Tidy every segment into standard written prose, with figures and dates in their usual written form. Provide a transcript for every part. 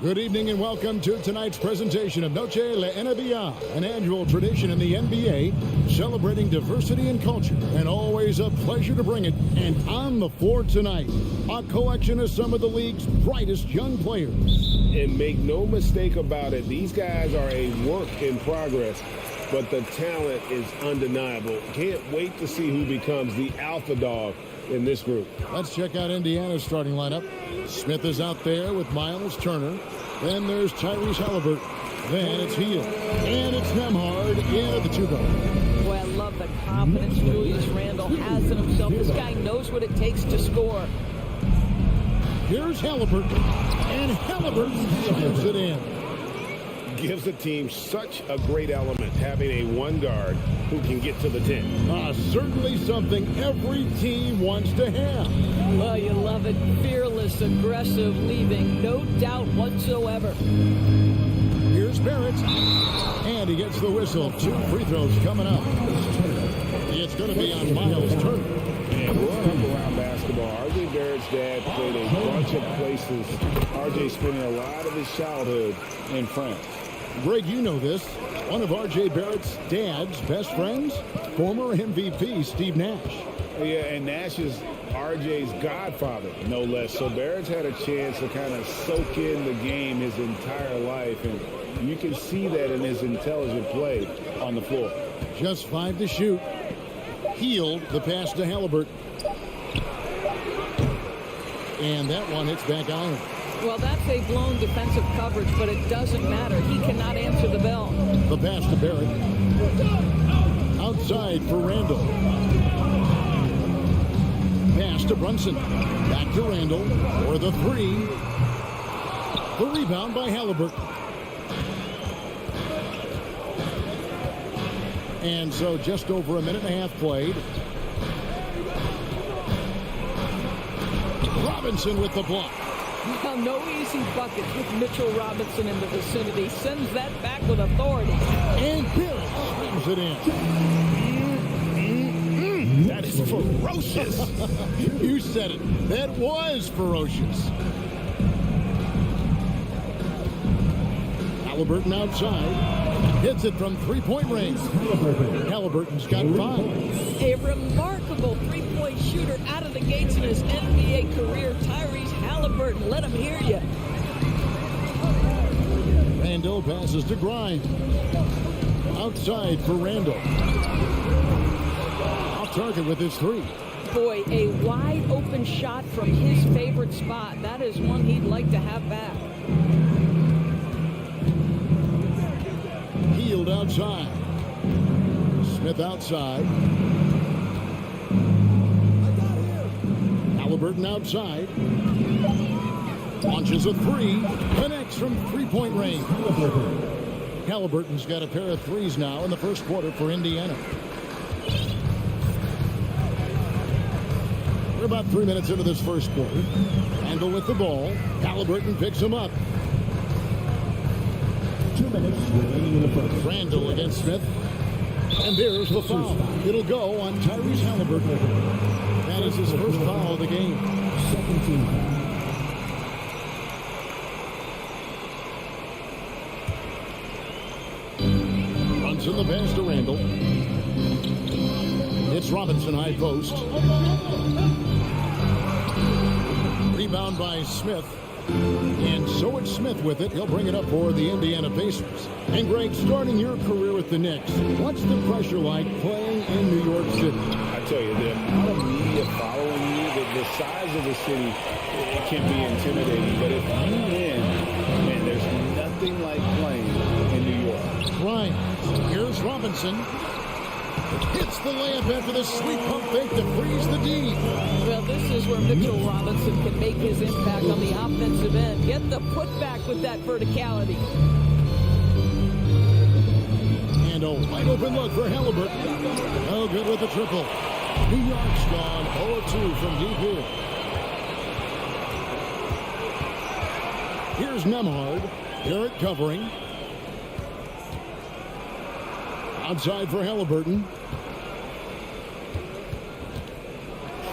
Good evening and welcome to tonight's presentation of Noche La NBA, an annual tradition in the NBA celebrating diversity and culture, and always a pleasure to bring it. And on the floor tonight, a collection of some of the league's brightest young players. And make no mistake about it, these guys are a work in progress, but the talent is undeniable. Can't wait to see who becomes the alpha dog in this group. Let's check out Indiana's starting lineup. Smith is out there with Miles Turner. Then there's Tyrese Halliburton. Then it's Hield. And it's Nembhard in at the two guard. Boy, I love the confidence Julius Randle has in himself. This guy knows what it takes to score. Here's Halliburton. And Halliburton gives it in. Gives the team such a great element, having a one guard who can get to the 10. Certainly something every team wants to have. Well, you love it. Fearless, aggressive, leaving no doubt whatsoever. Here's Barrett. And he gets the whistle. 2 free throws coming up. It's going to be on Miles Turner. And growing up around basketball, R.J. Barrett's dad played a bunch of places. R.J. spending a lot of his childhood in France. Greg, you know this. One of R.J. Barrett's dad's best friends, former MVP Steve Nash. Yeah, and Nash is R.J.'s godfather, no less. So Barrett's had a chance to kind of soak in the game his entire life, and you can see that in his intelligent play on the floor. Just 5 to shoot. Hield the pass to Halliburton. And that one hits back iron. Well, that's a blown defensive coverage, but it doesn't matter. He cannot answer the bell. The pass to Barrett. Outside for Randle. Pass to Brunson. Back to Randle for the 3. The rebound by Halliburton. And so just over a minute and a half played. Robinson with the block. Well, no easy buckets with Mitchell Robinson in the vicinity. Sends that back with authority. And Barrett swings it in. That is ferocious. You said it. That was ferocious. Halliburton outside. Hits it from three-point range. Halliburton's got 5. A remarkable three-point shooter out of the gates in his NBA career. Tyrese Halliburton, let him hear you. Randle passes to Grimes. Outside for Randle. Off target with his 3. Boy, a wide open shot from his favorite spot. That is one he'd like to have back. Hield outside. Smith outside. Halliburton outside. Launches a 3. Connects from three-point range. Halliburton's got a pair of 3s now in the first quarter for Indiana. We're about 3 minutes into this first quarter. Randle with the ball. Halliburton picks him up. 2 minutes remaining in the first. Randle against Smith. And there's the foul. It'll go on Tyrese Halliburton. That is his first foul of the game. 17. In the pass to Randle. It's Robinson high post. Rebound by Smith. And so it's Smith with it. He'll bring it up for the Indiana Pacers. And Greg, starting your career with the Knicks, what's the pressure like playing in New York City? I tell you, the amount of media following you, the size of the city, it can be intimidating. But if you win, man, there's nothing like playing in New York. Right. Here's Robinson. Hits the layup after the sweet pump fake to freeze the D. Well, this is where Mitchell Robinson can make his impact on the offensive end. Get the putback with that verticality. And a wide open look for Halliburton. No good with the triple. New York's gone 0-2 from deep here. Here's Nembhard. Barrett covering. Outside for Halliburton.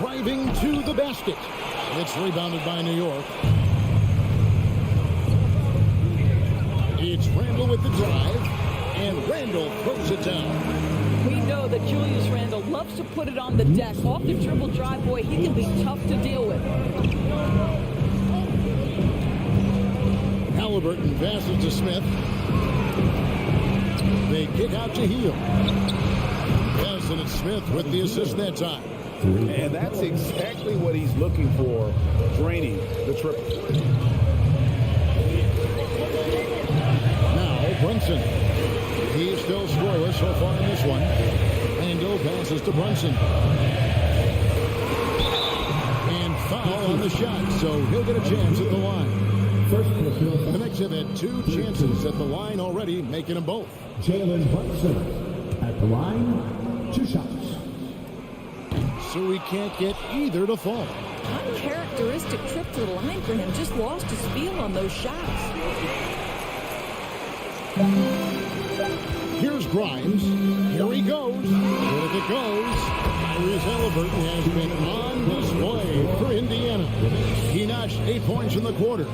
Driving to the basket. It's rebounded by New York. It's Randle with the drive, and Randle throws it down. We know that Julius Randle loves to put it on the deck. Off the dribble drive, boy, he can be tough to deal with. Halliburton passes to Smith. They kick out to Heel. Yes, and it's Smith with the assist that time. And that's exactly what he's looking for, draining the triple. Now Brunson. He's still scoreless so far in this one. Randle passes to Brunson. And foul on the shot, so he'll get a chance at the line. The Knicks have had 2 chances at the line already, making them both. Jalen Brunson at the line, 2 shots. So he can't get either to fall. Uncharacteristic trip to the line for him. Just lost his feel on those shots. Here's Grimes. Here he goes. Here it goes. Tyrese Halliburton has been on display for Indiana. He notched 8 points in the quarter.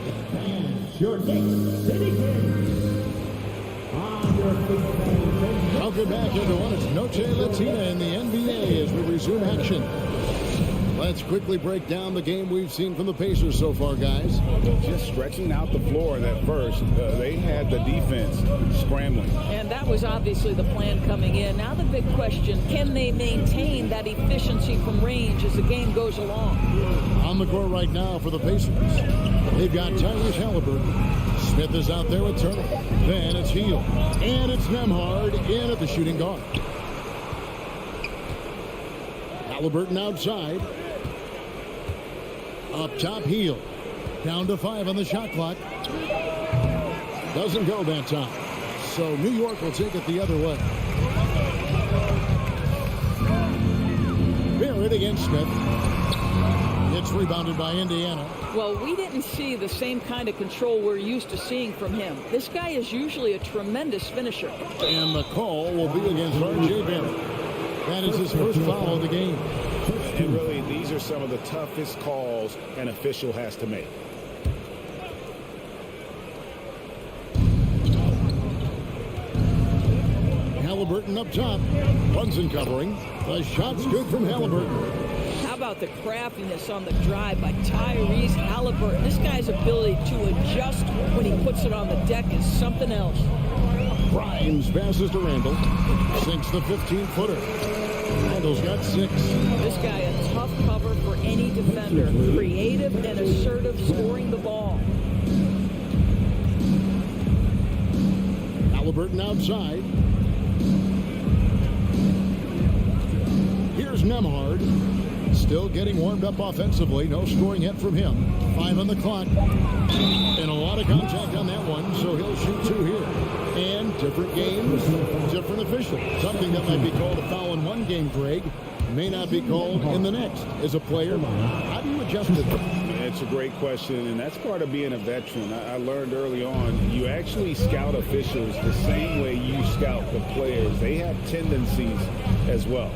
Your Knicks sitting in. On your feet. Welcome back, everyone. It's Noche Latina in the NBA as we resume action. Let's quickly break down the game we've seen from the Pacers so far, guys. Just stretching out the floor that first. They had the defense scrambling. And that was obviously the plan coming in. Now the big question, can they maintain that efficiency from range as the game goes along? On the court right now for the Pacers, they've got Tyrese Halliburton. Smith is out there with Turner. Then it's Heel. And it's Nembhard in at the shooting guard. Halliburton outside. Up top, Heel. Down to 5 on the shot clock. Doesn't go that time. So New York will take it the other way. Barrett against Smith. It's rebounded by Indiana. Well, we didn't see the same kind of control we're used to seeing from him. This guy is usually a tremendous finisher. And the call will be against R.J. Barrett. That is his first foul of the game. And really, these are some of the toughest calls an official has to make. Halliburton up top. Brunson covering. The shot's good from Halliburton. How about the craftiness on the drive by Tyrese Halliburton? This guy's ability to adjust when he puts it on the deck is something else. Grimes passes to Randle. Sinks the 15-footer. Randle's got 6. This guy a tough cover for any defender. Creative and assertive scoring the ball. Halliburton outside. Here's Nembhard. Still getting warmed up offensively. No scoring yet from him. 5 on the clock. And a lot of contact on that one, so he'll shoot 2 here. And different games, different officials. Something that might be called a foul in one game, Greg, may not be called in the next. As a player, how do you adjust to that? It's a great question, and that's part of being a veteran. I learned early on, you actually scout officials the same way you scout the players. They have tendencies as well.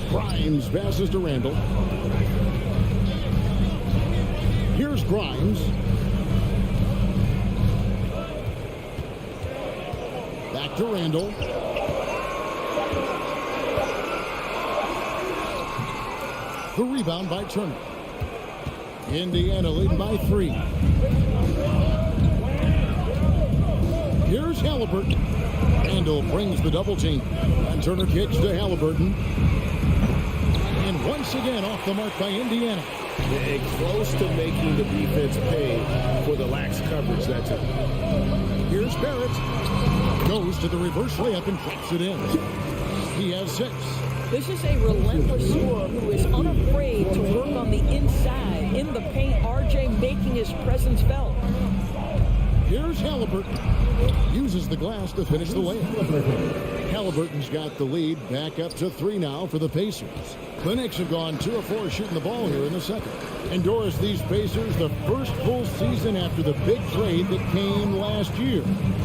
Grimes passes to Randle. Here's Grimes. Back to Randle. The rebound by Turner. Indiana leading by 3. Here's Halliburton. Randle brings the double team. And Turner kicks to Halliburton. And once again off the mark by Indiana. Close to making the defense pay for the lax coverage that time. Here's Barrett. Goes to the reverse layup and drops it in. He has 6. This is a relentless scorer who is unafraid to work on the inside. In the paint, RJ making his presence felt. Here's Halliburton. Uses the glass to finish the layup. Halliburton's got the lead. Back up to 3 now for the Pacers. The Knicks have gone 2 of 4 shooting the ball here in the second. And Doris, these Pacers, the first full season after the big trade that came last year.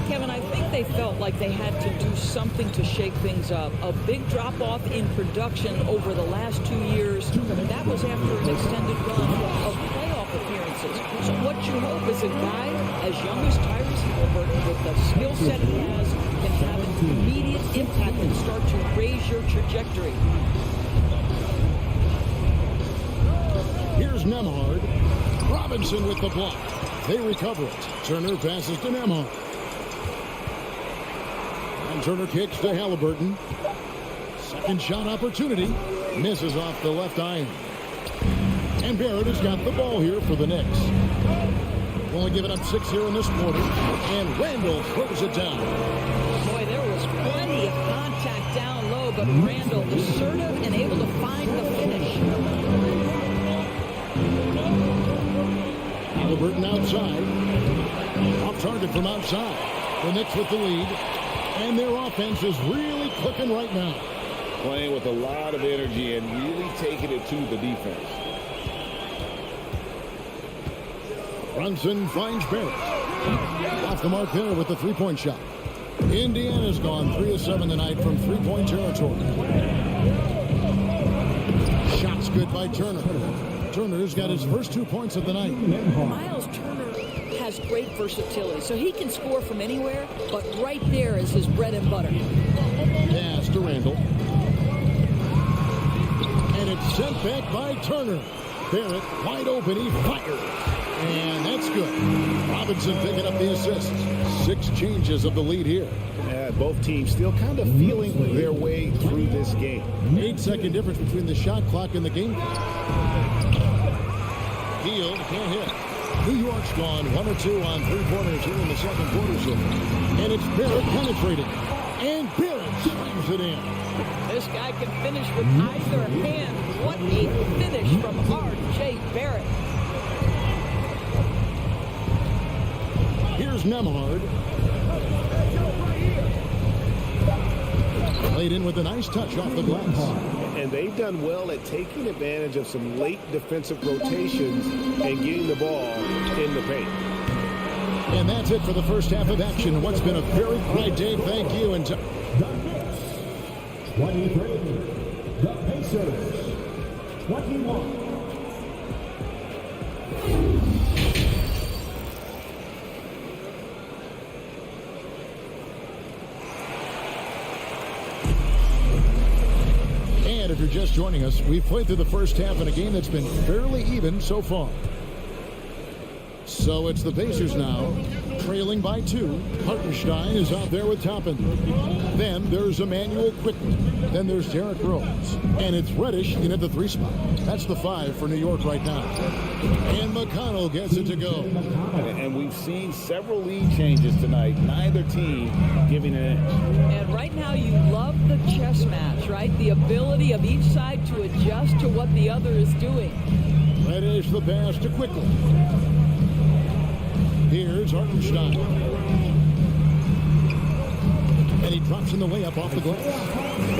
Kevin, I think they felt like they had to do something to shake things up. A big drop-off in production over the last 2 years. And that was after an extended run of playoff appearances. passes. So what you hope is a guy as young as Tyrese Halliburton, with the skill set he has, can have an immediate impact and start to raise your trajectory. Here's Nemhard. Robinson with the block. They recover it. Turner passes to Nemhard. And Turner kicks to Halliburton. Second shot opportunity. Misses off the left iron. And Barrett has got the ball here for the Knicks. Only giving up 6 here in this quarter. And Randall throws it down. Boy, there was plenty of contact down low, but Randall assertive and able to find the finish. Halliburton outside. Off target from outside. The Knicks with the lead. And their offense is really clicking right now. Playing with a lot of energy and really taking it to the defense. Brunson finds Barrett. Off the mark there with the three-point shot. Indiana's gone 3 of 7 tonight from three-point territory. Shots good by Turner. Turner's got his first 2 points of the night. Miles Turner has great versatility, so he can score from anywhere, but right there is his bread and butter. Pass to Randall. And it's sent back by Turner. Barrett wide open, he fires. And that's good. Robinson picking up the assist. 6 changes of the lead here. Yeah, both teams still kind of feeling their way through this game. 8-second difference between the shot clock and the game. Hield can't hit. New York's gone 1 or 2 on three-pointers here in the second quarter. And it's Barrett penetrating. And Barrett slams it in. This guy can finish with either hand. What a finish from R.J. Barrett. Here's Nemhard. Played in with a nice touch off the glass. And they've done well at taking advantage of some late defensive rotations and getting the ball in the paint. And that's it for the first half of action. What's been a very bright day. Thank you. And 23. The Pacers. 21. And if you're just joining us, we've played through the first half in a game that's been fairly even so far. So it's the Pacers now, trailing by 2. Hartenstein is out there with Toppin. Then there's Emmanuel Quickly. Then there's Derrick Rose. And it's Reddish in at the 3 spot. That's the 5 for New York right now. And McConnell gets it to go. And we've seen several lead changes tonight. Neither team giving an edge. And right now you love the chess match, right? The ability of each side to adjust to what the other is doing. Reddish the pass to Quickly. Here's Hartenstein. And he drops in the layup off the glass.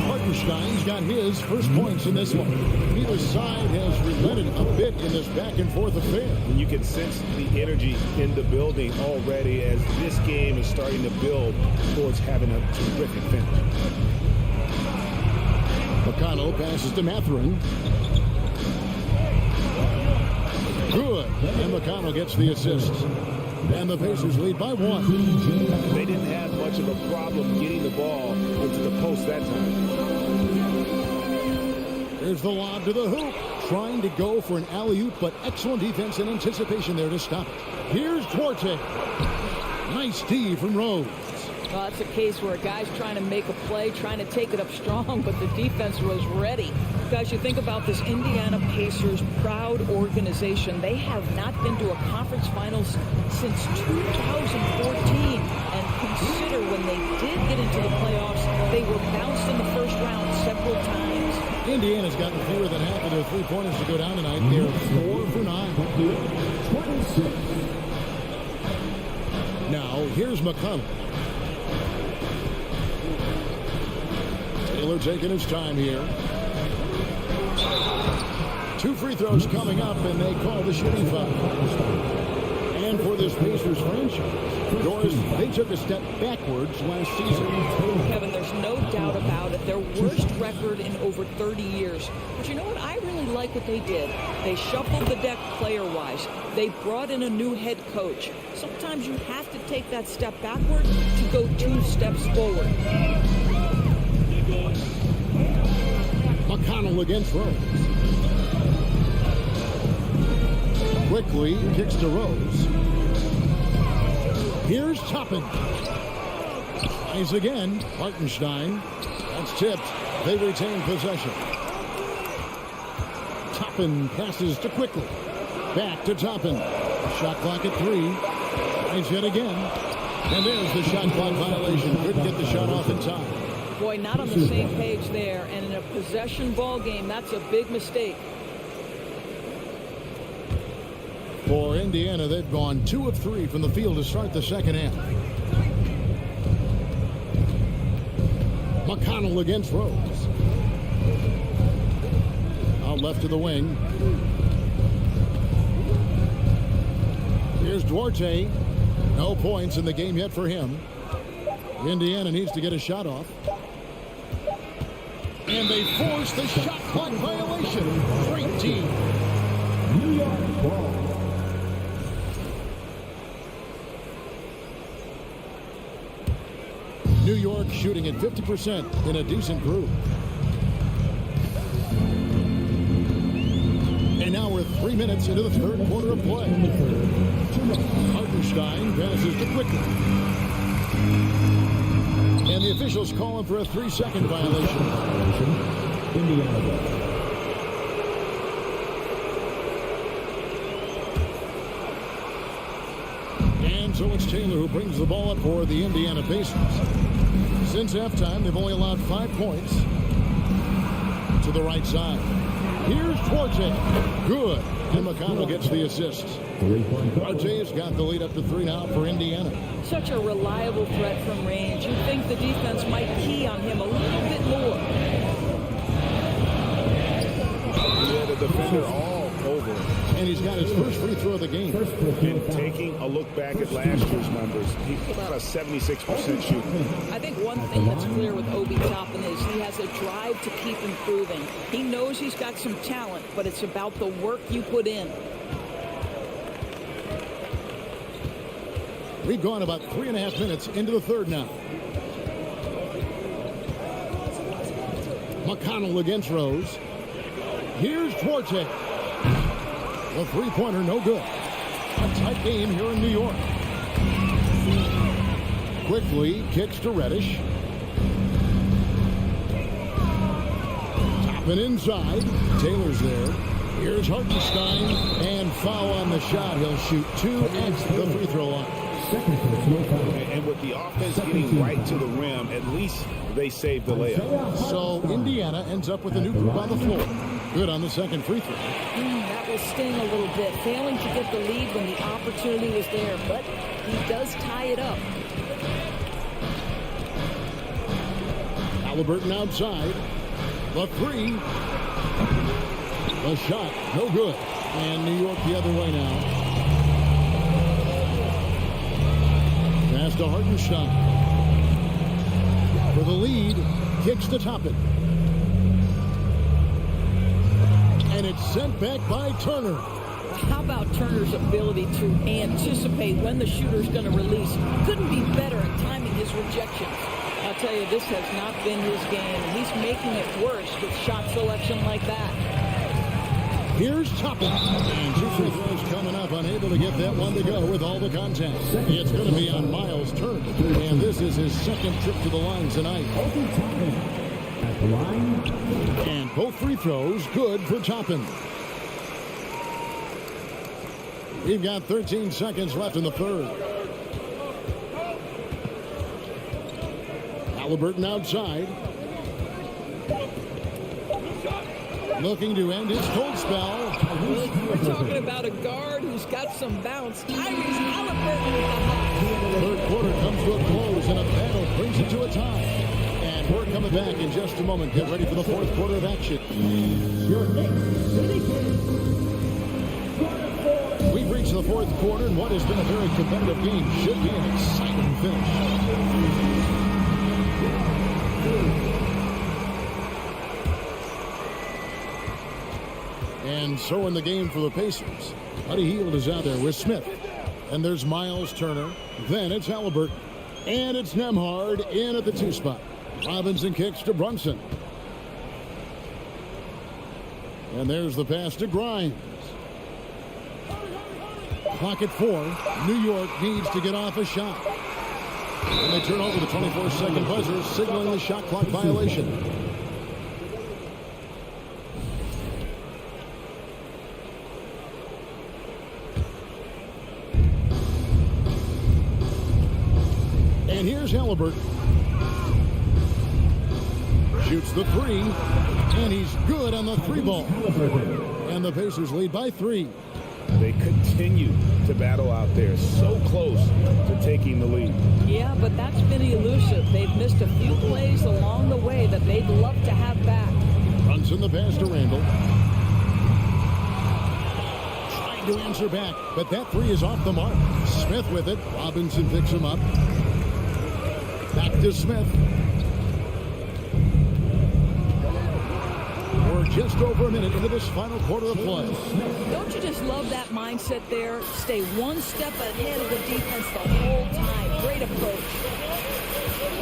Hartenstein's got his first points in this one. Neither side has relented a bit in this back-and-forth affair. And you can sense the energy in the building already as this game is starting to build towards having a terrific finish. McConnell passes to Mathurin. Good. And McConnell gets the assist. And the Pacers lead by 1. They didn't have much of a problem getting the ball into the post that time. There's the lob to the hoop. Trying to go for an alley-oop, but excellent defense and anticipation there to stop it. Here's Duarte. Nice D from Rose. Well, that's a case where a guy's trying to make a play, trying to take it up strong, but the defense was ready. Guys, you think about this Indiana Pacers proud organization. They have not been to a conference finals since 2014. And consider when they did get into the playoffs, they were bounced in the first round several times. Indiana's gotten fewer than half of their three-pointers to go down tonight. They're 4 for 9. 26. Now, here's McConnell. Taylor taking his time here. 2 free throws coming up, and they call the shooting foul. And for the this Pacers franchise. Doris, they took a step backwards last season. Kevin, there's no doubt about it. Their worst record in over 30 years. But you know what? I really like what they did. They shuffled the deck player-wise. They brought in a new head coach. Sometimes you have to take that step backward to go 2 steps forward. McConnell against Rose. Quickly kicks to Rose. Here's Toppin. Tries again. Hartenstein. That's tipped. They retain possession. Toppin passes to Quickly. Back to Toppin. Shot clock at 3. Tries yet again. And there's the shot clock violation. Couldn't get the shot off in time. Boy, not on the same page there. And in a possession ball game, that's a big mistake. For Indiana, they've gone 2 of 3 from the field to start the second half. McConnell against Rose. Out left to the wing. Here's Duarte. No points in the game yet for him. Indiana needs to get a shot off. And they force the shot clock violation. Great team. New York ball. New York shooting at 50% in a decent group. And now we're 3 minutes into the third quarter of play. Hartenstein passes to Quickly. And the officials call him for a 3-second violation. Indiana. And so it's Taylor who brings the ball up for the Indiana Pacers. Since halftime, they've only allowed 5 points. To the right side. Here's Duarte. Good. And McConnell gets the assist. Duarte has got the lead up to 3 now for Indiana. Such a reliable threat from range. You'd think the defense might key on him a little bit more. Yeah, the defender all over. And he's got his first free throw of the game. And taking a look back at last year's numbers, he put out a 76% shooting. I think one thing that's clear with Obi Toppin is he has a drive to keep improving. He knows he's got some talent, but it's about the work you put in. We've gone about 3.5 minutes into the third now. McConnell against Rose. Here's Duarte. The three-pointer, no good. A tight game here in New York. Quickly kicks to Reddish. Toppin inside. Taylor's there. Here's Hartenstein. And foul on the shot. He'll shoot 2 at the free throw line. And with the offense getting right to the rim, at least they saved the layup. So Indiana ends up with a new group on the floor. Good on the second free throw. That will sting a little bit. Failing to get the lead when the opportunity was there, but he does tie it up. Halliburton outside. The 3. The shot, no good. And New York the other way now. Pass to Hartenstein. For the lead, kicks to Toppin. And it's sent back by Turner. How about Turner's ability to anticipate when the shooter's going to release? Couldn't be better at timing his rejections. I'll tell you, this has not been his game. He's making it worse with shot selection like that. Here's Toppin. And 2 free throws coming up, unable to get that one to go with all the contact. It's going to be on Miles Turner. And this is his second trip to the line tonight. At the line. And both free throws good for Toppin. We've got 13 seconds left in the third. Halliburton outside. Looking to end his cold spell. We're talking about a guard who's got some bounce. Tyrese Halliburton with the hot. Third quarter comes to a close, and a battle brings it to a tie. And we're coming back in just a moment. Get ready for the fourth quarter of action. Your Knicks City Kings. We've reached to the fourth quarter, and what has been a very competitive game should be an exciting finish. And so in the game for the Pacers, Buddy Hield is out there with Smith. And there's Miles Turner. Then it's Halliburton. And it's Nembhard in at the 2 spot. Robinson kicks to Brunson. And there's the pass to Grimes. Clock at 4. New York needs to get off a shot. And they turn over the 24-second buzzer, signaling the shot clock violation. And here's Halliburton. Shoots the 3, and he's good on the 3 ball. And the Pacers lead by 3. They continue to battle out there, so close to taking the lead. Yeah, but that's been elusive. They've missed a few plays along the way that they'd love to have back. Brunson the pass to Randall. Trying to answer back, but that 3 is off the mark. Smith with it. Robinson picks him up. Back to Smith. We're just over a minute into this final quarter of play. Don't you just love that mindset there? Stay one step ahead of the defense the whole time. Great approach.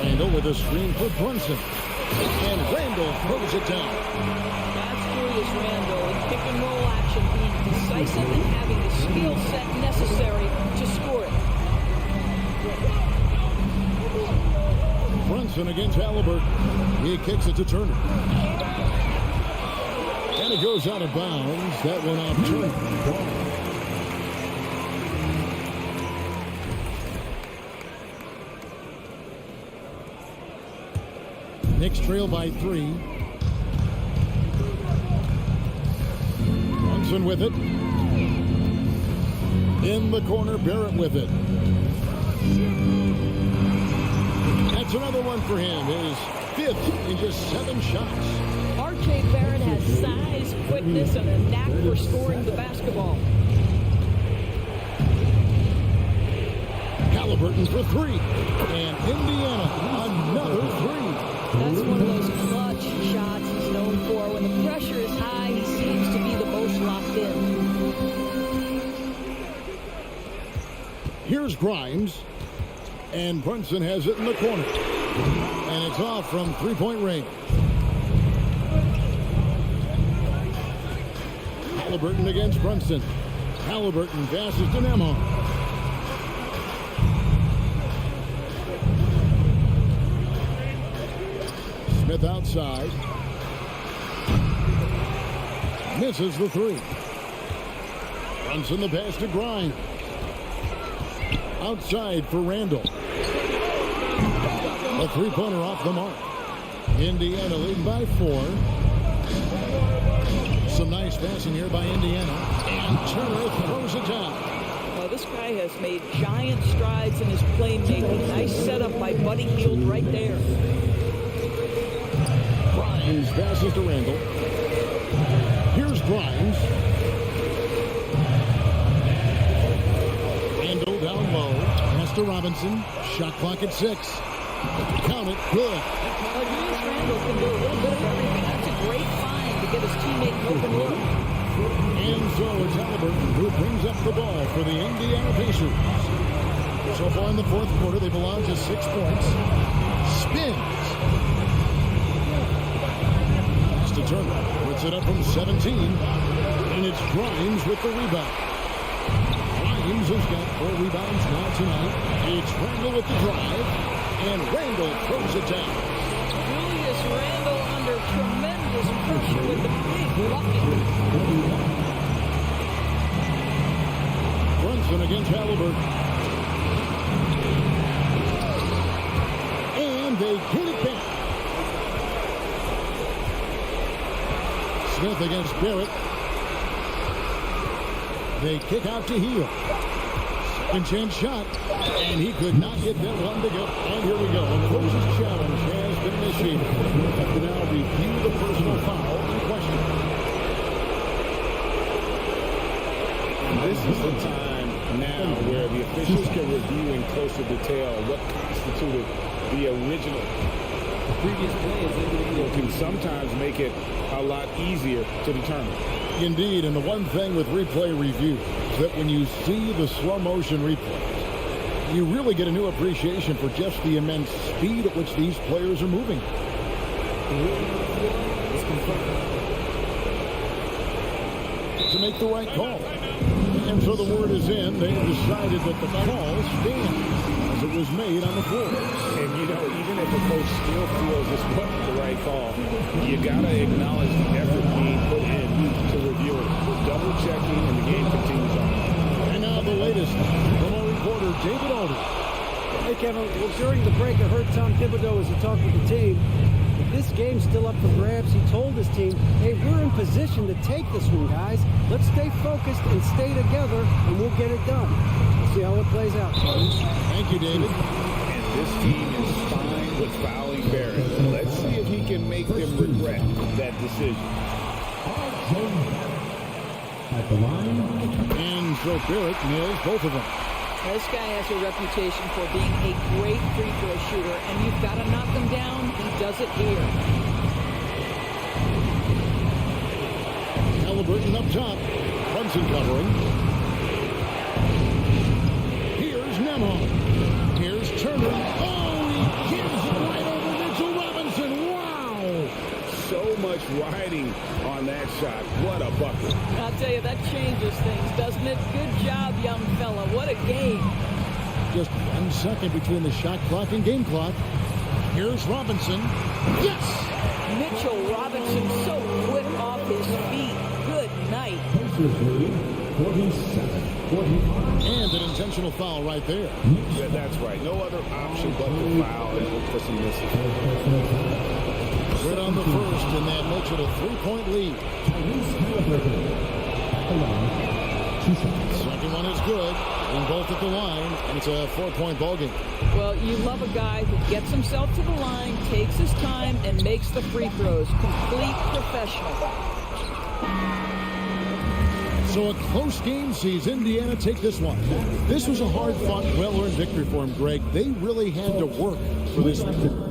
Randall with a screen for Brunson. And Randall throws it down. That's Julius Randall in pick and roll action, being decisive and having the skill set necessary to score it. Brunson against Halliburton. He kicks it to Turner. And it goes out of bounds. That one off Turner. Knicks trail by 3. Brunson with it. In the corner, Barrett with it. That's another one for him. His 5th in just 7 shots. R.J. Barrett has size, quickness, and a knack for scoring the basketball. Halliburton for 3. And Indiana, another 3. That's one of those clutch shots he's known for. When the pressure is high, he seems to be the most locked in. Here's Grimes. And Brunson has it in the corner. And it's off from 3-point range. Halliburton against Brunson. Halliburton passes to Nembhard. Smith outside. Misses the 3. Brunson the pass to Grimes. Outside for Randall. A 3-pointer off the mark. Indiana leading by 4. Some nice passing here by Indiana. And Turner throws it down. Well, this guy has made giant strides in his playmaking. Nice setup by Buddy Hield right there. Grimes passes to Randall. Here's Grimes. Randall down low. Pass to Robinson. Shot clock at 6. Count it. Good. Julius Randall can do a little bit of everything. That's a great find to get his teammate an open look. And so it's Halliburton who brings up the ball for the Indiana Pacers. So far in the fourth quarter, they belong to 6 points. Spins. Pass to Turner. Puts it up from 17. And it's Grimes with the rebound. Grimes has got 4 rebounds now tonight. It's Randall with the drive. And Randall throws it down. Julius Randall under tremendous pressure with the big bucket. Brunson against Halliburton. And they get it back. Smith against Barrett. They kick out to Hield. Second chance shot. And he could not get that one to go. And here we go. A closest challenge has been initiated. We have to now review the personal foul in question. And this is the time now where the officials can review in closer detail what constituted the original. The previous play is into the field. Can sometimes make it a lot easier to determine. Indeed, and the one thing with replay review is that when you see the slow motion replays, you really get a new appreciation for just the immense speed at which these players are moving. The ruling on the floor is confirmed. To make the right call. And so the word is in. They decided that the call stands as it was made on the floor. And, you know, even if the coach still feels this wasn't the right call, you got to acknowledge the effort being put in to review it. We're double-checking, and the game continues on. And now the latest from our reporter, David Alder. Hey, Kevin. Well, during the break, I heard Tom Thibodeau as he talked with the team. This game's still up for grabs. He told his team, hey, we're in position to take this one, guys. Let's stay focused and stay together, and we'll get it done. We'll see how it plays out. Thank you, David. And this team is fine with fouling Barrett. Let's see if he can make them regret that decision. At the line, And so Barrett nails both of them. This guy has a reputation for being a great free throw shooter, and you've got to knock him down. He does it here. Halliburton up top. Brunson covering. Here's Nemo. Here's Turner. Oh, he gives it right over Mitchell Robinson. Wow! So much riding on that shot. What a bucket. I'll tell you, that changes things, doesn't it? Good job, young fella. What a game. Just 1 second between the shot clock and game clock. Here's Robinson. Yes! Mitchell Robinson so quick off his feet. Good night. Pacers lead 47-45. And an intentional foul right there. Yeah, that's right. No other option but to foul and look for some misses. Right on the first, and that makes it a 3-point lead. Tyrese Halliburton at the line. 2 shots. Second one is good, and both at the line, and it's a 4-point ball game. Well, you love a guy who gets himself to the line, takes his time, and makes the free throws. Complete professional. So a close game sees Indiana take this one. This was a hard-fought, well-earned victory for him, Greg. They really had to work for this victory.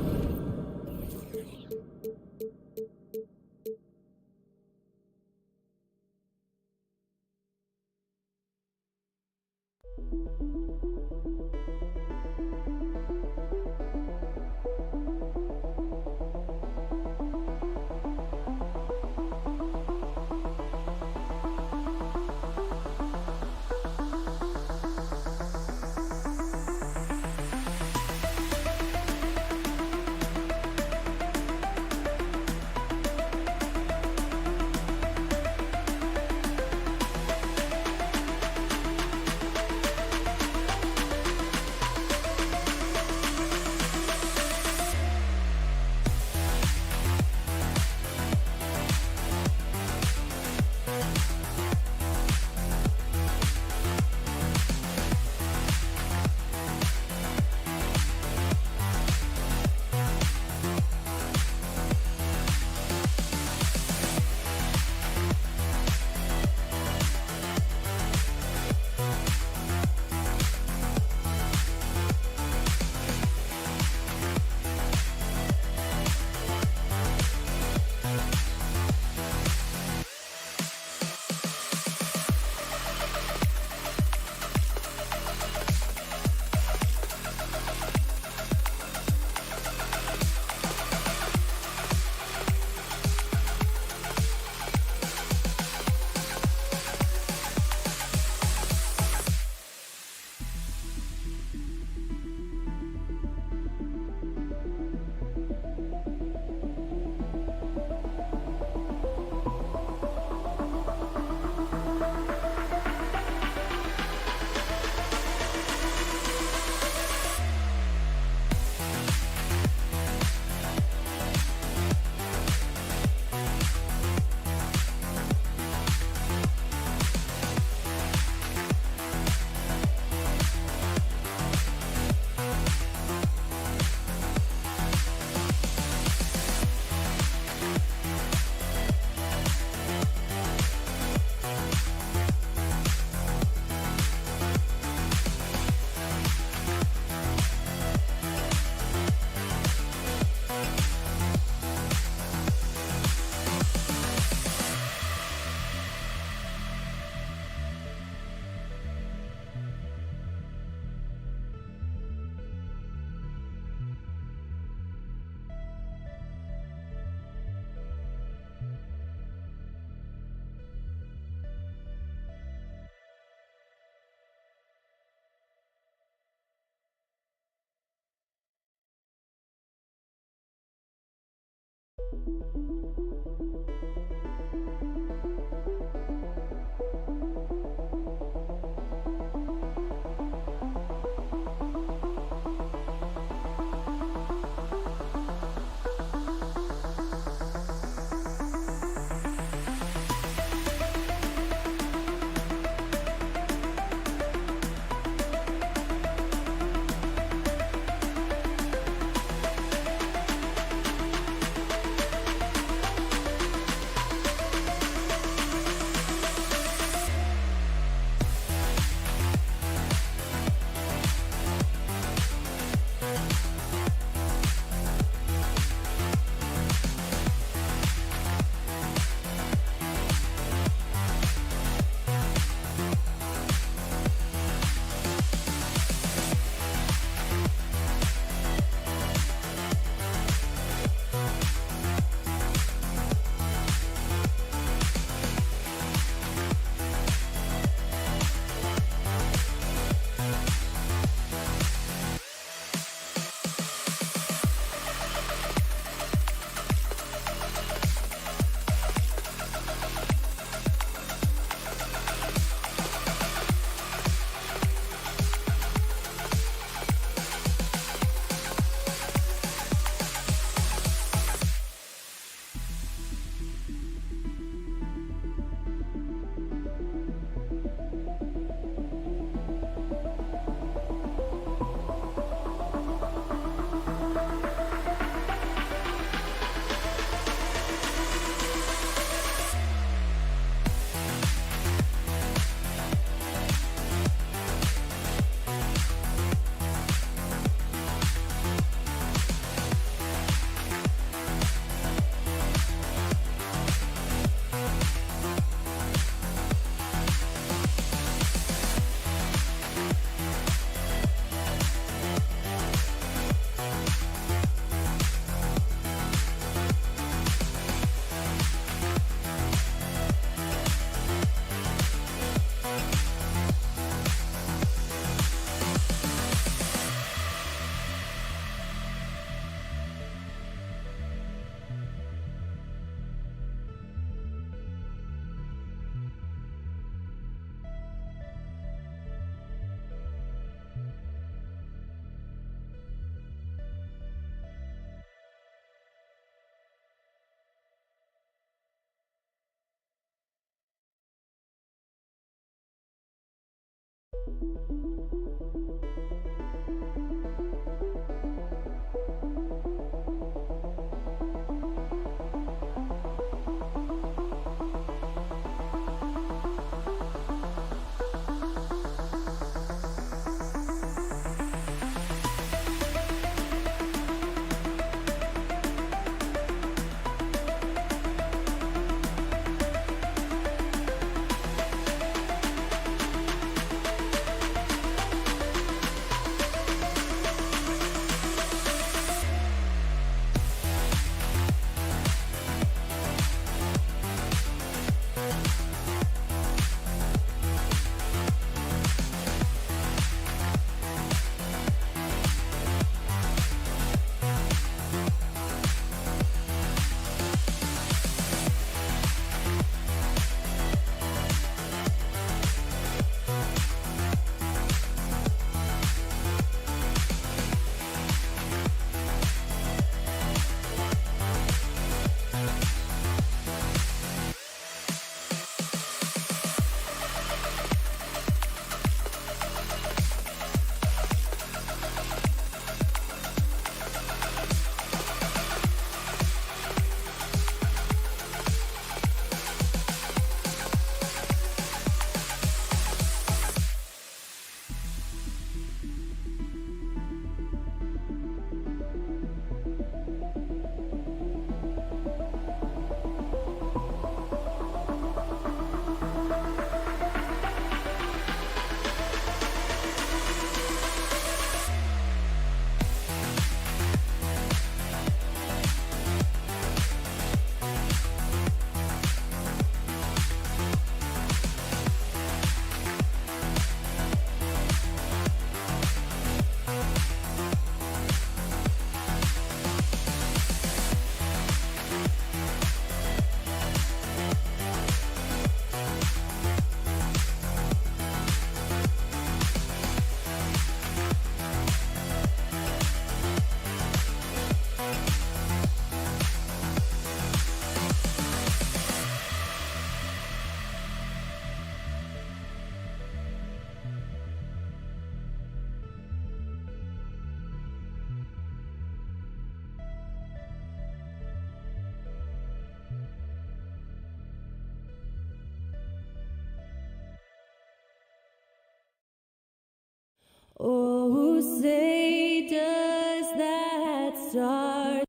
Oh, say does that star.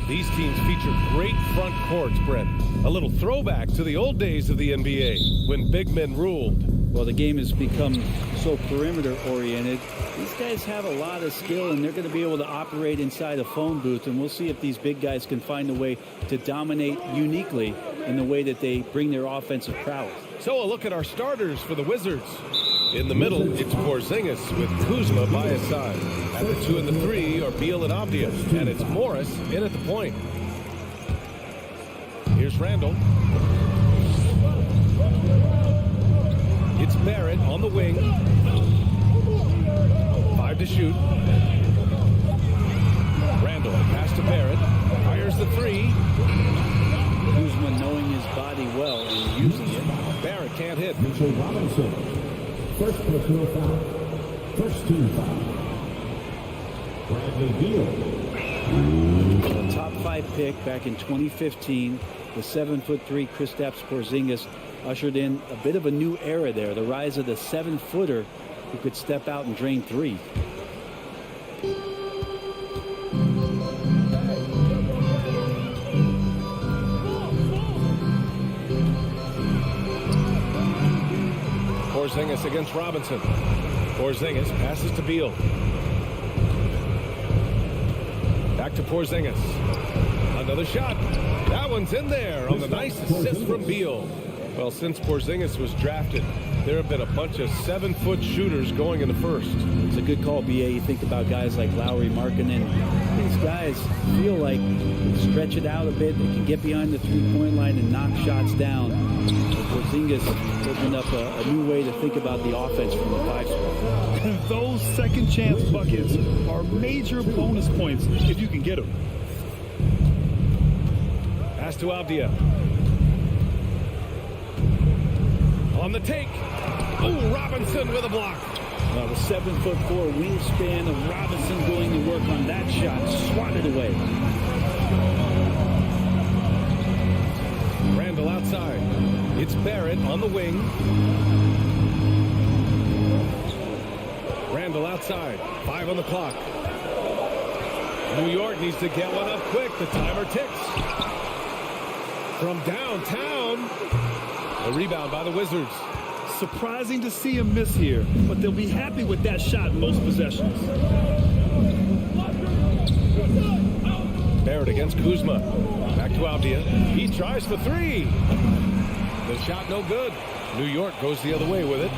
These teams feature great front courts, Brett. A little throwback to the old days of the NBA when big men ruled. Well, the game has become so perimeter-oriented. These guys have a lot of skill, and they're going to be able to operate inside a phone booth, and we'll see if these big guys can find a way to dominate uniquely in the way that they bring their offensive prowess. So a look at our starters for the Wizards. In the middle, it's Porzingis with Kuzma by his side. At the 2 and the 3 are Beal and Avdia, and it's Morris in at the point. Here's Randall. It's Barrett on the wing. 5 to shoot. Randall, pass to Barrett. Fires the 3. Kuzma knowing his body well and using it. Barrett can't hit. Mitchell Robinson. First personal foul. First team foul. Bradley Beal. A top 5 pick back in 2015. The 7'3" Kristaps Porzingis ushered in a bit of a new era there. The rise of the 7-footer who could step out and drain 3. Porzingis against Robinson. Porzingis passes to Beal. Back to Porzingis. Another shot. That one's in there on the nice assist from Beal. Well, since Porzingis was drafted, there have been a bunch of 7-foot shooters going in the first. It's a good call, BA. You think about guys like Lowry, Markkanen. These guys feel like they stretch it out a bit. They can get behind the three-point line and knock shots down. Porzingis opened up a new way to think about the offense from the 5 spot. And those second chance buckets are major bonus points if you can get them. Pass to Avdia. On the take. Oh, Robinson with a block. Well, the 7'4" wingspan of Robinson going to work on that shot. Swatted away. Randall outside. It's Barrett on the wing. Randall outside. 5 on the clock. New York needs to get one up quick. The timer ticks. From downtown. A rebound by the Wizards. Surprising to see him miss here, but they'll be happy with that shot most possessions. Barrett against Kuzma. Back to Avdia. He tries for 3. The shot no good. New York goes the other way with it.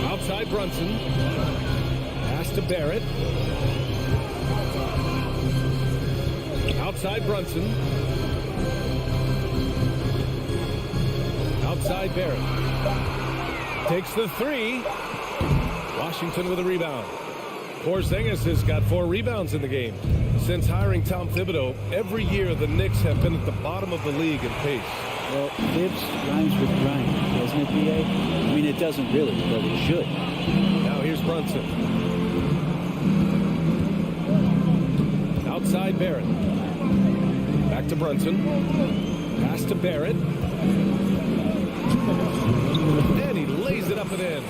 Outside Brunson. Pass to Barrett. Outside Brunson. Outside Barrett. Takes the 3. Washington with a rebound. Porzingis has got 4 rebounds in the game. Since hiring Tom Thibodeau, every year the Knicks have been at the bottom of the league in pace. Well, Thibs rhymes with grind, doesn't it, BA? I mean, it doesn't really, but it should. Now here's Brunson. Outside Barrett. Back to Brunson. Pass to Barrett. And he lays it up and in.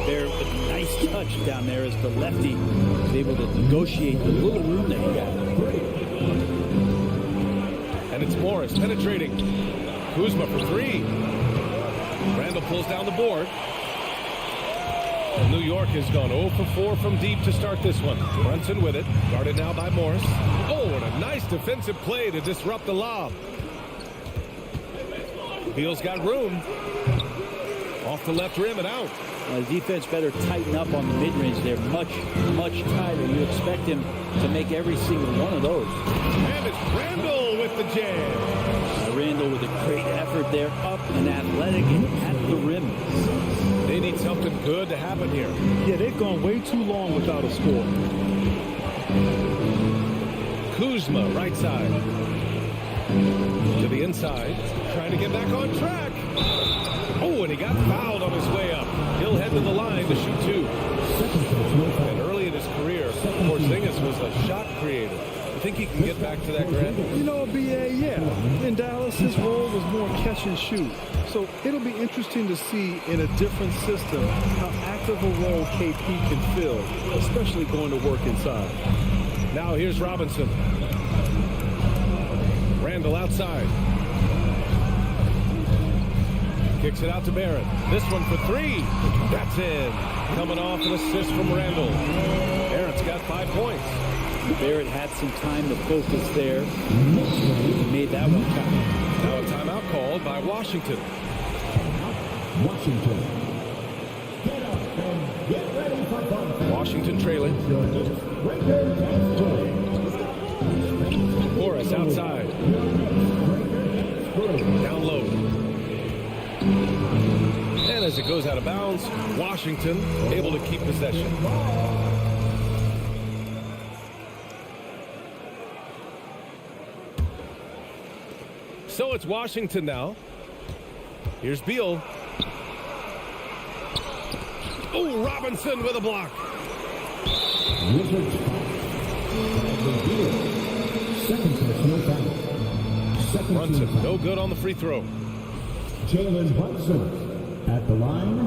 Barrett with a nice touch down there as the lefty was able to negotiate the little room that he got. And it's Morris penetrating. Kuzma for 3. Randall pulls down the board. And New York has gone 0 for 4 from deep to start this one. Brunson with it. Guarded now by Morris. Oh, and a nice defensive play to disrupt the lob. Beal's got room. Off the left rim and out. The defense better tighten up on the mid-range. They're much, much tighter. You expect him to make every single one of those. And it's Randall with the jam. Randall with a great effort there, up and athletic and at the rim. They need something good to happen here. Yeah, they've gone way too long without a score. Kuzma, right side. To the inside. Trying to get back on track. Oh, and he got fouled on his way up. He'll head to the line to shoot 2. And early in his career, Porzingis was a shot creator. You think he can get back to that, Grant? You know, BA, and shoot. So it'll be interesting to see in a different system how active a role KP can fill, especially going to work inside. Now here's Robinson. Randall outside. Kicks it out to Barrett. This one for three. That's in. Coming off an assist from Randall. Barrett's got 5 points. Barrett had some time to focus there. He made that one count. Now a timeout called by Washington. Washington. Get up and get ready for fun. Washington trailing. Morris outside. Down low. And as it goes out of bounds, Washington able to keep possession. So it's Washington now. Here's Beal. Oh, Robinson with a block. Second personal foul. Brunson, no good on the free throw. Jalen Brunson at the line.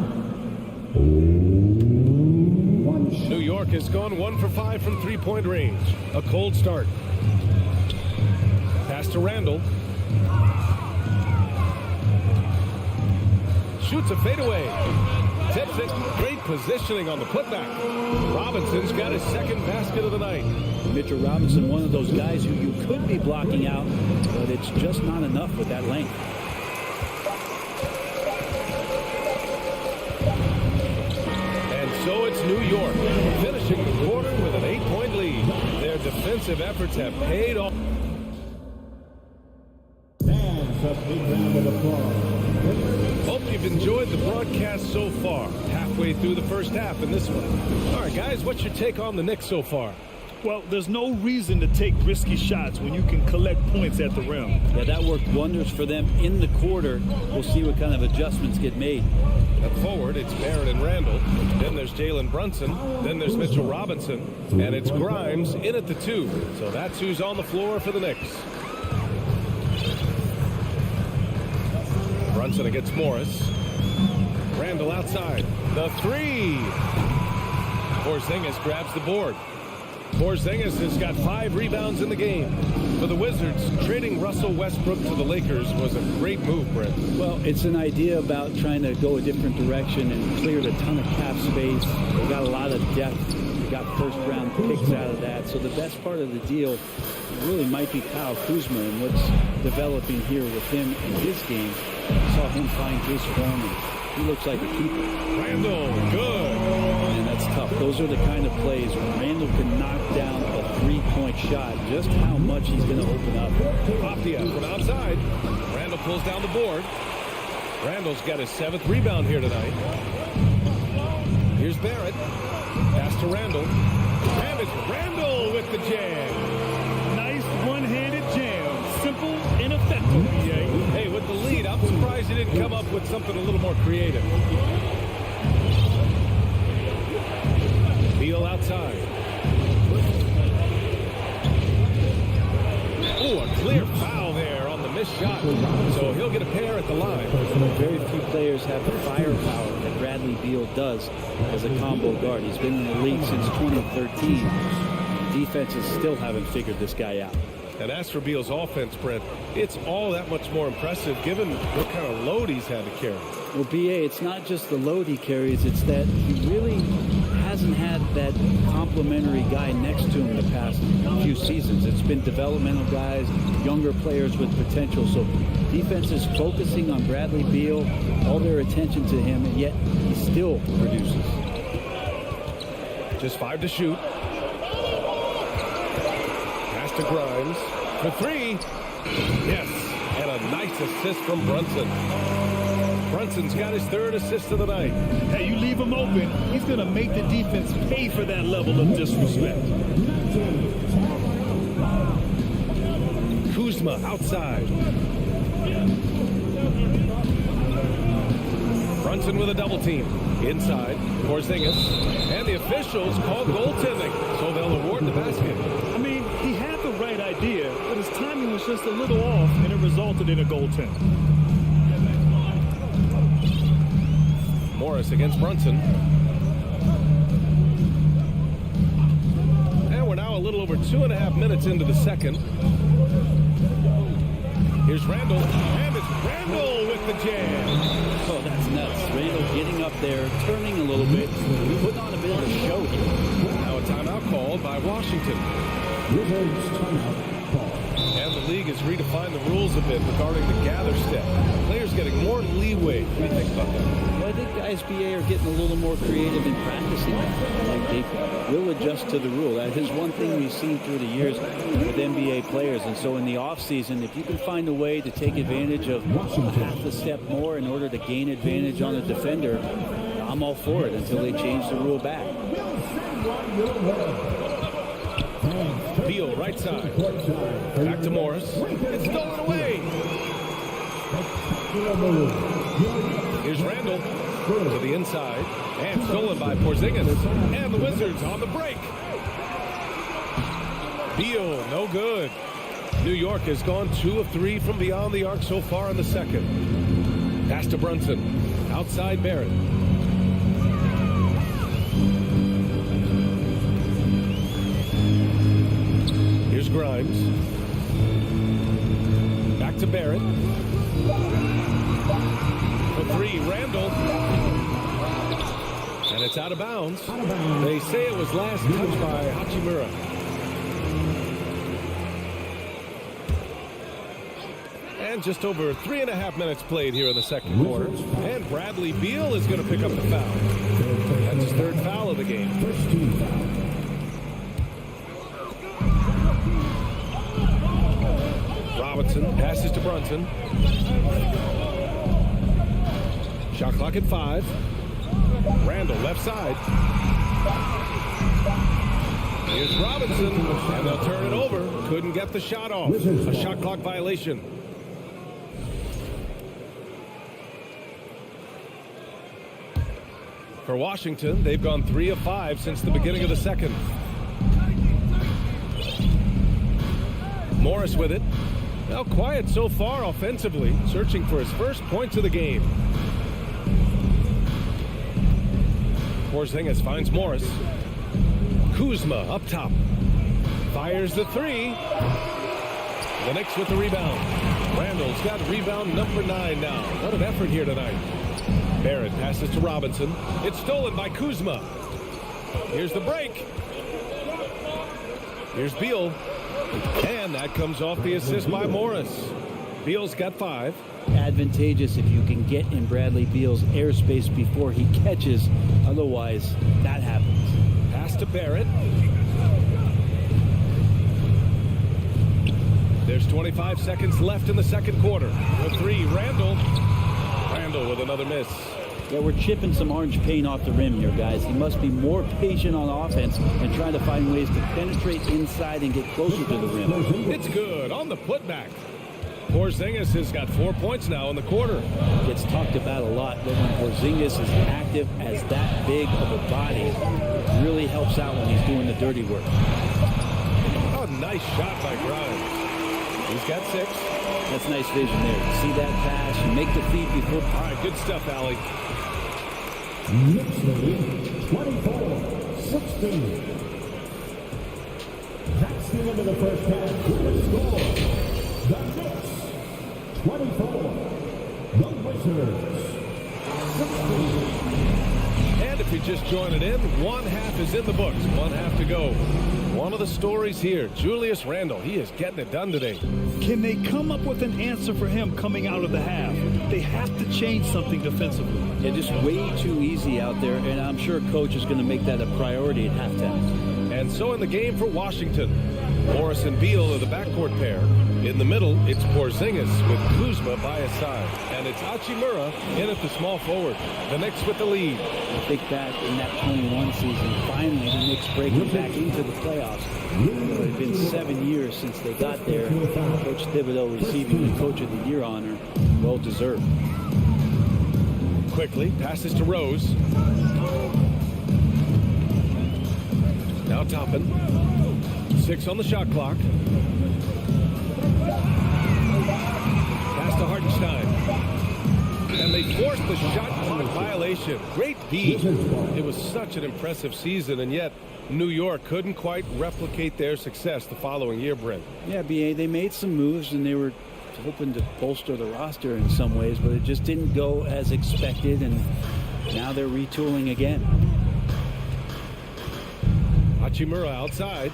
New York has gone 1 for 5 from three-point range. A cold start. Pass to Randall. Shoots a fadeaway. Tips it. Great positioning on the putback. Robinson's got his second basket of the night. Mitchell Robinson, one of those guys who you could be blocking out, but it's just not enough with that length. And so it's New York, finishing the quarter with an 8-point lead. Their defensive efforts have paid off. Fans, a big round of applause. Hope you've enjoyed the broadcast so far. Halfway through the first half in this one. All right, guys, what's your take on the Knicks so far? Well, there's no reason to take risky shots when you can collect points at the rim. Yeah, that worked wonders for them in the quarter. We'll see what kind of adjustments get made. Up forward, it's Barrett and Randall. Then there's Jalen Brunson. Then there's Mitchell Robinson. And it's Grimes in at the 2. So that's who's on the floor for the Knicks. Brunson against Morris. Randall outside. The 3. Porzingis grabs the board. Porzingis has got 5 rebounds in the game. For the Wizards, trading Russell Westbrook to the Lakers was a great move, Brent. Well, it's an idea about trying to go a different direction and cleared a ton of cap space. They got a lot of depth. They got first-round picks out of that. So the best part of the deal really might be Kyle Kuzma and what's developing here with him in his game. Saw him find his form, and he looks like a keeper. Randall, good. And that's tough. Those are the kind of plays when Randall can knock down a three-point shot. Just how much he's going to open up. Apia from outside. Randall pulls down the board. Randall's got his 7th rebound here tonight. Here's Barrett. Pass to Randall. And it's Randall with the jam. Nice one-handed jam. Simple and effective, EA. Hey, with the lead, I'm surprised he didn't come up with something a little more creative. Beal outside. Oh, a clear foul there on the missed shot. So he'll get a pair at the line. Very few players have the firepower that Bradley Beal does as a combo guard. He's been in the league since 2013. Defenses still haven't figured this guy out. And as for Beal's offense, Brent, it's all that much more impressive given what kind of load he's had to carry. Well, BA, it's not just the load he carries, it's that he really hasn't had that complimentary guy next to him the past few seasons. It's been developmental guys, younger players with potential. So defense is focusing on Bradley Beal, all their attention to him, and yet he still produces. Just 5 to shoot. To Grimes for 3. Yes, and a nice assist from Brunson. Brunson's got his 3rd assist of the night. Hey, you leave him open, he's going to make the defense pay for that level of disrespect. Kuzma outside. Brunson with a double team. Inside, Porzingis. And the officials call goaltending, so they'll award the basket. I mean, he had the right idea, but his timing was just a little off, and it resulted in a goaltend. Morris against Brunson. And we're now a little over 2.5 minutes into the second. Here's Randall, and it's Randall with the jam. Oh, that's nuts. Randall getting up there, turning a little bit, putting on a bit of a show here. Now a timeout called by Washington. Wizards timeout call. And the league has redefined the rules a bit regarding the gather step. Players getting more leeway. What do you think about that? Well, I think the SBA are getting a little more creative in practicing that. Like they will adjust to the rule. That is one thing we've seen through the years with NBA players. And so in the offseason, if you can find a way to take advantage of half a step more in order to gain advantage on the defender, I'm all for it until they change the rule back. Beal, right side. Back to Morris. It's stolen away. Here's Randall to the inside. And stolen by Porzingis. And the Wizards on the break. Beal, no good. New York has gone 2 of 3 from beyond the arc so far in the second. Pass to Brunson. Outside Barrett. Here's Grimes. Back to Barrett. For 3, Randall. And it's out of bounds. They say it was last touched by Hachimura. And just over 3.5 minutes played here in the second quarter. And Bradley Beal is going to pick up the foul. That's his 3rd foul of the game. Robinson passes to Brunson. Shot clock at 5. Randall left side. Here's Robinson, and they'll turn it over. Couldn't get the shot off. A shot clock violation. For Washington, they've gone 3 of 5 since the beginning of the second. Morris with it. Now quiet so far offensively, searching for his first points of the game. Porzingis finds Morris. Kuzma up top. Fires the 3. The Knicks with the rebound. Randall's got rebound number 9 now. What an effort here tonight. Barrett passes to Robinson. It's stolen by Kuzma. Here's the break. Here's Beal. And that comes off the assist by Morris. Beal's got 5. Advantageous if you can get in Bradley Beal's airspace before he catches. Otherwise, that happens. Pass to Barrett. There's 25 seconds left in the second quarter. The 3, Randall. Randall with another miss. Yeah, we're chipping some orange paint off the rim here, guys. He must be more patient on offense and trying to find ways to penetrate inside and get closer to the rim. It's good on the putback. Porzingis has got 4 points now in the quarter. Gets talked about a lot, but when Porzingis is active as that big of a body, it really helps out when he's doing the dirty work. Oh, nice shot by Grimes. He's got 6. That's nice vision there. You see that pass, you make the feed before. All right, good stuff, Allie. Knicks lead 24-16. That's the end of the first half. The score. The Knicks 24. The Wizards 16. And if you're just joining in, 1 half is in the books. 1 half to go. One of the stories here, Julius Randle. He is getting it done today. Can they come up with an answer for him coming out of the half? They have to change something defensively. They're just way too easy out there, and I'm sure coach is going to make that a priority at halftime. And so in the game for Washington, Morris and Beal are the backcourt pair. In the middle, it's Porzingis with Kuzma by his side. And it's Hachimura in at the small forward. The Knicks with the lead. I think back in that 21 season, finally the Knicks breaking back into the playoffs. It had been 7 years since they got there. Coach Thibodeau receiving the Coach of the Year honor. Well deserved. Quickly, passes to Rose. Now Toppin. 6 on the shot clock. Pass to Hartenstein. And they forced the shot clock violation. violation. Great D. It was such an impressive season, and yet New York couldn't quite replicate their success the following year, Brent. Yeah, BA, they made some moves, and they were hoping to bolster the roster in some ways, but it just didn't go as expected, and now they're retooling again. Hachimura outside.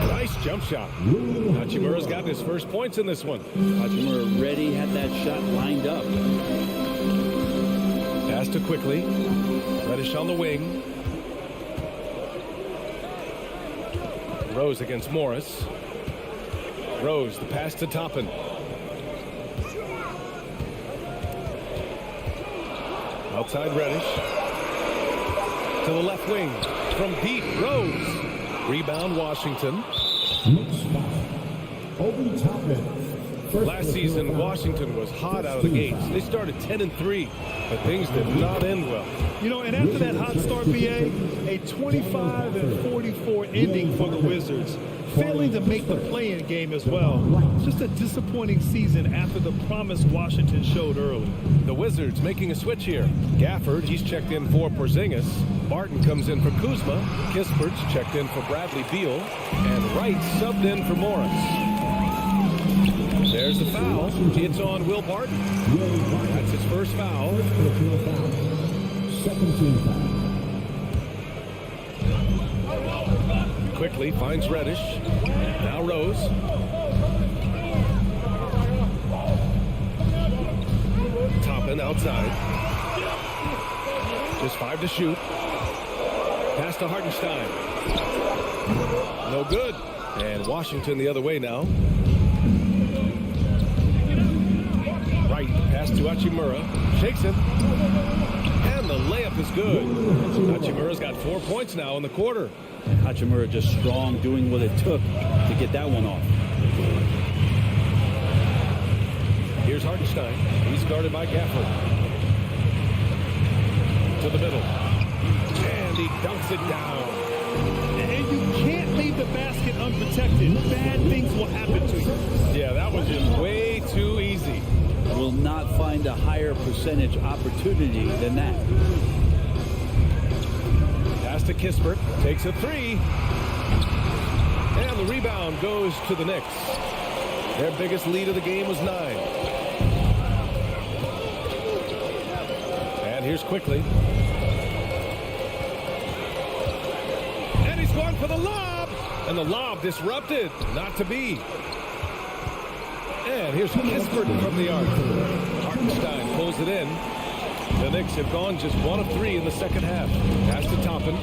Nice jump shot. Hachimura's gotten his first points in this one. Hachimura ready, had that shot lined up. Pass to quickly. Reddish on the wing. Rose against Morris. Rose, the pass to Toppin. Outside Reddish. To the left wing. From deep, Rose. Rebound, Washington. Last season, Washington was hot out of the gates. They started 10-3, but things did not end well. You know, and after that hot start, BA, a 25-44 ending for the Wizards, failing to make the play-in game as well. Just a disappointing season after the promise Washington showed early. The Wizards making a switch here. Gafford, he's checked in for Porzingis. Barton comes in for Kuzma. Kispert's checked in for Bradley Beal. And Wright subbed in for Morris. There's the foul. It's on Will Barton. That's his first foul. Quickly finds Reddish. Now Rose. Toppin outside. Just 5 to shoot. Pass to Hartenstein. No good. And Washington the other way now. Right, pass to Hachimura. Shakes it. And the layup is good. Hachimura's got 4 points now in the quarter. And Hachimura just strong, doing what it took to get that one off. Here's Hartenstein. He's guarded by Gafford. To the middle. And he dunks it down. And you can't leave the basket unprotected. Bad things will happen to you. Yeah, that was just way too easy. Will not find a higher percentage opportunity than that. Pass to Kispert. Takes a 3. And the rebound goes to the Knicks. Their biggest lead of the game was 9. And here's quickly. And he's going for the lob. And the lob disrupted. Not to be. And here's Kispert from the arc. Hartenstein pulls it in. The Knicks have gone just 1 of 3 in the second half. Pass to Toppin.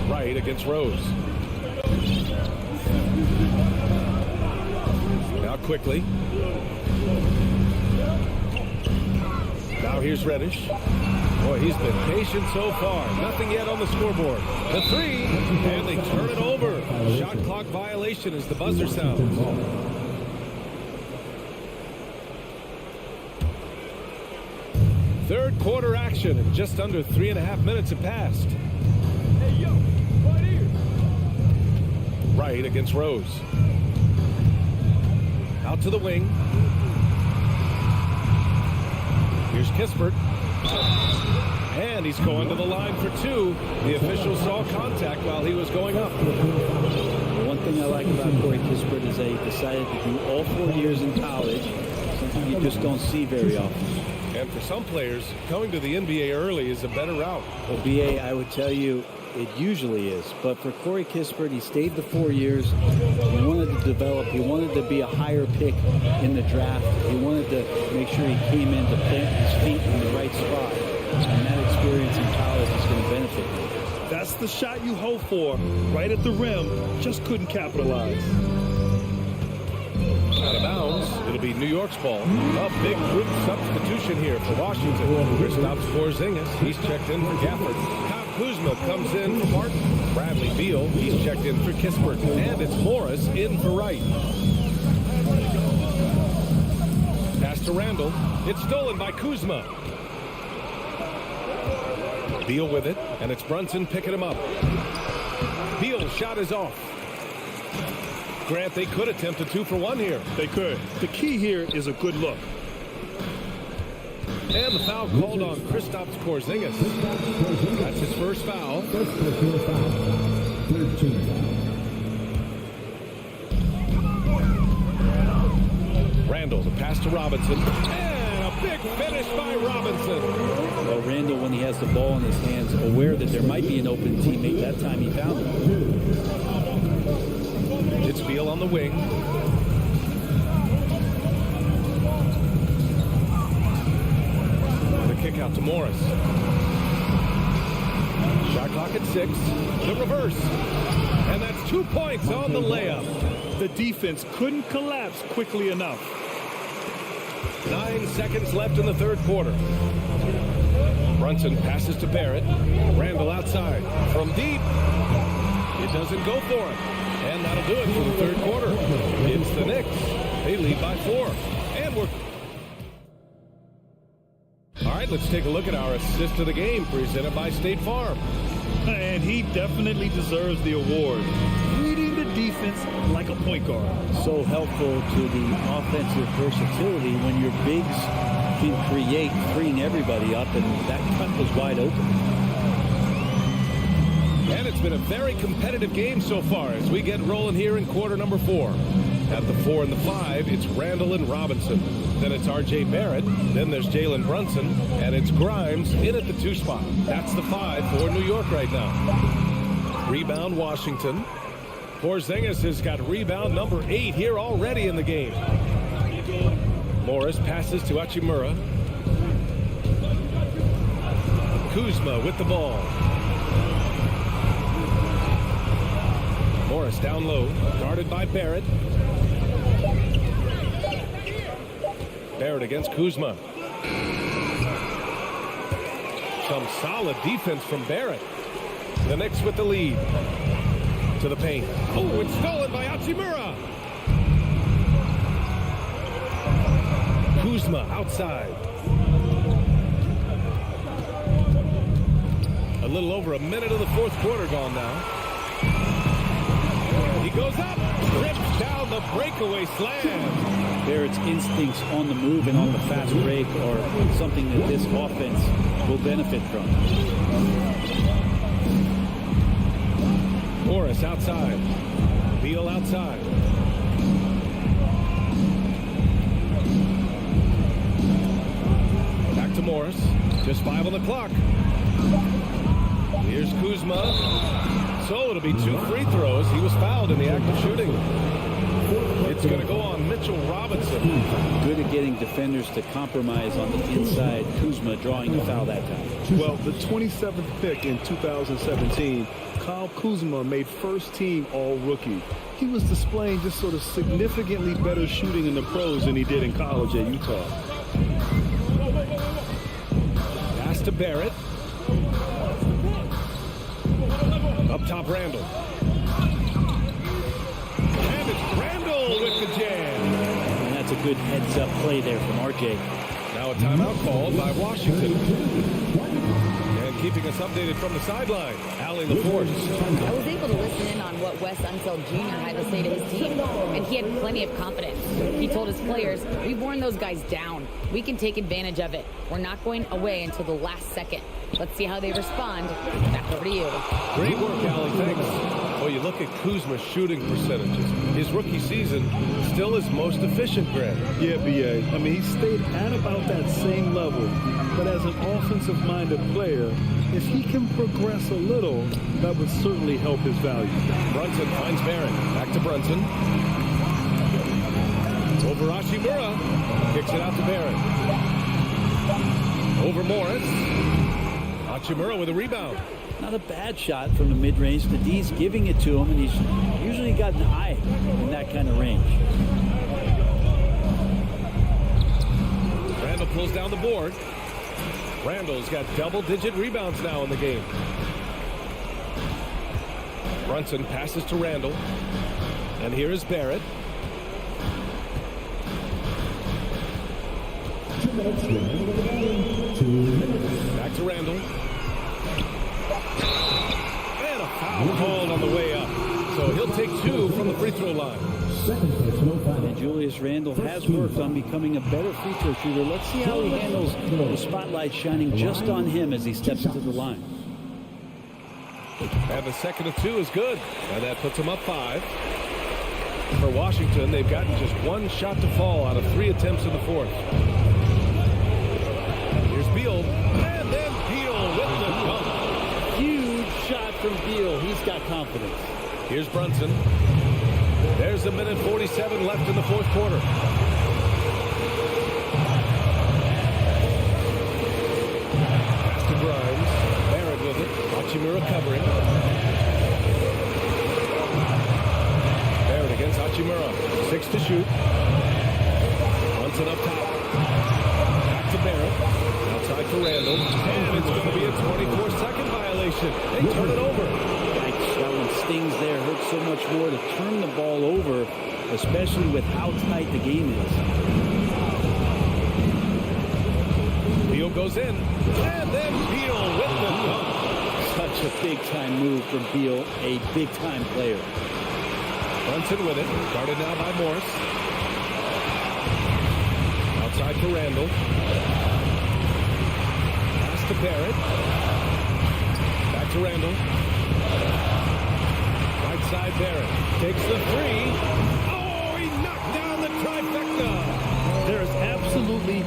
Right against Rose. Now quickly. Now here's Reddish. Boy, he's been patient so far. Nothing yet on the scoreboard. The 3, and they turn it over. Shot clock violation as the buzzer sounds. Third quarter action, and just under 3.5 minutes have passed. Hey, yo, right here. Right against Rose. Out to the wing. Here's Kispert. And he's going to the line for 2. The official saw contact while he was going up. One thing I like about Corey Kispert is that he decided to do all 4 years in college, something you just don't see very often. And for some players, going to the NBA early is a better route. Well, BA, I would tell you, it usually is. But for Corey Kispert, he stayed the 4 years. He wanted to develop. He wanted to be a higher pick in the draft. He wanted to make sure he came in to plant his feet in the right spot. And that experience in college is going to benefit him. That's the shot you hope for. Right at the rim. Just couldn't capitalize. Out of bounds. It'll be New York's ball. A big group substitution here for Washington. Kristaps Porzingis. He's checked in for Gafford. Kyle Kuzma comes in for Martin. Bradley Beal. He's checked in for Kispert. And it's Morris in for Wright. Pass to Randall. It's stolen by Kuzma. Beal with it, and it's Brunson picking him up. Beal's shot is off. Grant, they could attempt a 2-for-1 here. They could. The key here is a good look. And the foul called on Kristaps Porzingis. That's his first foul. First personal foul. 13 foul. Randall, the pass to Robinson. And a big finish by Robinson. Well, Randall, when he has the ball in his hands, aware that there might be an open teammate, that time he found him. It's Beal on the wing. The kick out to Morris. Shot clock at 6. The reverse. And that's 2 points on the layup. The defense couldn't collapse quickly enough. 9 seconds left in the third quarter. Brunson passes to Barrett. Randall outside. From deep. It doesn't go for it. And that'll do it for the third quarter. It's the Knicks. They lead by 4. And we're... All right, let's take a look at our assist of the game presented by State Farm. And he definitely deserves the award. Reading the defense like a point guard. So helpful to the offensive versatility when your bigs can create, freeing everybody up, and that cut was wide open. And it's been a very competitive game so far as we get rolling here in quarter number 4. At the 4 and the 5, it's Randall and Robinson. Then it's R.J. Barrett. Then there's Jalen Brunson. And it's Grimes in at the 2 spot. That's the 5 for New York right now. Rebound Washington. Porzingis has got rebound number 8 here already in the game. Morris passes to Hachimura. Kuzma with the ball. Morris down low, guarded by Barrett. Barrett against Kuzma. Some solid defense from Barrett. The Knicks with the lead. To the paint. Oh, it's stolen by Hachimura. Kuzma outside. A little over a minute of the fourth quarter gone now. He goes up, rips down the breakaway slam. Barrett's instincts on the move and on the fast break are something that this offense will benefit from. Morris outside. Beal outside. Back to Morris. Just 5 on the clock. Here's Kuzma. So it'll be 2 free throws. He was fouled in the act of shooting. It's going to go on Mitchell Robinson. Good at getting defenders to compromise on the inside. Kuzma drawing the foul that time. Well, the 27th pick in 2017, Kyle Kuzma made first team all-rookie. He was displaying just sort of significantly better shooting in the pros than he did in college at Utah. Pass to Barrett. Up top, Randall. And it's Randall with the jam. And that's a good heads-up play there from RJ. Now a timeout called by Washington. And keeping us updated from the sideline, Allie LaForce. I was able to listen in on what Wes Unseld Jr. had to say to his team, and he had plenty of confidence. He told his players, we've worn those guys down. We can take advantage of it. We're not going away until the last second. Let's see how they respond. Back over to you. Great work, Allie. Thanks. Well, you look at Kuzma's shooting percentages. His rookie season still his most efficient, Greg. Yeah, B.A. I mean, he stayed at about that same level. But as an offensive-minded player, if he can progress a little, that would certainly help his value. Brunson finds Barrett. Back to Brunson. Over Hachimura. Kicks it out to Barrett. Over Morris. Hachimura with a rebound. Not a bad shot from the mid-range. The D's giving it to him, and he's usually got an eye in that kind of range. Randall pulls down the board. Randall's got double-digit rebounds now in the game. Brunson passes to Randall. And here is Barrett. Back to Randall. And a foul called on the way up. So So he'll take 2 from the free throw line. And Julius Randle has worked on becoming a better free throw shooter. Let's see how he handles the spotlight shining just on him as he steps into the line. And the second of 2 is good. And that puts them up 5. For Washington, they've gotten just 1 shot to fall out of 3 attempts in the fourth. Here's Beal. And then Beal with the dunk. Huge shot from Beal. He's got confidence. Here's Brunson. There's a minute 47 left in the fourth quarter. Pass to Grimes. Barrett with it. Hachimura covering. Barrett against Hachimura. 6 to shoot. Brunson up top. Back to Barrett. Outside for Randle. And it's going to be a 24-second violation. They turn it over. That one stings there. Hurts so much more to turn the ball over, especially with how tight the game is. Beal goes in. And then Beal with the dunk. Such a big-time move from Beal, a big-time player. Brunson with it. Guarded now by Morris. Outside for Randle. Pass to Barrett. Back to Randle. Right side Barrett. Takes the 3. Oh, he knocked down the trifecta. There is absolutely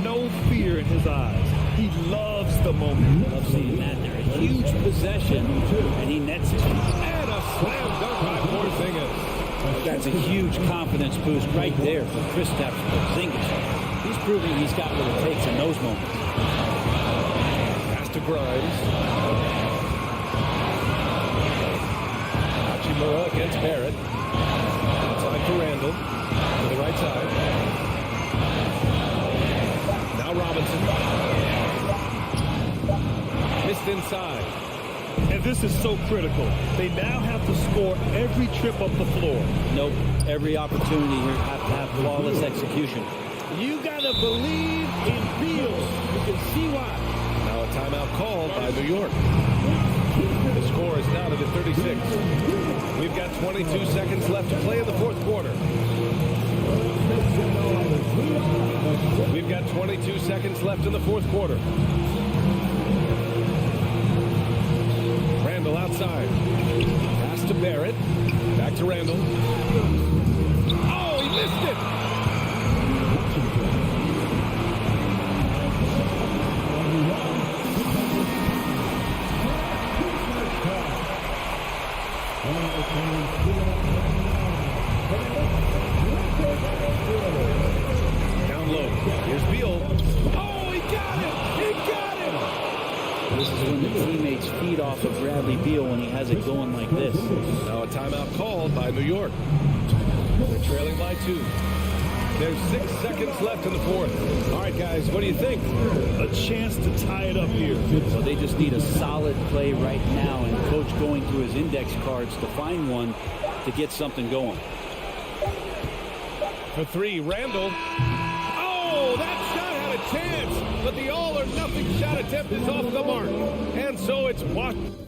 no fear in his eyes. He loves the moment. Love seeing that there. A huge possession, and he nets it. And a slam dunk by Porzingis. That's a huge confidence boost right there for Kristaps Porzingis. He's proving he's got what it takes in those moments. Pass to Grimes. Hachimura against Barrett. Outside to Randle. To the right side. Now Robinson. Missed inside. And this is so critical. They now have to score every trip up the floor. Nope. Every opportunity here have to have flawless execution. You gotta believe in Beal. You can see why. Now a timeout called by New York. The score is now to the 36. We've got 22 seconds left to play in the fourth quarter. We've got 22 seconds left in the fourth quarter. Randle outside. Pass to Barrett. Back to Randle. Oh, he missed it! Down low. Here's Beal. Oh, he got it! He got it! This is when the teammates feed off of Bradley Beal when he has it going like this. Now a timeout called by New York. They're trailing by 2. There's 6 seconds left in the fourth. All right, guys, what do you think? A chance to tie it up here. So they just need a solid play right now, and coach going through his index cards to find one to get something going. For 3, Randle. Oh, that shot had a chance, but the all-or-nothing shot attempt is off the mark. And so it's Washington.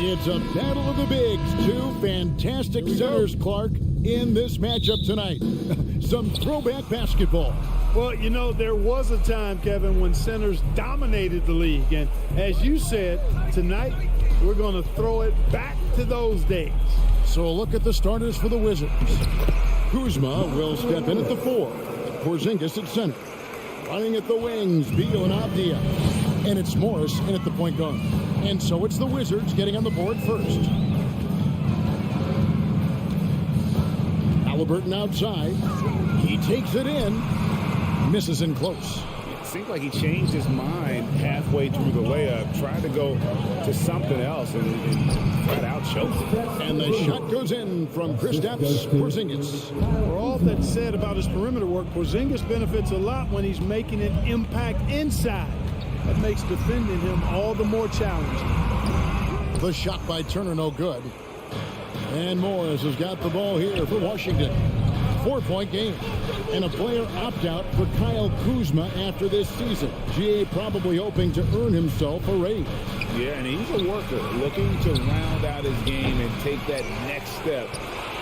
It's a battle of the bigs. Two fantastic centers, Clark, in this matchup tonight. Some throwback basketball. Well, you know, there was a time, Kevin, when centers dominated the league. And as you said, tonight we're going to throw it back to those days. So a look at the starters for the Wizards. Kuzma will step in at the 4. Porzingis at center. Running at the wings, Beal and Abdia. And it's Morris in at the point guard. And so it's the Wizards getting on the board first. Halliburton outside. He takes it in. Misses in close. It seemed like he changed his mind halfway through the layup, tried to go to something else, and flat out choked it. And the shot goes in from Kristaps Porzingis. For all that's said about his perimeter work, Porzingis benefits a lot when he's making an impact inside. That makes defending him all the more challenging. The shot by Turner, no good. And Morris has got the ball here for Washington. 4-point game. And a player opt-out for Kyle Kuzma after this season. GA probably hoping to earn himself a raise. Yeah, and he's a worker looking to round out his game and take that next step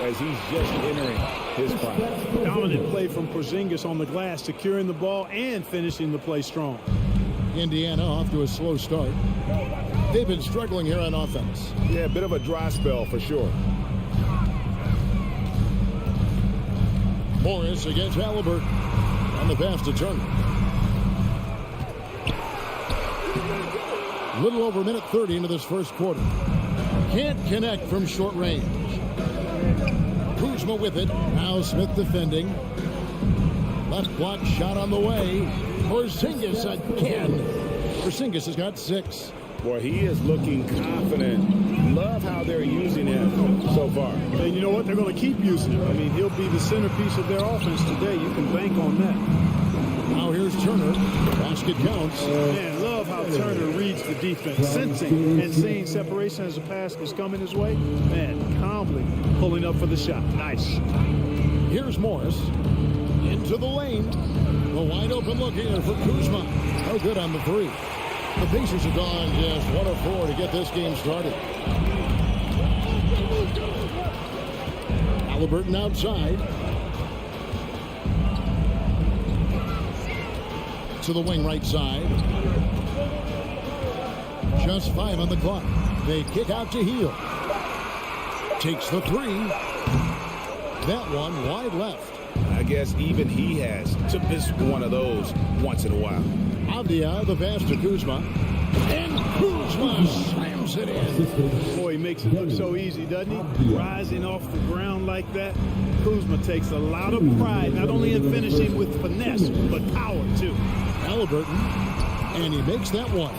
as he's just entering his prime. Dominant play from Porzingis on the glass, securing the ball and finishing the play strong. Indiana off to a slow start. They've been struggling here on offense. Yeah, a bit of a dry spell for sure. Morris against Halliburton. On the pass to Turner. Little over a minute 30 into this first quarter. Can't connect from short range. Kuzma with it. Now Smith defending. Left block shot on the way. Porzingis again. Porzingis has got 6. Boy, he is looking confident. Love how they're using him so far. And you know what? They're going to keep using him. I mean, he'll be the centerpiece of their offense today. You can bank on that. Now here's Turner. Basket counts. Man, love how Turner reads the defense, sensing and seeing separation as the pass is coming his way. Man, calmly pulling up for the shot. Nice. Here's Morris. Into the lane. The wide open look here for Kuzma. No good on the 3. The Pacers have gone just 1 of 4 to get this game started. Halliburton outside. To the wing right side. Just 5 on the clock. They kick out to Hield. Takes the 3. That one wide left. I guess even he has to miss one of those once in a while. Avdia, the pass to Kuzma. And Kuzma slams it in. Boy, he makes it look so easy, doesn't he? Rising off the ground like that. Kuzma takes a lot of pride, not only in finishing with finesse, but power, too. Halliburton, and he makes that one.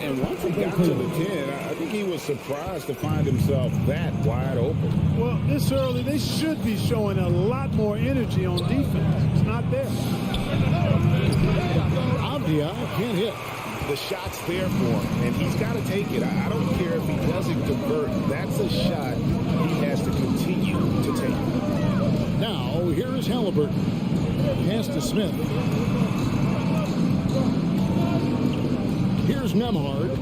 And once he got to the 10, I think he was surprised to find himself that wide open. Well, this early, they should be showing a lot more energy on defense. It's not there. Avdia can't hit. The shot's there for him, and he's got to take it. I don't care if he doesn't convert. That's a shot he has to continue to take. Now, here is Halliburton. Pass to Smith. Here's Nemhard.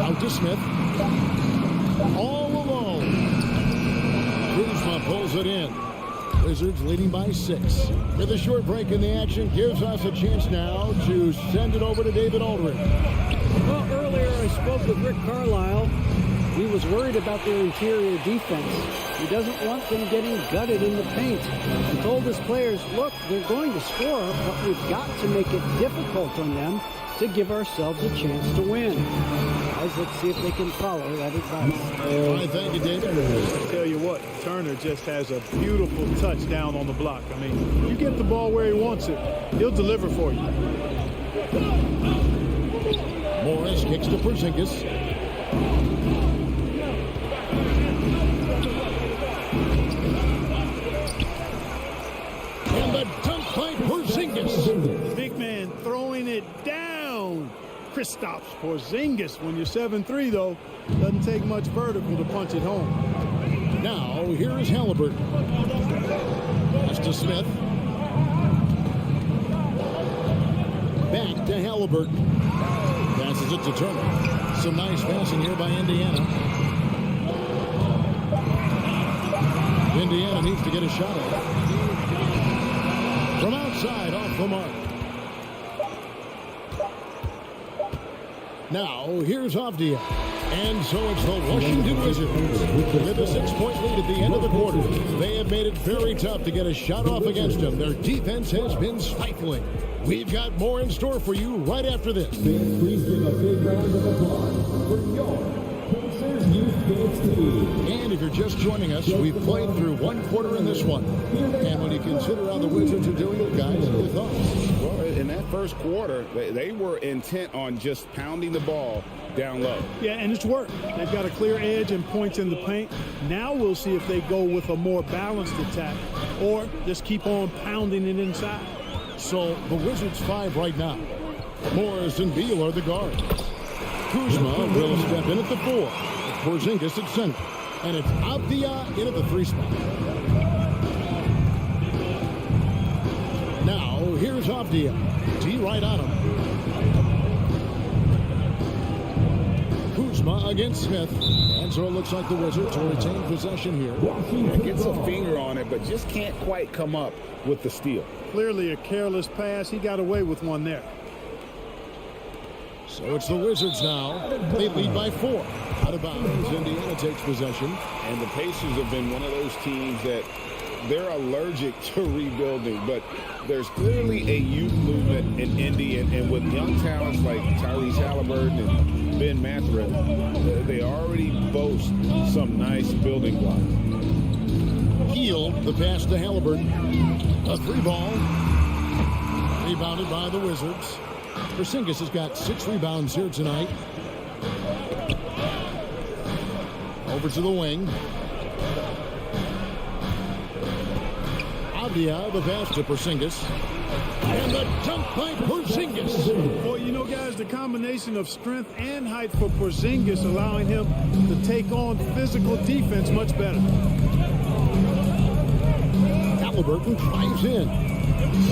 Out to Smith. All alone. Kuzma pulls it in. Wizards leading by 6. With a short break in the action, gives us a chance now to send it over to David Aldridge. Well, earlier I spoke with Rick Carlisle. He was worried about their interior defense. He doesn't want them getting gutted in the paint. He told his players, look, they're going to score, but we've got to make it difficult on them to give ourselves a chance to win. Guys, let's see if they can follow that advice. Thank you, David. I tell you what, Turner just has a beautiful touch down on the block. I mean, you get the ball where he wants it, he'll deliver for you. Morris kicks to Porzingis. And the dunk by Porzingis. Big man throwing it down. Kristaps Porzingis. When you're 7'3", though, doesn't take much vertical to punch it home. Now, here is Halliburton. Pass to Smith. Back to Halliburton. Passes it to Turner. Some nice passing here by Indiana. Indiana needs to get a shot at it. From outside, off the mark. Now, here's Avdia. And so it's the Washington Wizards with a 6-point lead at the end of the quarter. They have made it very tough to get a shot off against them. Their defense has been stifling. We've got more in store for you right after this. Please give a big round of applause for your Pacers Youth And if you're just joining us, we've played through one quarter in this one. And when you consider how the Wizards are doing it, guys, your thoughts? Well, in that first quarter, they were intent on just pounding the ball down low. Yeah, and it's worked. They've got a clear edge and points in the paint. Now we'll see if they go with a more balanced attack or just keep on pounding it inside. So the Wizards 5 right now. Morris and Beal are the guards. Kuzma will step in at the 4. Porzingis at center. And it's Avdia in at the 3 spot. Now, here's Avdia. D right on him. Kuzma against Smith. And so it looks like the Wizards will retain possession here. Gets a finger on it, but just can't quite come up with the steal. Clearly a careless pass. He got away with one there. So it's the Wizards now. They lead by 4. Out of bounds. Indiana takes possession. And the Pacers have been one of those teams that they're allergic to rebuilding, but there's clearly a youth movement in Indy, and with young talents like Tyrese Halliburton and Ben Mathurin, they already boast some nice building blocks. Heel, the pass to Halliburton. A 3 ball. Rebounded by the Wizards. Porzingis has got 6 rebounds here tonight. Over to the wing. Avdia, the pass to Porzingis. And the dunk by Porzingis. Boy, you know, guys, the combination of strength and height for Porzingis allowing him to take on physical defense much better. Halliburton drives in.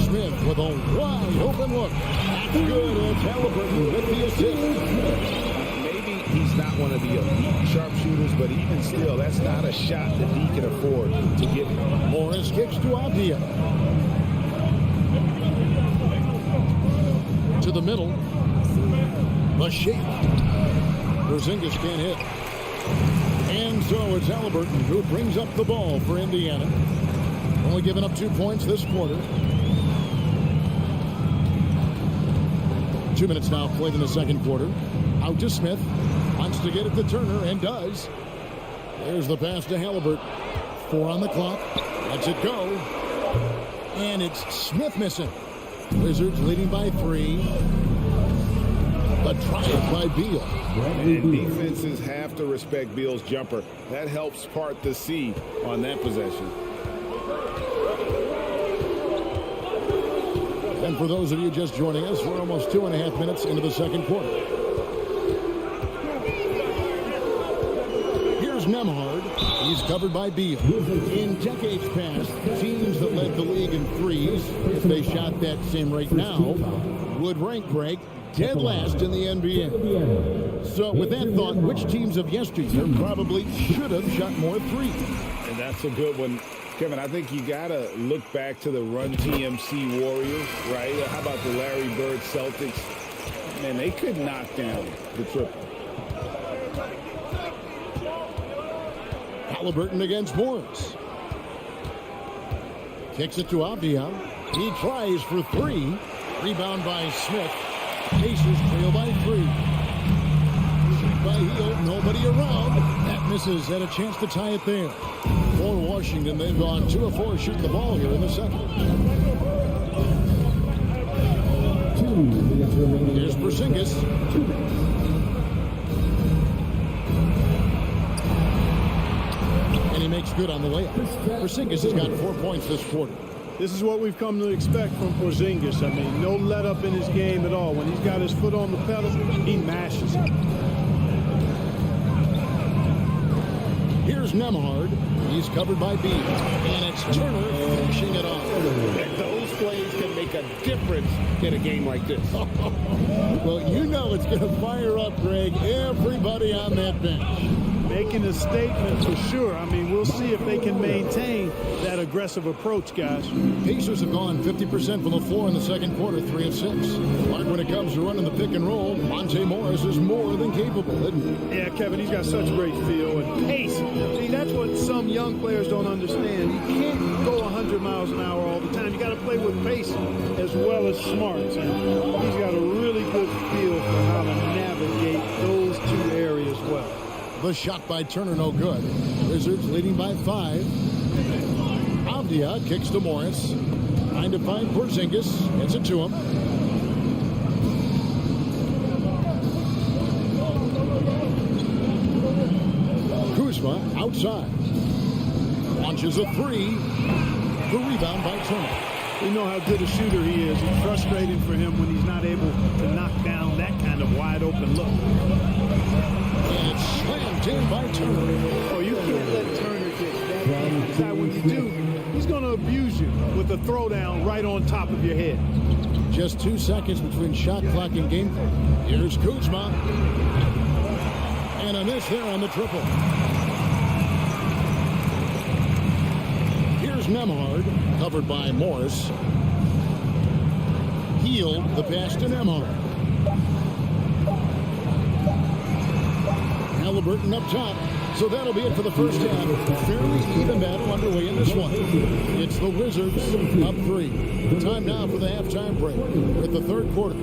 Smith with a wide open look. That's good. It's Halliburton with the assist. Maybe he's not one of the elite sharpshooters, but even still, that's not a shot that he can afford to give him. Morris kicks to Avdia. To the middle. The shake. Porzingis can't hit. And so it's Halliburton who brings up the ball for Indiana. Only giving up 2 points this quarter. 2 minutes now played in the second quarter. Out to Smith. Wants to get it to Turner and does. There's the pass to Halliburton. 4 on the clock. Lets it go. And it's Smith missing. Wizards leading by 3. The drive by Beal. And defenses have to respect Beal's jumper. That helps part the sea on that possession. And for those of you just joining us, we're almost 2.5 minutes into the second quarter. Here's Nembhard. He's covered by Beal. In decades past, teams that led the league in threes, if they shot that same rate now, would rank break dead last in the NBA. So with that thought, which teams of yesteryear probably should have shot more threes? And that's a good one. Kevin, I think you got to look back to the Run TMC Warriors, right? How about the Larry Bird Celtics? Man, they could knock down the triple. Halliburton against Morris. Kicks it to Avdia. He tries for 3. Rebound by Smith. Pacers trail by 3. Shoot by Hill. Nobody around. That misses. Had a chance to tie it there. For Washington, they've gone 2 of 4 shooting the ball here in the second. Here's Porzingis. And he makes good on the layup. Porzingis has got 4 points this quarter. This is what we've come to expect from Porzingis. I mean, no let up in his game at all. When he's got his foot on the pedal, he mashes it. Here's Nembhard. He's covered by Beal. And it's Turner finishing it off. And those plays can make a difference in a game like this. Well, you know it's going to fire up, Greg, everybody on that bench. Making a statement for sure. I mean, we'll see if they can maintain that aggressive approach, guys. Pacers have gone 50% from the floor in the second quarter, 3 of 6. Like when it comes to running the pick and roll, Monte Morris is more than capable, isn't he? Yeah, Kevin, he's got such great feel and pace. See, that's what some young players don't understand. You can't go 100 miles an hour all the time. You got to play with pace as well as smarts. And he's got a really good feel for how to navigate those 2 areas well. The shot by Turner, no good. Wizards leading by 5. Avdia kicks to Morris. Trying to find Porzingis. Gets it to him. Kuzma outside. Launches a 3. The rebound by Turner. We know how good a shooter he is. It's frustrating for him when he's not able to knock down that kind of wide open look. And it's slammed in by Turner. Oh, you can't let Turner get that inside. When you do, he's going to abuse you with a throwdown right on top of your head. Just 2 seconds between shot clock and game clock. Here's Kuzma. And a miss there on the triple. Here's Nembhard, covered by Morris. Healed the pass to Nembhard. Halliburton up top. So that'll be it for the first half. Fairly even battle underway in this one. It's the Wizards up 3. Time now for the halftime break. We're at the third quarter.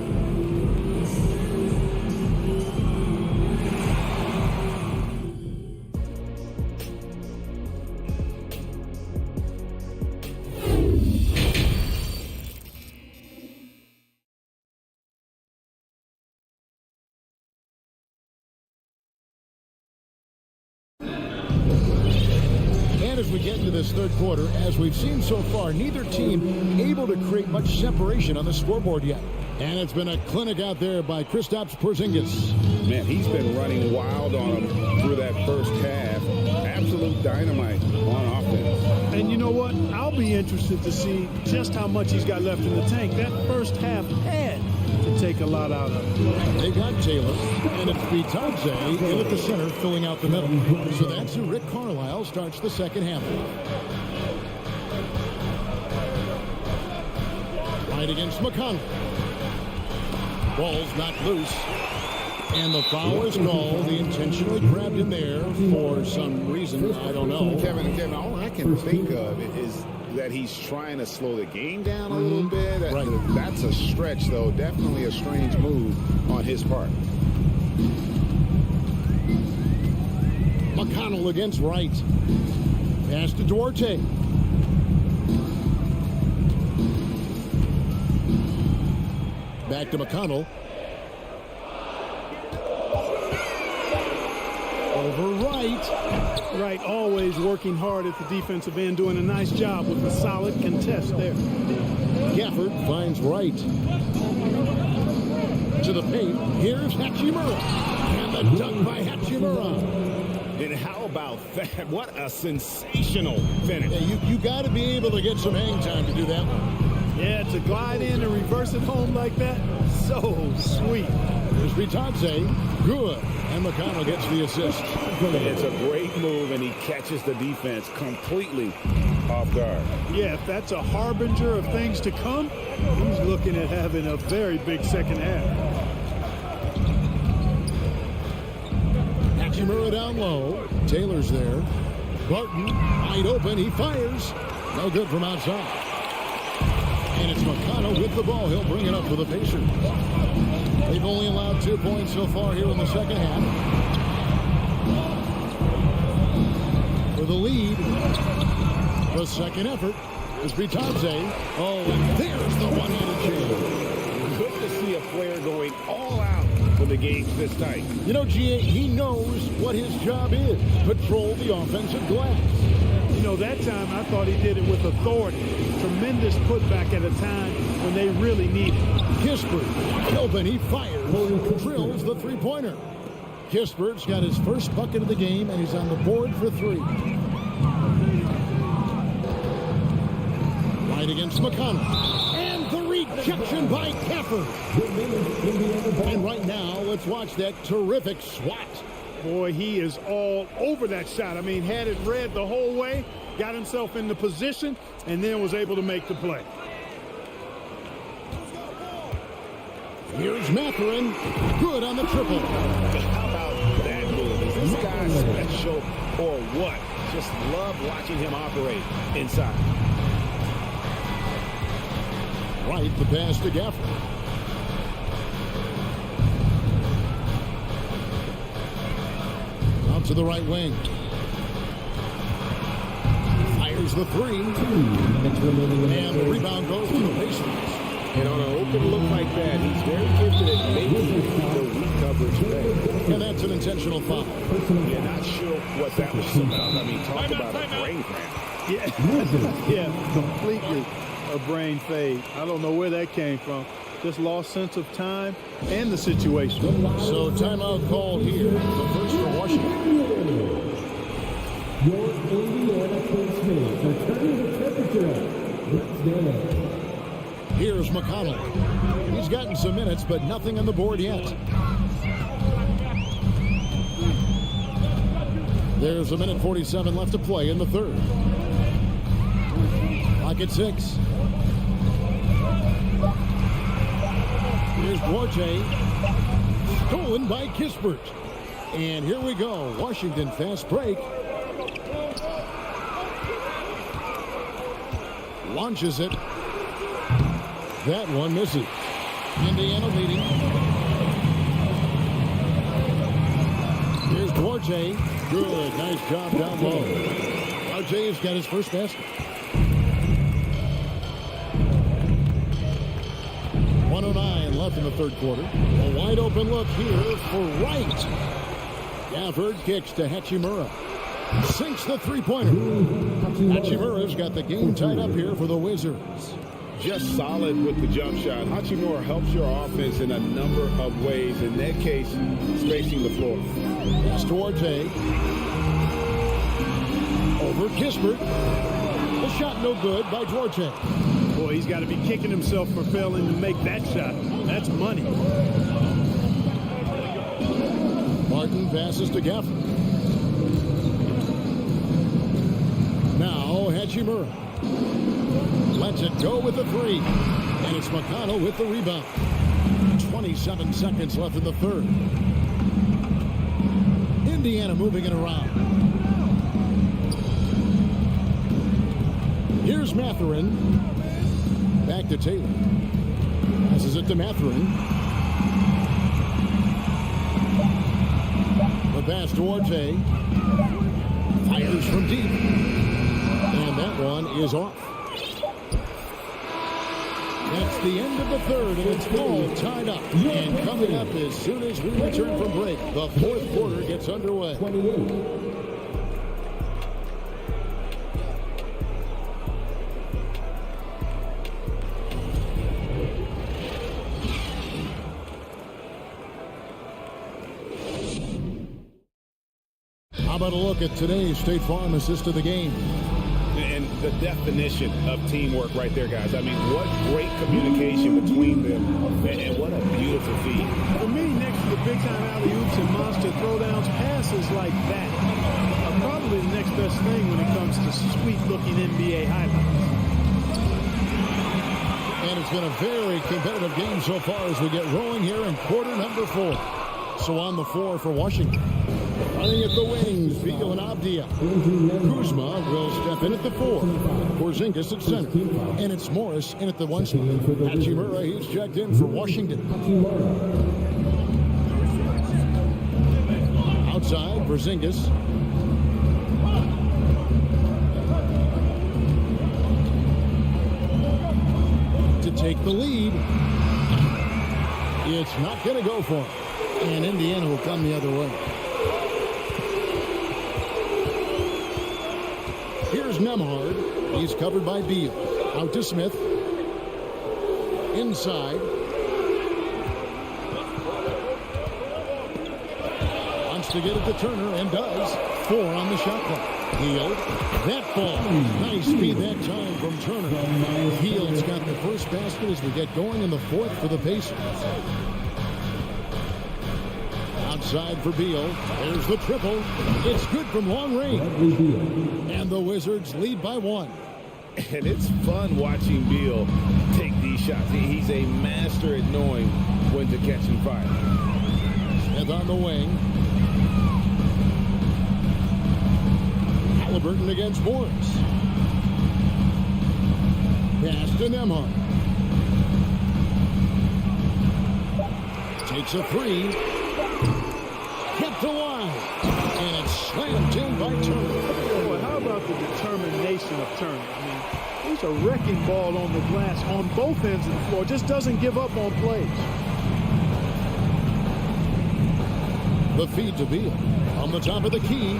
As we get into this third quarter, as we've seen so far, neither team able to create much separation on the scoreboard yet. And it's been a clinic out there by Kristaps Porzingis. Man, he's been running wild on him through that first half. Absolute dynamite on offense. And you know what? I'll be interested to see just how much he's got left in the tank. That first half had to take a lot out of him. They got Taylor, and it's Bitadze in at the center, filling out the middle. So that's who Rick Carlisle starts the second half. Right against McConnell. Ball's knocked loose. And the foul is called. He intentionally grabbed him there for some reason. I don't know. Kevin, all I can think of is that he's trying to slow the game down a little bit. Right. That's a stretch, though. Definitely a strange move on his part. McConnell against Wright. Pass to Duarte. Back to McConnell. Over Wright. Wright always working hard at the defensive end, doing a nice job with a solid contest there. Gafford finds Wright. To the paint. Here's Hachimura. And the dunk by Hachimura. And how about that? What a sensational finish. Yeah, you got to be able to get some hang time to do that one. Yeah, to glide in and reverse it home like that, so sweet. Here's Bitadze. Good. And McConnell gets the assist. It's a great move, and he catches the defense completely off guard. Yeah, if that's a harbinger of things to come, he's looking at having a very big second half. Hachimura down low. Taylor's there. Barton, wide open. He fires. No good from outside. And it's McConnell with the ball. He'll bring it up for the Pacers. They've only allowed 2 points so far here in the second half. For the lead, the second effort is Bitadze. Oh, and there's the one-handed jam. Good to see a player going all out when the game's this tight. You know, GA, he knows what his job is. Patrol the offensive glass. You know, that time I thought he did it with authority. Tremendous putback at a time when they really need it. Kispert, open, he fires, drills the three-pointer. Kispert's got his first bucket of the game, and he's on the board for 3. Right against McConnell. And the rejection by Gafford. And right now, let's watch that terrific swat. Boy, he is all over that shot. I mean, had it read the whole way, got himself in the position, and then was able to make the play. Here's Mathurin. Good on the triple. How about that move? Is this guy special or what? Just love watching him operate inside. Right, the pass to Gafford. to the right wing. Fires the three. And the rebound goes to the Pacers. And on an open look like that, he's very gifted at making the weak coverage pay. And that's an intentional foul. Yeah, not sure what that was about. I mean, talk about a brain cramp. Yeah, completely a brain fade. I don't know where that came from. Just lost sense of time and the situation. So timeout call here. The first for Washington. Your Indiana Pacers are turning the temperature up. Let's go. Here's McConnell. He's gotten some minutes, but nothing on the board yet. There's a minute 47 left to play in the third. Clock at 6. Here's Duarte. Stolen by Kispert. And here we go. Washington fast break. Launches it. That one misses. Indiana leading. Here's Duarte. Good. Nice job down low. Duarte has got his first basket. 1:09 left in the third quarter. A wide open look here for Wright. Gafford kicks to Hachimura. Sinks the three-pointer. Hachimura's got the game tied up here for the Wizards. Just solid with the jump shot. Hachimura helps your offense in a number of ways. In that case, spacing the floor. Pass to Duarte. Over Kispert. The shot no good by Duarte. Boy, he's got to be kicking himself for failing to make that shot. That's money. Martin passes to Gafford. Now Hachimura. Lets it go with the three. And it's McConnell with the rebound. 27 seconds left in the third. Indiana moving it around. Here's Mathurin. Back to Taylor. Passes it to Mathurin. The pass to Duarte. Fires from deep. And that one is off. That's the end of the third, and it's all tied up. And coming up as soon as we return from break, the fourth quarter gets underway. How about a look at today's State Farm assist of the game? And the definition of teamwork right there, guys. I mean, what great communication between them, and what a beautiful feed. For me, next to the big-time alley-oops and monster throwdowns, passes like that are probably the next best thing when it comes to sweet-looking NBA highlights. And it's been a very competitive game so far as we get rolling here in quarter number 4. So on the floor for Washington. Running at the wings, Beal and Abdia. Kuzma will step in at the 4. Porzingis at center. And it's Morris in at the 1 spot. Hachimura, he's checked in for Washington. Outside, Porzingis. To take the lead. It's not going to go for him. And Indiana will come the other way. Here's Nembhard. He's covered by Beal. Out to Smith. Inside. Wants to get it to Turner and does. 4 on the shot clock. Beal. That ball. Nice speed that time from Turner. Beal's got the first basket as we get going in the fourth for the Pacers. Outside for Beal. There's the triple. It's good from long range. And the Wizards lead by 1. And it's fun watching Beal take these shots. He's a master at knowing when to catch and fire. Smith on the wing. Halliburton against Morris. Pass to Nembhard. Takes a 3. Kept alive. And it's Slammed in by Turner. Boy, how about the determination of Turner? I mean, he's a wrecking ball on the glass on both ends of the floor. Just doesn't give up on plays. The feed to Beal. On the top of the key.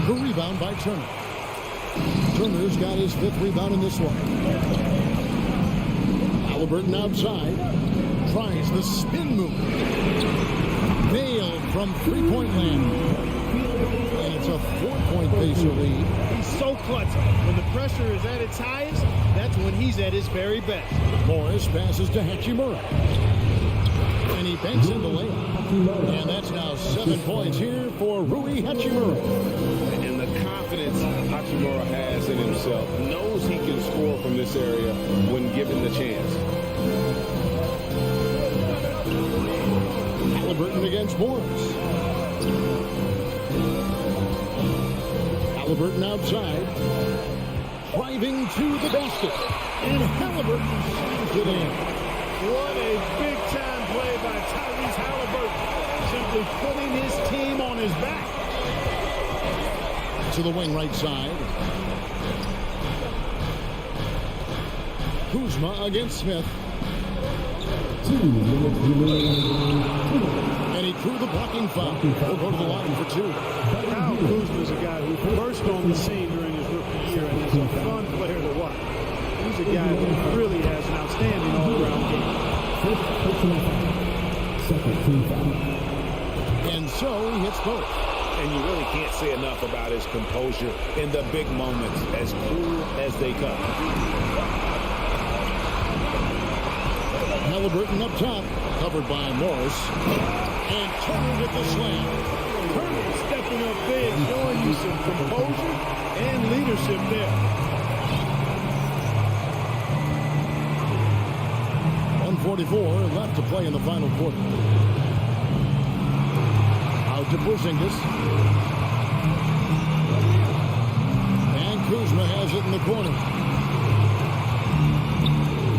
The rebound by Turner. Turner's got his 5th rebound in this one. Halliburton outside. Tries the spin move. Nailed from three-point land. And it's a 4-point Pacer lead. He's so clutch. When the pressure is at its highest, that's when he's at his very best. Morris passes to Hachimura. And he banks in the layup. And that's now 7 points here for Rui Hachimura. And the confidence Hachimura has in himself, knows he can score from this area when given the chance. Halliburton against Morris. Halliburton outside. Driving to the basket. And Halliburton slams it in. What a big-time play by Tyrese Halliburton. Simply putting his team on his back. To the wing right side. Kuzma against Smith. And he drew the blocking foul. He'll go to the line for 2. Kyle Kuzma is a guy who burst on the scene during his rookie year and is a fun player to watch. He's a guy who really has an outstanding all-around game. And so he hits both. And you really can't say enough about his composure in the big moments, as cool as they come. Halliburton up top, covered by Morris. And Turner with the slam. Turner stepping up big, showing you some composure and leadership there. 1:44 left to play in the final quarter. Out to Porzingis. And Kuzma has it in the corner.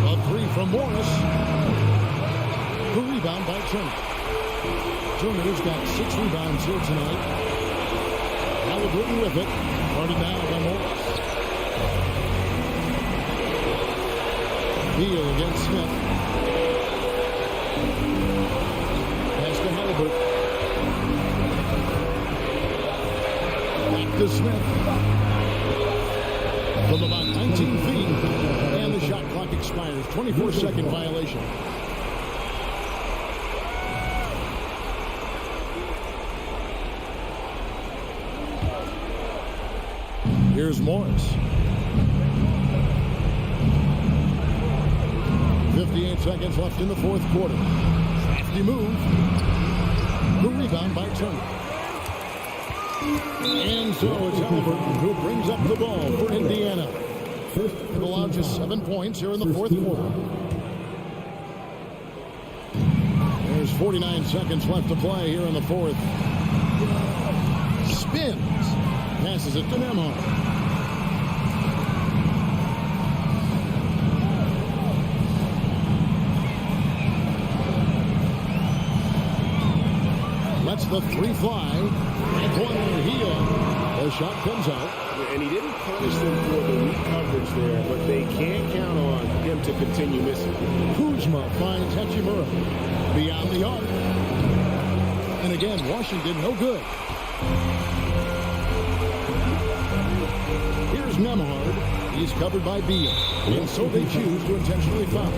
A 3 from Morris. The rebound by Turner. Turner's got 6 rebounds here tonight. Halliburton with it. Guarded now by Morris. Beal against Smith. Pass to Halliburton. Back to Smith. From about 19 feet. And the shot clock expires. 24-second violation. Here's Morris. 58 seconds left in the 4th quarter. Crafty move. The rebound by Turner. And so it's Halliburton who brings up the ball for Indiana. It allowed just 7 points here in the 4th quarter. There's 49 seconds left to play here in the 4th. Spins. Passes it to Nembhard. Lets the 3 fly. And corner heel. The shot comes out. And he didn't punish them for the weak coverage there, but they can't count on him to continue missing. Kuzma finds Hachimura beyond the arc. And again, Washington no good. Here's Nembhard. He's covered by Beal. And so they choose to intentionally foul.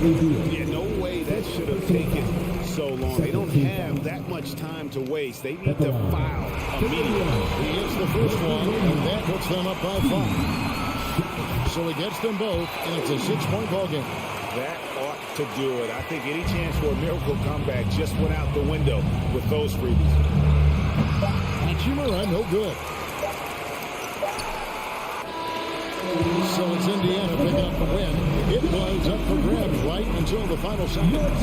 Yeah, no way that should have taken so long. They don't have that much time to waste. They need to foul immediately. He hits the first one, and that puts them up by 5. So he gets them both, and it's a 6-point ball game. That ought to do it. I think any chance for a miracle comeback just went out the window with those freebies. Hachimura, no good. So it's Indiana picking up the win. It was up for grabs right until the final seconds.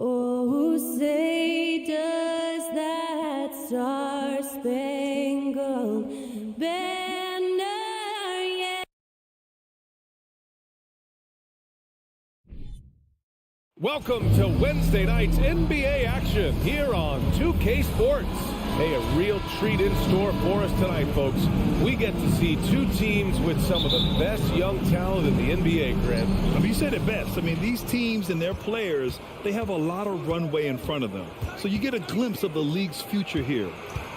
Oh, say does that star-spangled banner yet? Welcome to Wednesday night's NBA action here on 2K Sports. Hey, a real treat in store for us tonight, folks. We get to see two teams with some of the best young talent in the NBA, Grant. I mean, you said it best. I mean, these teams and their players, they have a lot of runway in front of them. So you get a glimpse of the league's future here.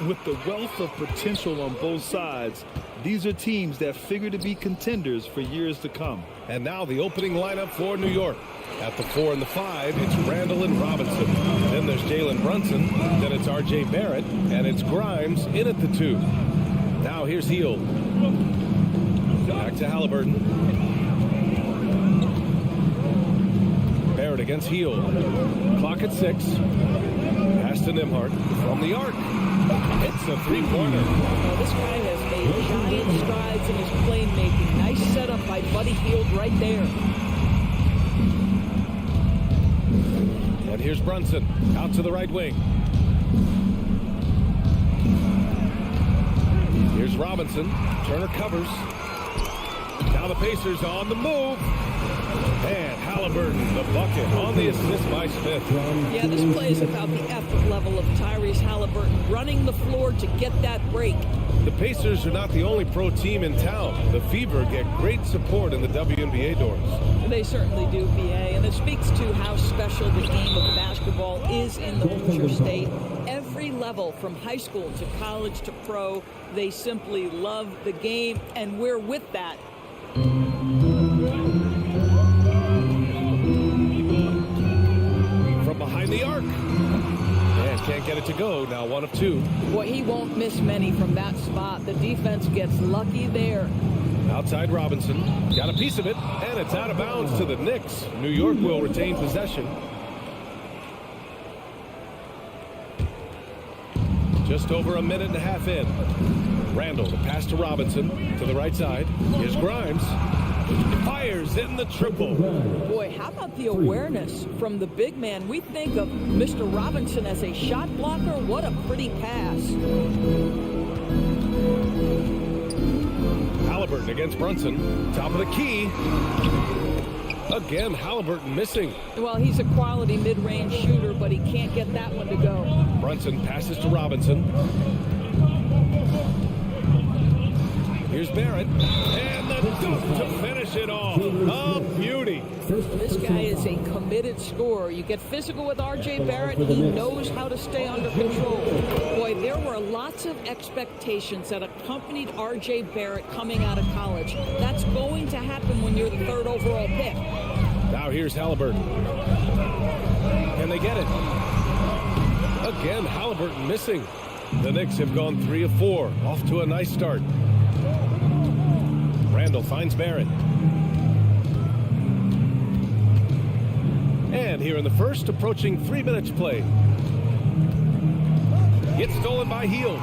With the wealth of potential on both sides, these are teams that figure to be contenders for years to come. And now the opening lineup for New York. At the 4 and the 5, it's Randall and Robinson. Then there's Jalen Brunson. Then it's R.J. Barrett. And it's Grimes in at the 2. Now here's Heel. Back to Halliburton. Barrett against Heel. Clock at 6. Pass to Nembhard from the arc. It's a three-pointer. This guy has made giant strides in his playmaking. Nice setup by Buddy Hield right there. And here's Brunson out to the right wing. Here's Robinson. Turner covers. Now the Pacers on the move. And Halliburton, the bucket on the assist by Smith. Yeah, this play is about the effort level of Tyrese Halliburton running the floor to get that break. The Pacers are not the only pro team in town. The Fever get great support in the WNBA doors. They certainly do, BA, and it speaks to how special the game of basketball is in the Hoosier State. Every level, from high school to college to pro, they simply love the game, and we're with that. From behind the arc. And can't get it to go. Now 1 of 2. Boy, he won't miss many from that spot. The defense gets lucky there. Outside Robinson. Got a piece of it. And it's out of bounds to the Knicks. New York will retain possession. Just over a minute and a half in. Randall, the pass to Robinson. To the right side. Here's Grimes. Fires in the triple. Boy, how about the awareness from the big man? We think of Mr. Robinson as a shot blocker. What a pretty pass. Halliburton against Brunson. Top of the key. Again, Halliburton missing. Well, he's a quality mid-range shooter, but he can't get that one to go. Brunson passes to Robinson. Here's Barrett. And the dunk to finish it off. A beauty. This guy is a committed scorer. You get physical with R.J. Barrett, he knows how to stay under control. Boy, there were lots of expectations that accompanied R.J. Barrett coming out of college. That's going to happen when you're the third overall pick. Now here's Halliburton. Can they get it? Again, Halliburton missing. The Knicks have gone 3 of 4. Off to a nice start. Randall finds Barrett. And here in the first, approaching 3 minutes play. Gets stolen by Hield.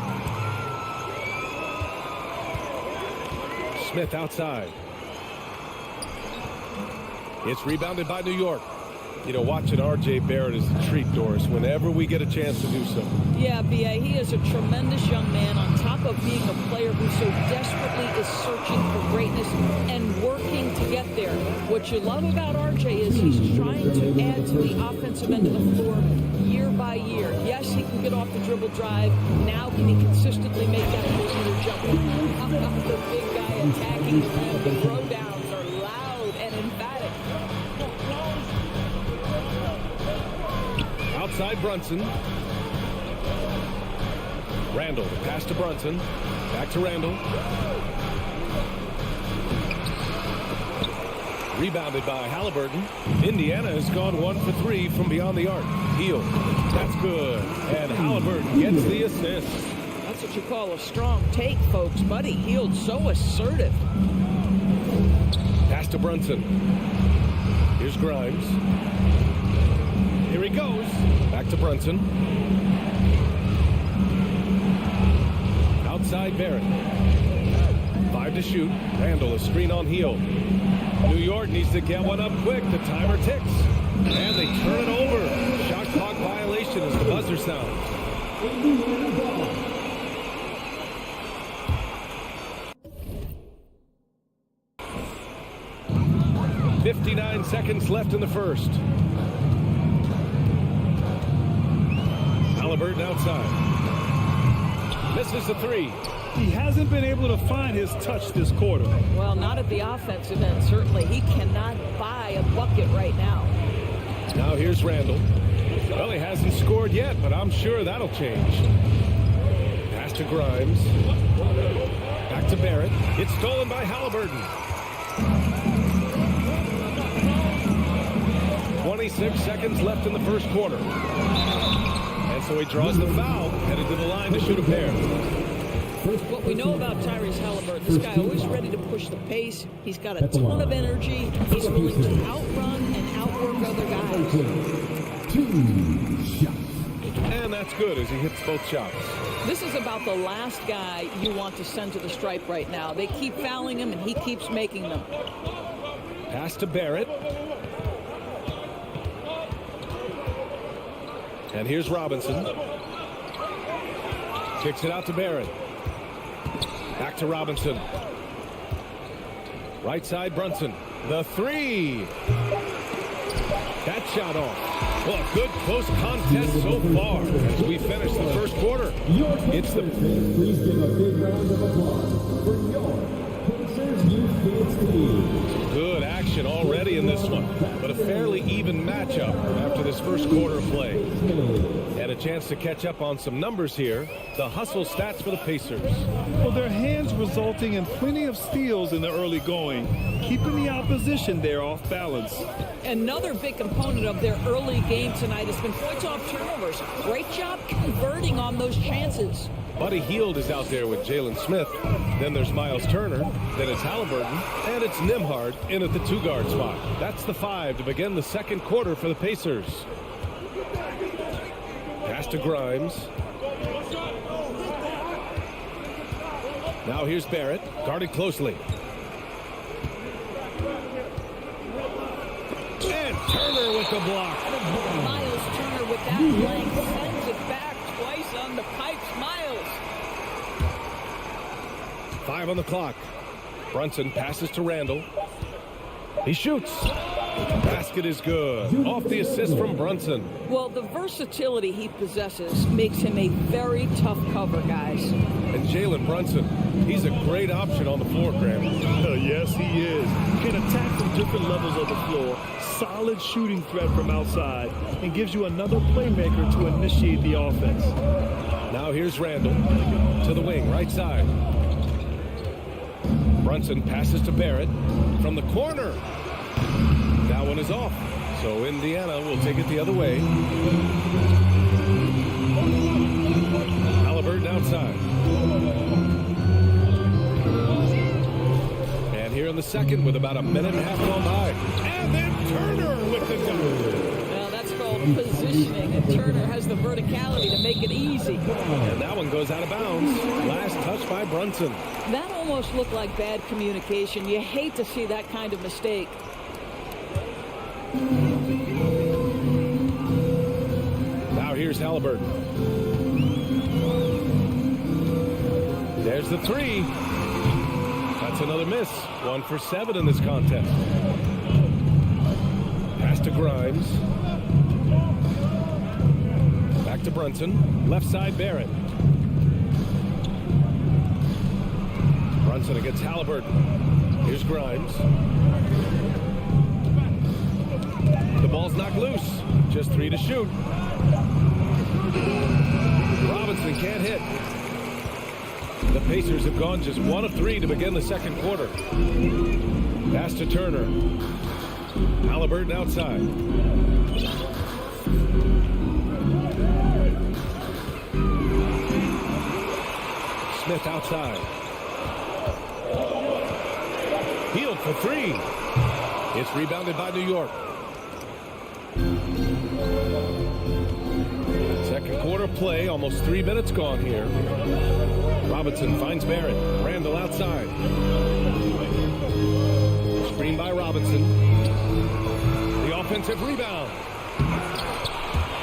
Smith outside. It's rebounded by New York. You know, watching R.J. Barrett is a treat, Doris, whenever we get a chance to do so. Yeah, B.A., he is a tremendous young man on top of being a player who so desperately is searching for greatness and working to get there. What you love about R.J. is he's trying to add to the offensive end of the floor year by year. Yes, he can get off the dribble drive. Now can he consistently make that perimeter jump? The big guy attacking him. The throwdowns are loud and emphatic. Outside Brunson. Randall, pass to Brunson. Back to Randall. Rebounded by Halliburton. Indiana has gone 1 for 3 from beyond the arc. Hield. That's good. And Halliburton gets the assist. That's what you call a strong take, folks. Buddy Hield so assertive. Pass to Brunson. Here's Grimes. Here he goes. Back to Brunson. Outside Barrett. 5 to shoot. Randall, a screen on Hield. New York needs to get one up quick. The timer ticks. And they turn it over. Shot clock violation as the buzzer sounds. 59 seconds left in the first. Halliburton outside. Misses the 3. He hasn't been able to find his touch this quarter. Well, not at the offensive end, certainly. He cannot buy a bucket right now. Now here's Randall. Well, he hasn't scored yet, but I'm sure that'll change. Pass to Grimes. Back to Barrett. It's stolen by Halliburton. 26 seconds left in the first quarter. And so he draws the foul, headed to the line to shoot a pair. What we know about Tyrese Halliburton, this guy always ready to push the pace. He's got a ton of energy. He's willing to outrun and outwork other guys. And that's good as he hits both shots. This is about the last guy you want to send to the stripe right now. They keep fouling him, and he keeps making them. Pass to Barrett. And here's Robinson. Kicks it out to Barrett. Back to Robinson. Right side, Brunson. The 3. That shot off. Well, a good close contest so far as we finish the first quarter. It's the... Please give a big round of applause for your Pacers Youth Kids team. Good action already in this one, but a fairly even matchup after this first quarter of play. And a chance to catch up on some numbers here. The hustle stats for the Pacers. Well, their hands resulting in plenty of steals in the early going, keeping the opposition there off balance. Another big component of their early game tonight has been points off turnovers. Great job converting on those chances. Buddy Hield is out there with Jalen Smith. Then there's Miles Turner. Then it's Halliburton. And it's Nembhard in at the 2-guard spot. That's the 5 to begin the second quarter for the Pacers. Pass to Grimes. Now here's Barrett, guarded closely. And Turner with the block. Miles Turner with that length sends it back twice on the pipes. Miles. 5 on the clock. Brunson passes to Randall. He shoots. Basket is good. Off the assist from Brunson. Well, the versatility he possesses makes him a very tough cover, guys. And Jalen Brunson, he's a great option on the floor, Graham. Yes, he is. Can attack from different levels of the floor. Solid shooting threat from outside. And gives you another playmaker to initiate the offense. Now here's Randall to the wing, right side. Brunson passes to Barrett from the corner. That one is off. So Indiana will take it the other way. Halliburton outside. And here in the second with about a minute and a half gone by. And then Turner with the dunk. Now that's called positioning, and Turner has the verticality to make it easy. And that one goes out of bounds. Last touch by Brunson. That almost looked like bad communication. You hate to see that kind of mistake. Now here's Halliburton. There's the three. That's another miss. 1 for 7 in this contest. Pass to Grimes. Back to Brunson. Left side Barrett. Brunson against Halliburton. Here's Grimes. The ball's knocked loose. Just 3 to shoot. Robinson can't hit. The Pacers have gone just 1 of 3 to begin the second quarter. Pass to Turner. Halliburton outside. Smith outside. Healed for 3. It's rebounded by New York. Second quarter play, almost 3 minutes gone here. Robinson finds Barrett. Randall outside. Screen by Robinson. The offensive rebound.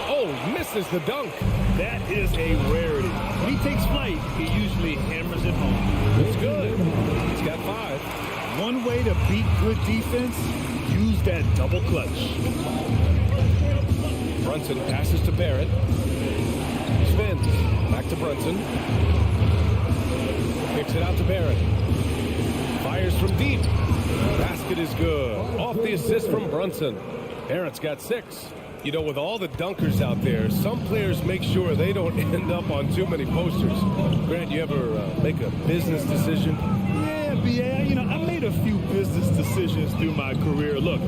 Oh, misses the dunk. That is a rarity. When he takes flight, he usually hammers it home. It's good. He's got 5. One way to beat good defense, use that double clutch. Brunson passes to Barrett. Spins. Back to Brunson. Kicks it out to Barrett. Fires from deep. Basket is good. Off the assist from Brunson. Barrett's got 6. You know, with all the dunkers out there, some players make sure they don't end up on too many posters. Grant, you ever make a business decision? Yeah, B.A., I made a few business decisions through my career. Look,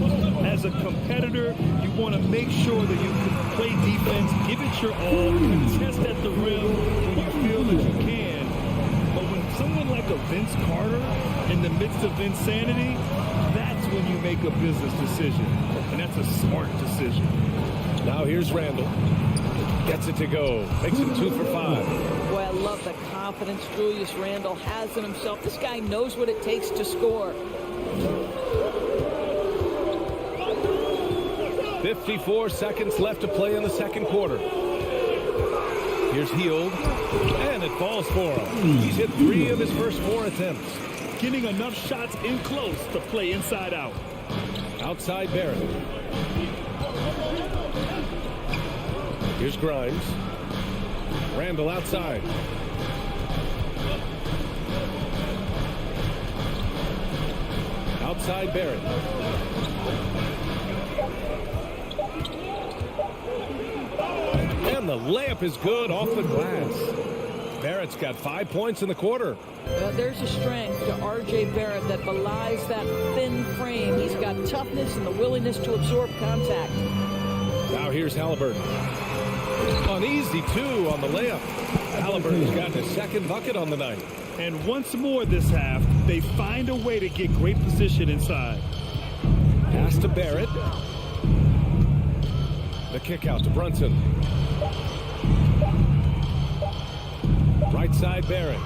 as a competitor, you want to make sure that you can play defense, give it your all, contest at the rim when you feel that you can. But when someone like a Vince Carter in the midst of insanity, that's when you make a business decision. And that's a smart decision. Now here's Randall. Gets it to go. Makes it 2 for 5. Boy, I love the confidence Julius Randle has in himself. This guy knows what it takes to score. 54 seconds left to play in the second quarter. Here's Hield. And it falls for him. He's hit 3 of his first 4 attempts. Getting enough shots in close to play inside out. Outside Barrett. Here's Grimes. Randall outside. Outside Barrett. And the layup is good off the glass. Barrett's got 5 points in the quarter. There's a strength to R.J. Barrett that belies that thin frame. He's got toughness and the willingness to absorb contact. Now here's Halliburton. An easy 2 on the layup. Halliburton's got his second bucket on the night. And once more this half, they find a way to get great position inside. Pass to Barrett. The kick out to Brunson. Right side Barrett.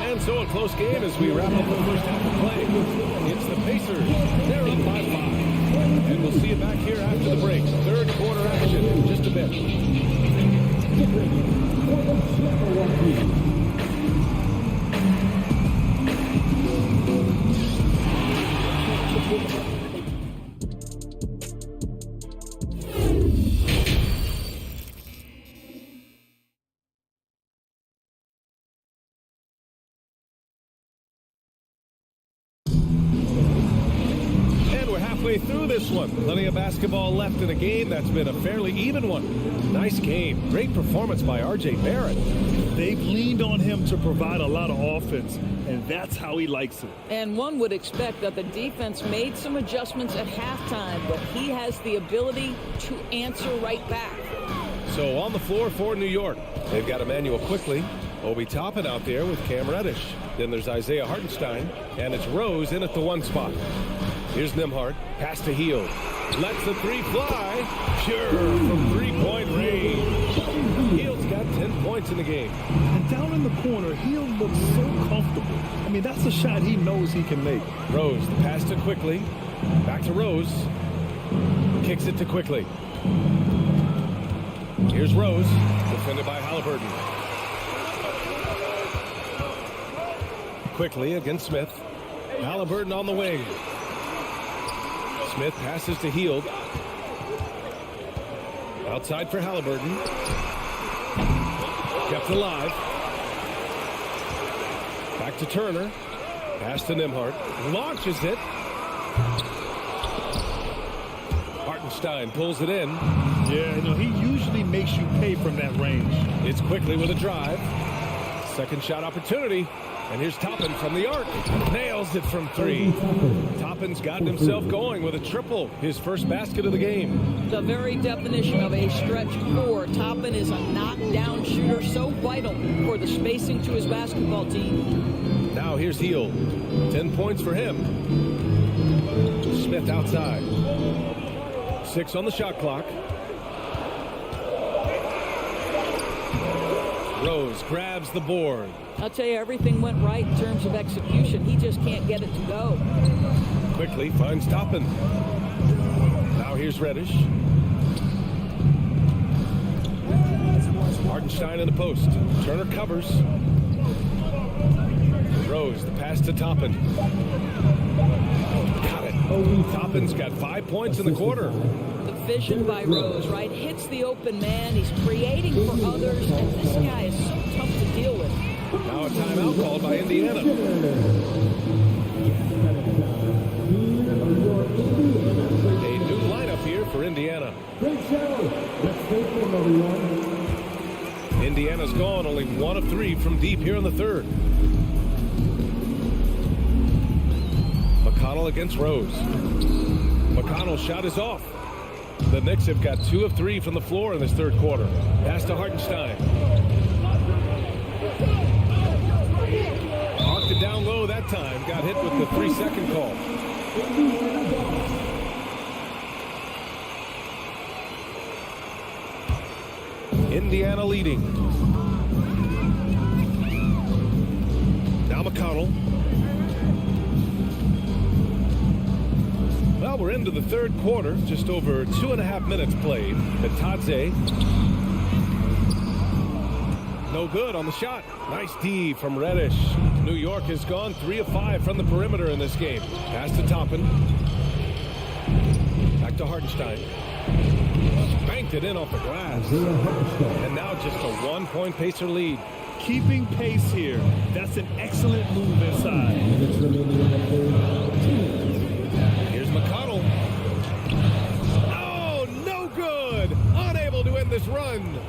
And so a close game as we wrap up the first half of play. It's the Pacers. They're up by 5. And we'll see you back here after the break. Third quarter action in just a bit. halfway through this one. Plenty of basketball left in a game that's been a fairly even one. Nice game. Great performance by R.J. Barrett. They've leaned on him to provide a lot of offense, and that's how he likes it. And one would expect that the defense made some adjustments at halftime, but he has the ability to answer right back. So on the floor for New York, they've got Emmanuel Quickly, Obi Toppin out there with Cam Reddish. Then there's Isaiah Hartenstein, and it's Rose in at the 1 spot. Here's Nembhard, pass to Hield. Lets the 3 fly. Sure, from 3-point range. Hield's got 10 points in the game. And down in the corner, Hield looks so comfortable. I mean, that's a shot he knows he can make. Rose, the pass to Quickly. Back to Rose. Kicks it to Quickly. Here's Rose, defended by Halliburton. Quickly against Smith. Halliburton on the wing. Smith passes to Hield. Outside for Halliburton. Kept alive. Back to Turner. Pass to Nembhard. Launches it. Hartenstein pulls it in. Yeah, you know, he usually makes you pay from that range. It's Quickly with a drive. Second shot opportunity. And here's Toppin from the arc. Nails it from 3. Toppin's gotten himself going with a triple. His first basket of the game. The very definition of a stretch 4. Toppin is a knockdown shooter, so vital for the spacing to his basketball team. Now here's Hield. 10 points for him. Smith outside. 6 on the shot clock. Rose grabs the board. I'll tell you, everything went right in terms of execution. He just can't get it to go. Quickly finds Toppin. Now here's Reddish. Hartenstein in the post. Turner covers. Rose, the pass to Toppin. Got it. Toppin's got 5 points in the quarter. The vision by Rose, right? Hits the open man. He's creating for others, and this guy is so tough to deal with. Now a timeout called by Indiana. A new lineup here for Indiana. Indiana's gone only 1 of 3 from deep here in the third. McConnell against Rose. McConnell's shot is off. The Knicks have got 2 of 3 from the floor in this third quarter. Pass to Hartenstein. Marked it down low that time. Got hit with the 3-second call. Indiana leading. Now McConnell. Well, we're into the third quarter. Just over 2.5 minutes played. Bitadze. No good on the shot. Nice D from Reddish. New York has gone 3 of 5 from the perimeter in this game. Pass to Toppin. Back to Hartenstein. Banked it in off the glass. And now just a 1-point Pacer lead. Keeping pace here. That's an excellent move inside. Here's McConnell. Oh, no good. Unable to end this run.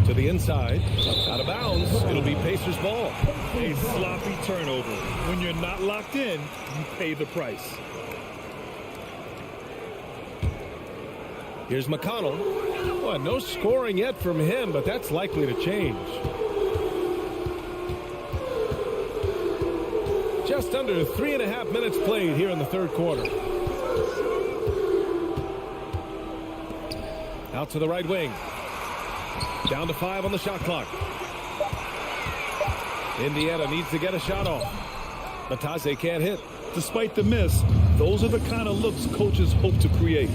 To the inside. Out of bounds. It'll be Pacers ball. A sloppy turnover. When you're not locked in, you pay the price. Here's McConnell. Well, no scoring yet from him, but that's likely to change. Just under 3.5 minutes played here in the third quarter. Out to the right wing. Down to 5 on the shot clock. Indiana needs to get a shot off. Bitadze can't hit. Despite the miss, those are the kind of looks coaches hope to create.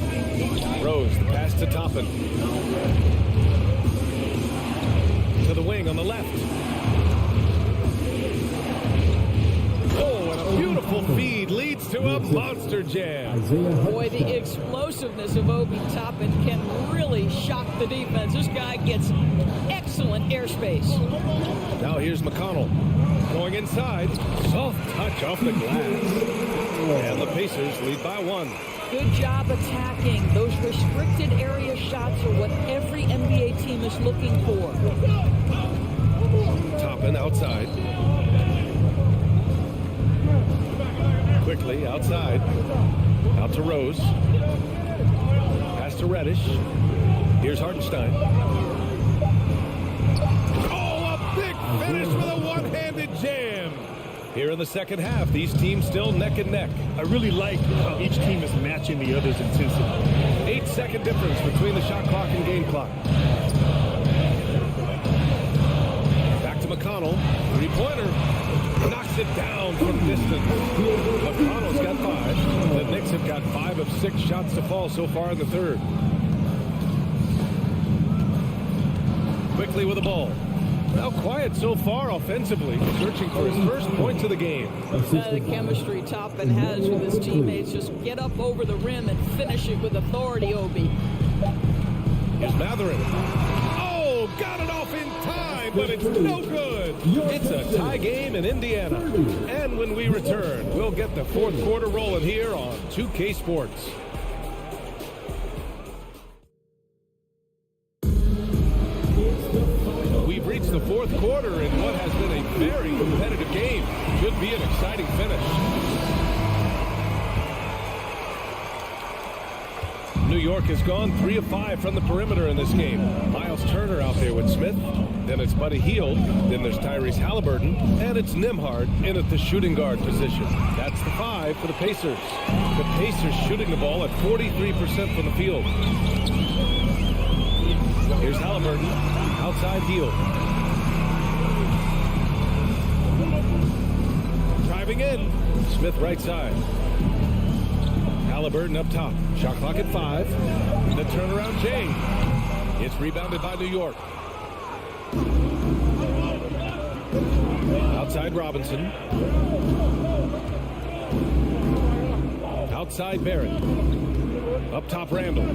Rose, the pass to Toppin. To the wing on the left. Oh, and a beautiful feed leads to a monster jam. Boy, the explosiveness of Obi Toppin can really shock the defense. This guy gets excellent airspace. Now here's McConnell. Going inside. Soft touch off the glass. And the Pacers lead by 1. Good job attacking. Those restricted area shots are what every NBA team is looking for. Toppin outside. Quickly outside. Out to Rose. Pass to Reddish. Here's Hartenstein. Oh, a big finish with a one-handed jam. Here in the second half, these teams still neck and neck. I really like how each team is matching the other's intensity. 8-second difference between the shot clock and game clock. Back to McConnell. Three-pointer. Knocks it down from distance. McConnell's got 5. The Knicks have got 5 of 6 shots to fall so far in the third. Quickly with the ball. Now quiet so far offensively, searching for his first points of the game. The chemistry Toppin has with his teammates. Just get up over the rim and finish it with authority, Obi. Here's Matherin. Oh, got it off in time, but it's no good. It's a tie game in Indiana. And when we return, we'll get the fourth quarter rolling here on 2K Sports. We've reached the fourth quarter in what has been a very competitive game. Should be an exciting finish. New York has gone 3 of 5 from the perimeter in this game. Miles Turner out there with Smith. Then it's Buddy Hield. Then there's Tyrese Halliburton. And it's Nembhard in at the shooting guard position. That's the 5 for the Pacers. The Pacers shooting the ball at 43% from the field. Here's Halliburton. Outside Hield. Driving in. Smith right side. Halliburton up top. Shot clock at 5. The turnaround Jay. It's rebounded by New York. Outside Robinson. Outside Barrett. Up top Randall.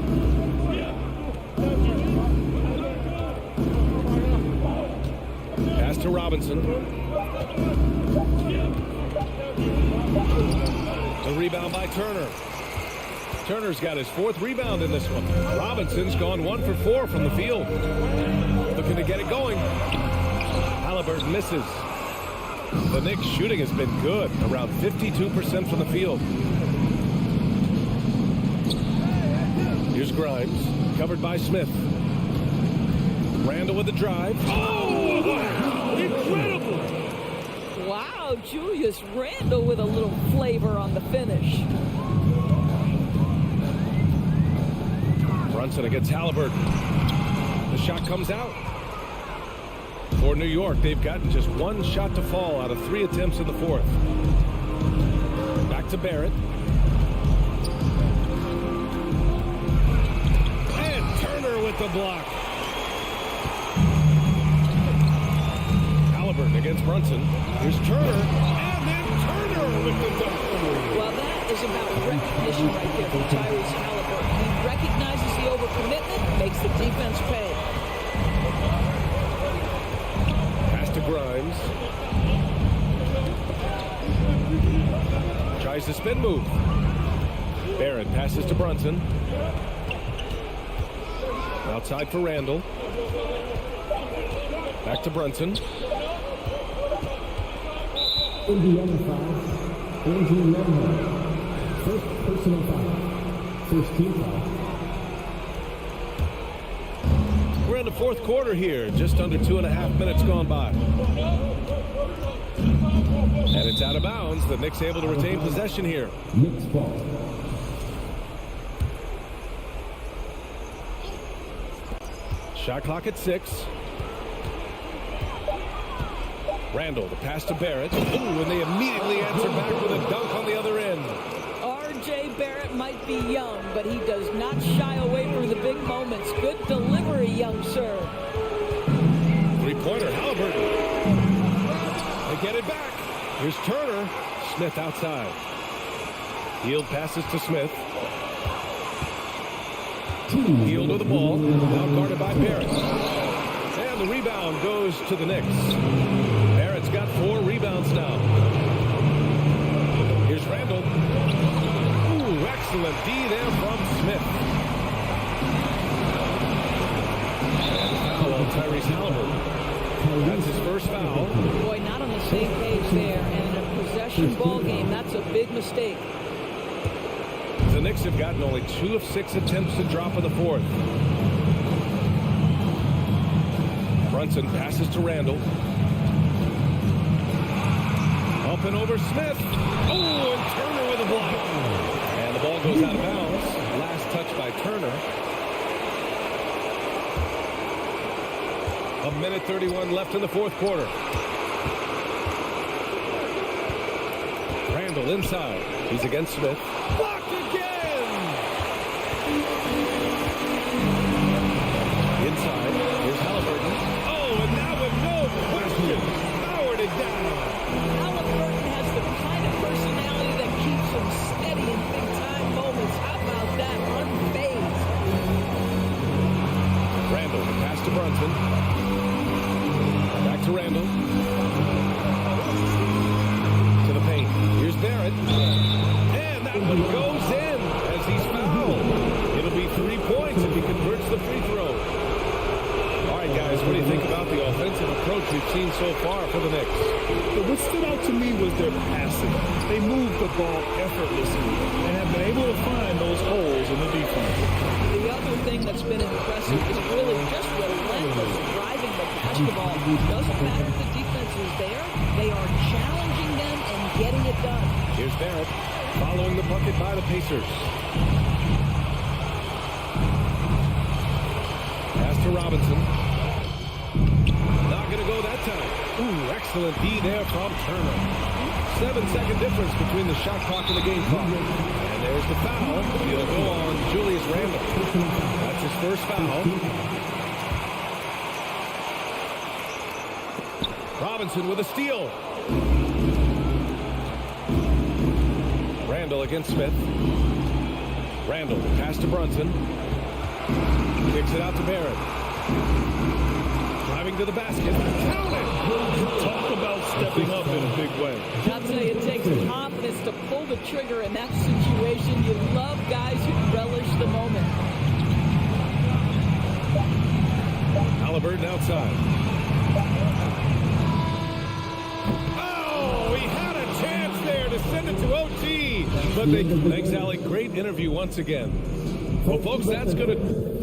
Pass to Robinson. The rebound by Turner. Turner's got his 4th rebound in this one. Robinson's gone 1 for 4 from the field. Looking to get it going. Halliburton misses. The Knicks shooting has been good, around 52% from the field. Here's Grimes, covered by Smith. Randall with the drive. Oh, wow, incredible! Wow, Julius Randle with a little flavor on the finish. Brunson against Halliburton. The shot comes out. For New York, they've gotten just 1 shot to fall out of 3 attempts in the 4th. Back to Barrett. And Turner with the block. Halliburton against Brunson. Here's Turner. And then Turner with the dunk. Well, that is about recognition right there from Tyrese Halliburton. He recognizes the overcommitment, makes the defense pay. Pass to Grimes. Tries the spin move. Barrett passes to Brunson. Outside for Randall. Back to Brunson. Indiana foul. Andrew Nembhard. First personal foul. First team foul. We're in the 4th quarter here. Just under 2.5 minutes gone by. And it's out of bounds. The Knicks able to retain possession here. Knicks ball. Shot clock at 6. Randall, the pass to Barrett. Ooh, and they immediately answer back with a dunk on the other end. R.J. Barrett might be young, but he does not shy away from the big moments. Good delivery, young sir. Three-pointer, Halliburton. They get it back. Here's Turner. Smith outside. Hield passes to Smith. Hield with the ball. Now guarded by Barrett. And the rebound goes to the Knicks. Barrett Barrett's got 4 rebounds now. Here's Randall. Ooh, excellent D there from Smith. And foul on Tyrese Halliburton. That's his first foul. Boy, not on the same page there. And in a possession ball game, that's a big mistake. The Knicks have gotten only 2 of 6 attempts to drop in the fourth. Brunson passes to Randall. Up and over Smith. Oh, and Turner with a block. And the ball goes out of bounds. Last touch by Turner. 1:31 left in the fourth quarter. Randall inside. He's against Smith. Blocked again! Inside. Here's Halliburton. Oh, and now with no question, powered it down. Halliburton has the kind of personality that keeps him steady in big-time moments. How about that? Unfazed. Randall, pass to Brunson. Back to Randall. To the paint. Here's Barrett. And that one goes in as he's fouled. It'll be 3 points if he converts the free throw. All right, guys, what do you think about the offensive approach we've seen so far for the Knicks? What stood out to me was their passing. They moved the ball effortlessly and have been able to find those holes in the defense. The other thing that's been impressive is really just relentless driving the basketball. Doesn't matter if the defense is there. They are challenging them and getting it done. Here's Barrett following the bucket by the Pacers. Pass to Robinson. Not going to go that time. Ooh, excellent D there from Turner. 7-second difference between the shot clock and the game clock. And there's the foul. It'll go on Julius Randle. That's his first foul. Robinson with a steal. Randle against Smith. Randle, pass to Brunson. Kicks it out to Barrett. Driving to the basket. Count it! Talk about stepping up in a big way. I'll tell you, it takes confidence to pull the trigger in that situation. You love guys who relish the moment. Halliburton outside. Oh, he had a chance there to send it to OT. But they... Thanks, Allie. Great interview once again. Well, folks, that's going to...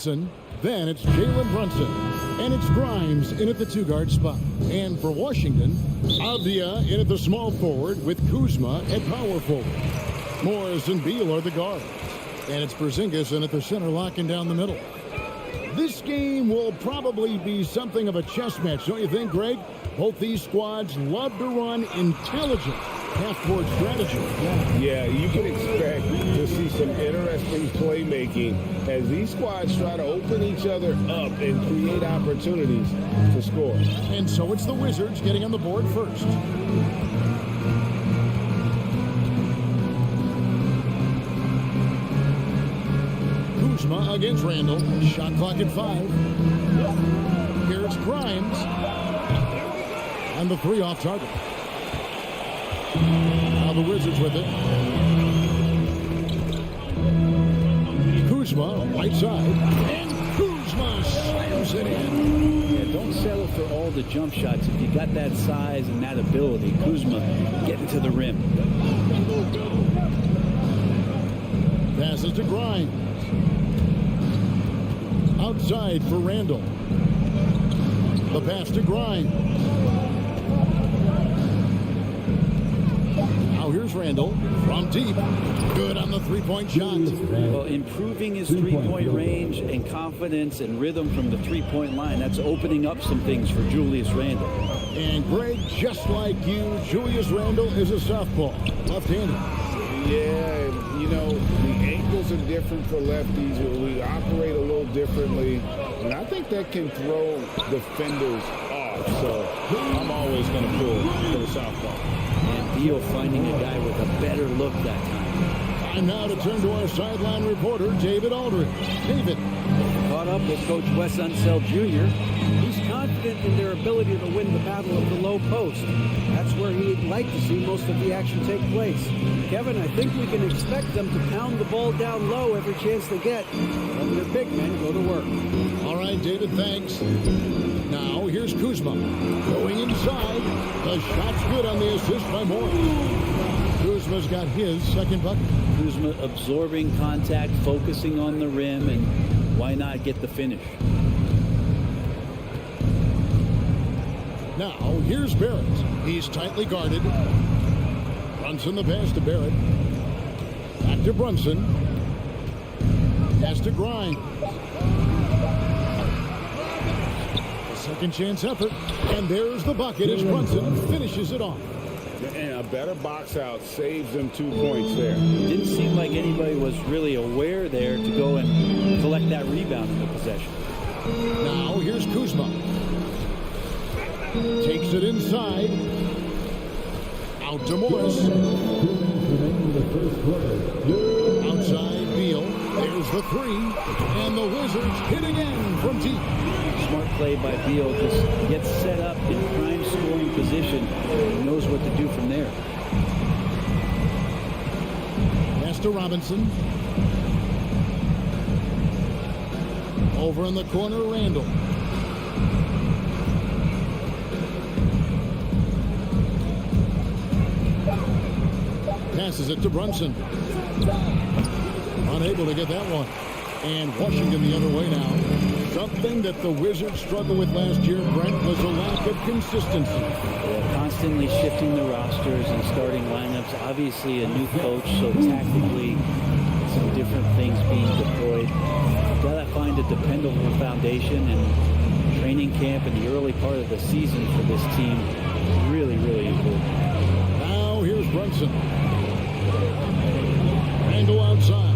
Robinson. Then it's Jalen Brunson. And it's Grimes in at the two-guard spot. And for Washington, Avdia in at the small forward with Kuzma at power forward. Morris and Beal are the guards. And it's Porzingis in at the center, locking down the middle. This game will probably be something of a chess match, don't you think, Greg? Both these squads love to run intelligent half-court strategy. Yeah, you can expect to see some interesting playmaking as these squads try to open each other up and create opportunities to score. And so it's the Wizards getting on the board first. Kuzma against Randall. Shot clock at 5. Here's Grimes. And the 3 off target. Now the Wizards with it. Kuzma, right side. And Kuzma slams it in. Yeah, don't settle for all the jump shots. If you got that size and that ability, Kuzma, getting to the rim. Passes to Grimes. Outside for Randall. The pass to Grimes. Now here's Randall from deep. Good on the three-point shot. Well, improving his three-point range and confidence and rhythm from the three-point line, that's opening up some things for Julius Randle. And Greg, just like you, Julius Randle is a southpaw, left-handed. Yeah, you know, the angles are different for lefties. We operate a little differently. And I think that can throw defenders off. So I'm always going to pull for the southpaw. And Beal finding a guy with a better look that time. And now to turn to our sideline reporter, David Aldridge. David. Caught up with Coach Wes Unseld Jr. He's confident in their ability to win the battle of the low post. That's where he'd like to see most of the action take place. Kevin, I think we can expect them to pound the ball down low every chance they get. Let their big men go to work. All right, David, thanks. Now here's Kuzma. Going inside. The shot's good on the assist by Moore. Kuzma's got his second bucket. Kuzma absorbing contact, focusing on the rim, and why not get the finish? Now, here's Barrett. He's tightly guarded. Brunson the pass to Barrett. Back to Brunson. Pass to Grimes. Second chance effort. And there's the bucket as Brunson finishes it off. And a better box out saves them 2 points there. Didn't seem like anybody was really aware there to go and collect that rebound in the possession. Now here's Kuzma. Takes it inside. Out to Morris. Outside Beal. There's the 3. And the Wizards hit again from deep. Smart play by Beal. Just gets set up in prime scoring position and knows what to do from there. Pass to Robinson. Over in the corner, Randall. Passes it to Brunson. Unable to get that one. And Washington the other way now. Something that the Wizards struggled with last year, Brent, was a lack of consistency. Yeah, constantly shifting the rosters and starting lineups. Obviously a new coach, so tactically some different things being deployed. You've got to find a dependable foundation, and training camp in the early part of the season for this team really, really important. Now here's Brunson. Randall outside.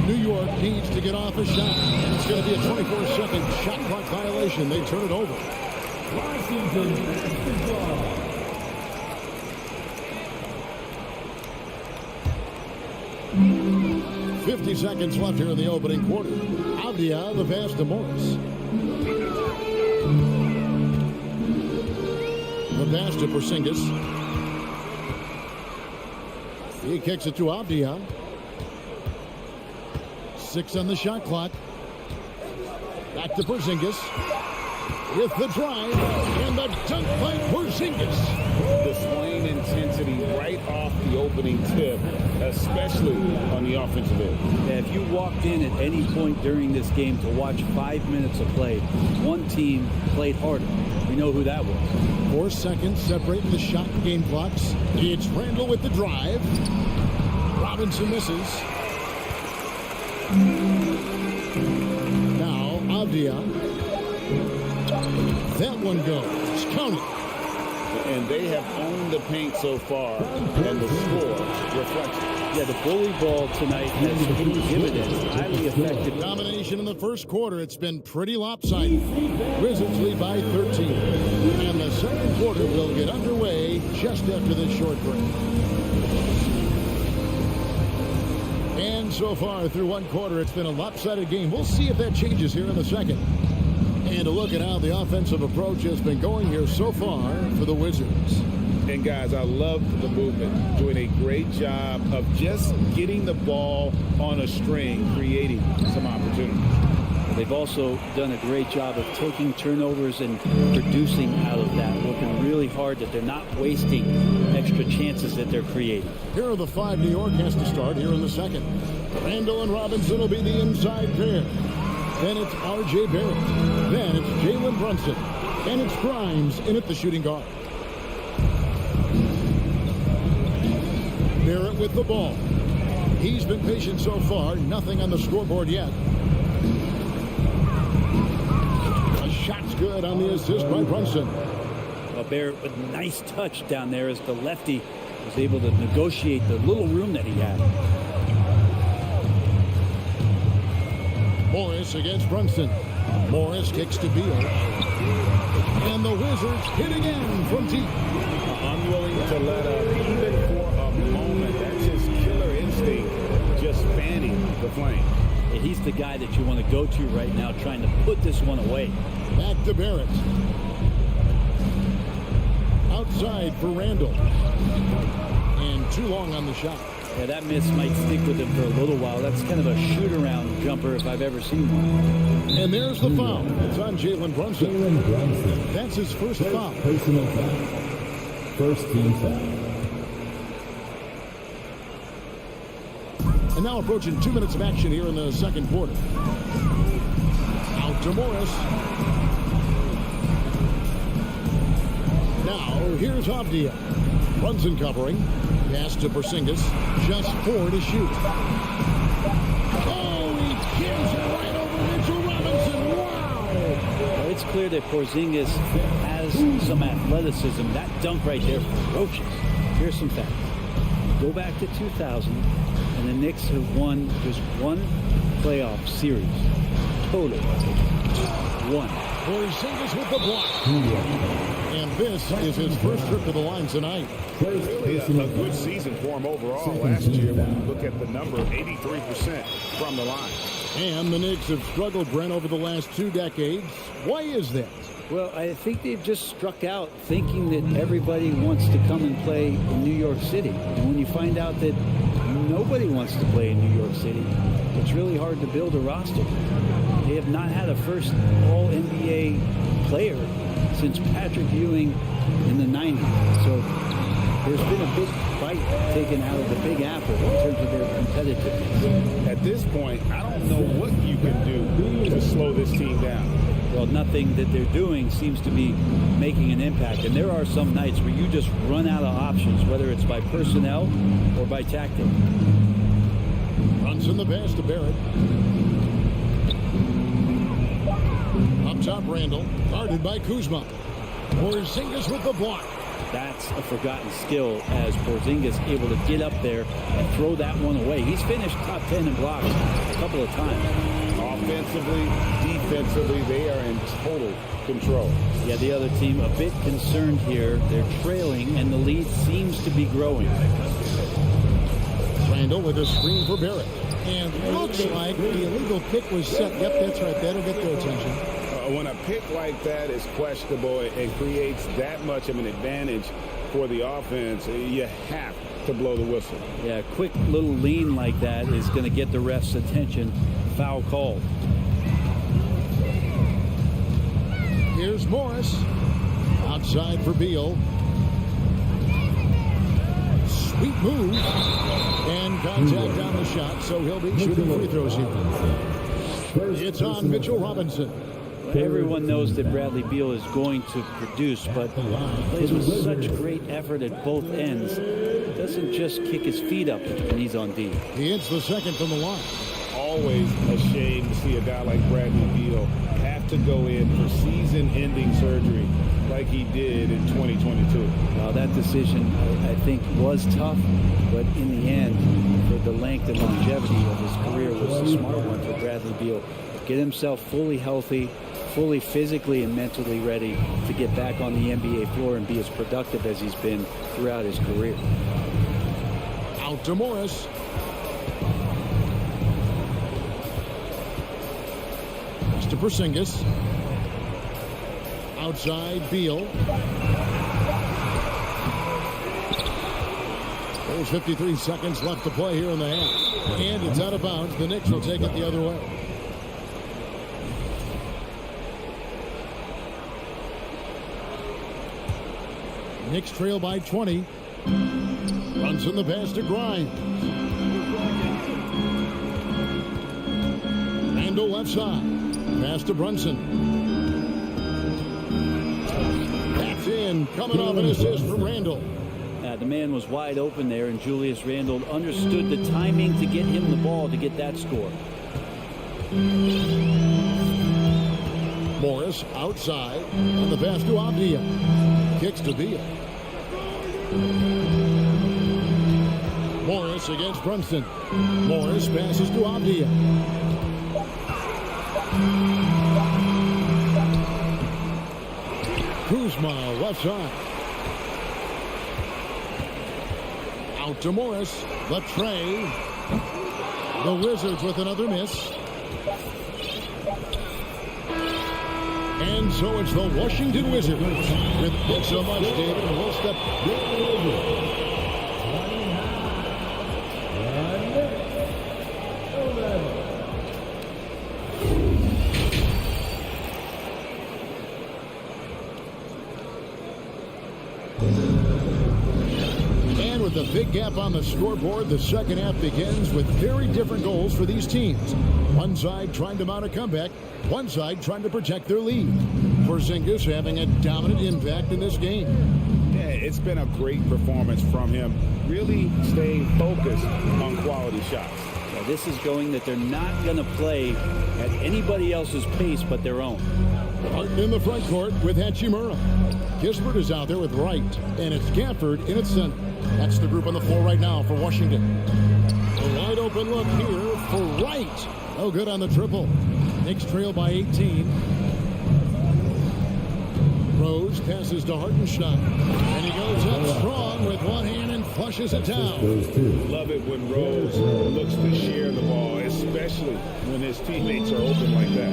New York needs to get off a shot. It's going to be a 24-second shot clock violation. They turn it over. Washington basketball. 50 seconds left here in the opening quarter. Avdia, the pass to Morris. The pass to Porzingis. He kicks it to Avdia. 6 on the shot clock. Back to Porzingis. With the drive. And the dunk by Porzingis. Displaying intensity right off the opening tip, especially on the offensive end. Yeah, if you walked in at any point during this game to watch 5 minutes of play, one team played harder. We know who that was. 4 seconds separating the shot and game clocks. It's Randall with the drive. Robinson misses. Now, Avdia. That one goes. Count it. And they have owned the paint so far, and the score reflects it. Yeah, the bully ball tonight has paid dividends. Highly effective. Domination in the first quarter. It's been pretty lopsided. Wizards lead by 13. And the second quarter will get underway just after this short break. so far through one quarter, it's been a lopsided game. We'll see if that changes here in the second. And a look at how the offensive approach has been going here so far for the Wizards. And guys, I love the movement. Doing a great job of just getting the ball on a string, creating some opportunities. They've also done a great job of taking turnovers and producing out of that, working really hard that they're not wasting extra chances that they're creating. Here are the 5 New York has to start here in the second. Randall and Robinson will be the inside pair. Then it's R.J. Barrett. Then it's Jalen Brunson. And it's Grimes in at the shooting guard. Barrett with the ball. He's been patient so far. Nothing on the scoreboard yet. A shot's good on the assist by Brunson. Well, Barrett with a nice touch down there as the lefty was able to negotiate the little room that he had. Morris against Brunson. Morris kicks to Beal. And the Wizards hit again from deep. Unwilling to let up even for a moment. That's his killer instinct, just fanning the flame. And he's the guy that you want to go to right now, trying to put this one away. Back to Barrett. Outside for Randall. And too long on the shot. Yeah, that miss might stick with him for a little while. That's kind of a shoot-around jumper if I've ever seen one. And there's the foul. It's on Jalen Brunson. That's his first foul. Personal foul. First team foul. And now approaching 2 minutes of action here in the second quarter. Out to Morris. Now here's Avdia. Brunson covering. Pass to Porzingis. Just 4 to shoot. Oh, he jams it right over Mitchell Robinson. Wow! Well, it's clear that Porzingis has some athleticism. That dunk right there, ferocious. Here's some facts. Go back to 2000, and the Knicks have won just one playoff series. Total. One. Porzingis with the block. And this is his first trip to the line tonight. Really a good season for him overall last year when you look at the number, 83% from the line. And the Knicks have struggled, Brent, over the last 2 decades. Why is that? Well, I think they've just struck out thinking that everybody wants to come and play in New York City. And when you find out that nobody wants to play in New York City, it's really hard to build a roster. They have not had a first All-NBA player since Patrick Ewing in the 90s. So there's been a big bite taken out of the Big Apple in terms of their competitiveness. At this point, I don't know what you can do to slow this team down. Well, nothing that they're doing seems to be making an impact. And there are some nights where you just run out of options, whether it's by personnel or by tactic. Brunson the pass to Barrett. Up top, Randall. Guarded by Kuzma. Porzingis with the block. That's a forgotten skill as Porzingis able to get up there and throw that one away. He's finished top 10 in blocks a couple of times. Offensively, defensively, they are in total control. Yeah, the other team a bit concerned here. They're trailing, and the lead seems to be growing. Randall with a screen for Barrett. And looks like the illegal pick was set. Yep, that's right. That'll get their attention. When a pick like that is questionable, it creates that much of an advantage for the offense. You have to blow the whistle. Yeah, a quick little lean like that is going to get the ref's attention. Foul called. Here's Morris. Outside for Beal. Sweet move. And contact on the shot, so he'll be shooting free throws here. It's on Mitchell Robinson. Everyone knows that Bradley Beal is going to produce, but he plays with such great effort at both ends. Doesn't just kick his feet up when he's on D. He hits the second from the line. Always a shame to see a guy like Bradley Beal have to go in for season-ending surgery like he did in 2022. Well, that decision, I think, was tough, but in the end, for the length and longevity of his career, was the smart one for Bradley Beal. Get himself fully healthy, fully physically and mentally ready to get back on the NBA floor and be as productive as he's been throughout his career. Out to Morris. Pass to Porzingis. Outside, Beal. There's 53 seconds left to play here in the half. And it's out of bounds. The Knicks will take it the other way. Knicks trail by 20. Brunson the pass to Grimes. Randall left side. Pass to Brunson. That's in. Coming off an assist from Randall. The man was wide open there, and Julius Randle understood the timing to get him the ball to get that score. Morris outside on the pass to Avdia. Kicks to Beal. Morris against Brunson. Morris passes to Avdia. Kuzma left side. Out to Morris. The tray. The Wizards with another miss. And so it's the Washington Wizards with thanks so much, David. And we'll step and with a big gap on the scoreboard, the second half begins with very different goals for these teams. One side trying to mount a comeback, one side trying to protect their lead. Porzingis having a dominant impact in this game. Yeah, it's been a great performance from him. Really staying focused on quality shots. Yeah, this is going that they're not going to play at anybody else's pace but their own. Martin in the front court with Hachimura. Kispert is out there with Wright, and it's Gafford in its center. That's the group on the floor right now for Washington. A wide open look here for Wright. No good on the triple. Knicks trail by 18. Rose passes to Hartenstein. And he goes up strong with one hand and flushes it down. Love it when Rose looks to share the ball, especially when his teammates are open like that.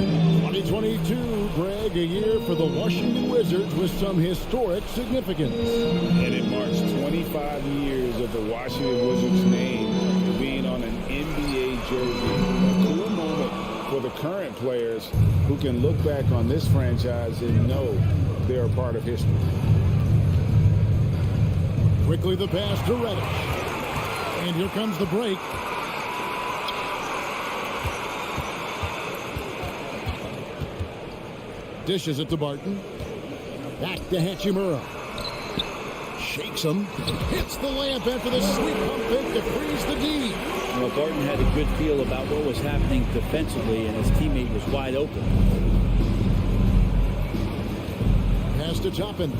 2022, Greg, a year for the Washington Wizards with some historic significance. And it marks 25 years of the Washington Wizards name being on an NBA jersey. A cool moment for the current players who can look back on this franchise and know they're a part of history. Quickly the pass to Reddish. And here comes the break. Dishes it to Barton. Back to Hachimura. Shakes him. Hits the layup after the sweep pump fake to freeze the D. Well, Barton had a good feel about what was happening defensively, and his teammate was wide open. Pass to Toppin.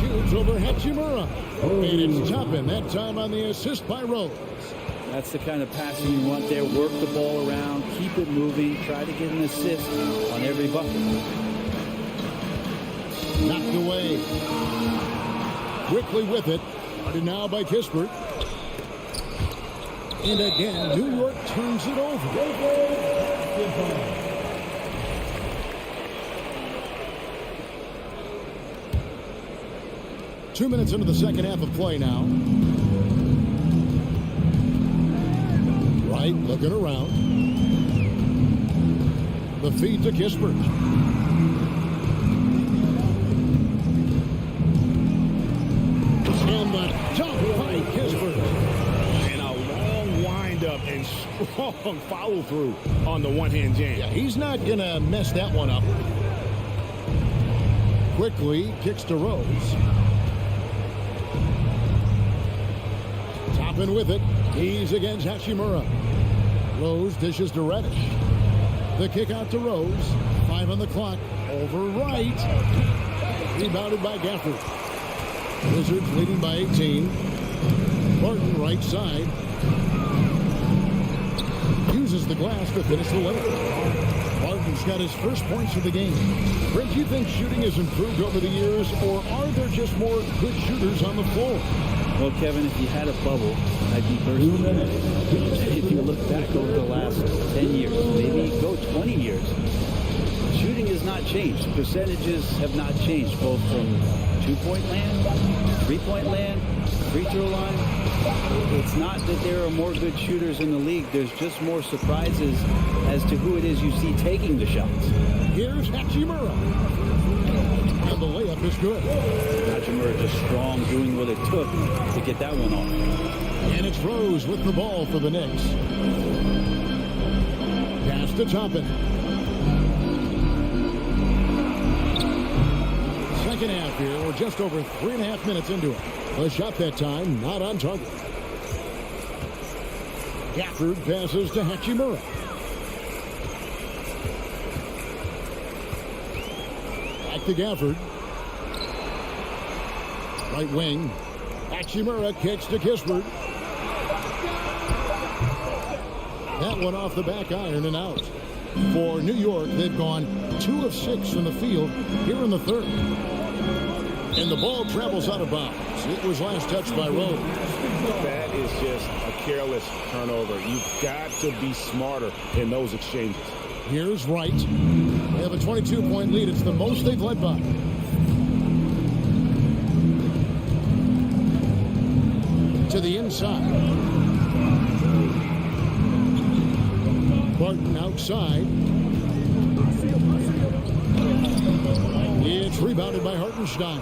Shoots over Hachimura. And it's Toppin, that time on the assist by Rose. That's the kind of passing you want there. Work the ball around, keep it moving, try to get an assist on every bucket. Knocked away. Quickly with it. Started now by Kispert. And again, New York turns it over. 2 minutes into the second half of play now. Wright looking around. The feed to Kispert. And the jump by Kispert. And a long windup and strong follow through on the one-hand jam. Yeah, he's not going to mess that one up. Quickly kicks to Rose. Toppin with it. He's against Hachimura. Rose dishes to Reddish. The kick out to Rose. 5 on the clock. Over Wright. Rebounded by Gafford. Wizards leading by 18. Barton right side. Uses the glass to finish the layup. Barton's got his first points of the game. Brent, do you think shooting has improved over the years, or are there just more good shooters on the floor? Well, Kevin, if you had a bubble, I'd be bursting. If you look back over the last 10 years, maybe go 20 years, shooting has not changed. Percentages have not changed, both from two-point land, three-point land, free throw line. It's not that there are more good shooters in the league. There's just more surprises as to who it is you see taking the shots. Here's Hachimura. And the layup is good. Hachimura just strong, doing what it took to get that one off. And it's Rose with the ball for the Knicks. Pass to Toppin. Second half here. We're just over 3.5 minutes into it. The shot that time not on target. Gafford passes to Hachimura. Back to Gafford. Right wing. Hachimura kicks to Kispert. That one off the back iron and out. For New York, they've gone 2 of 6 from the field here in the third. And the ball travels out of bounds. It was last touched by Rose. That is just a careless turnover. You've got to be smarter in those exchanges. Here's Wright. They have a 22-point lead. It's the most they've led by. To the inside. Barton outside. It's rebounded by Hartenstein.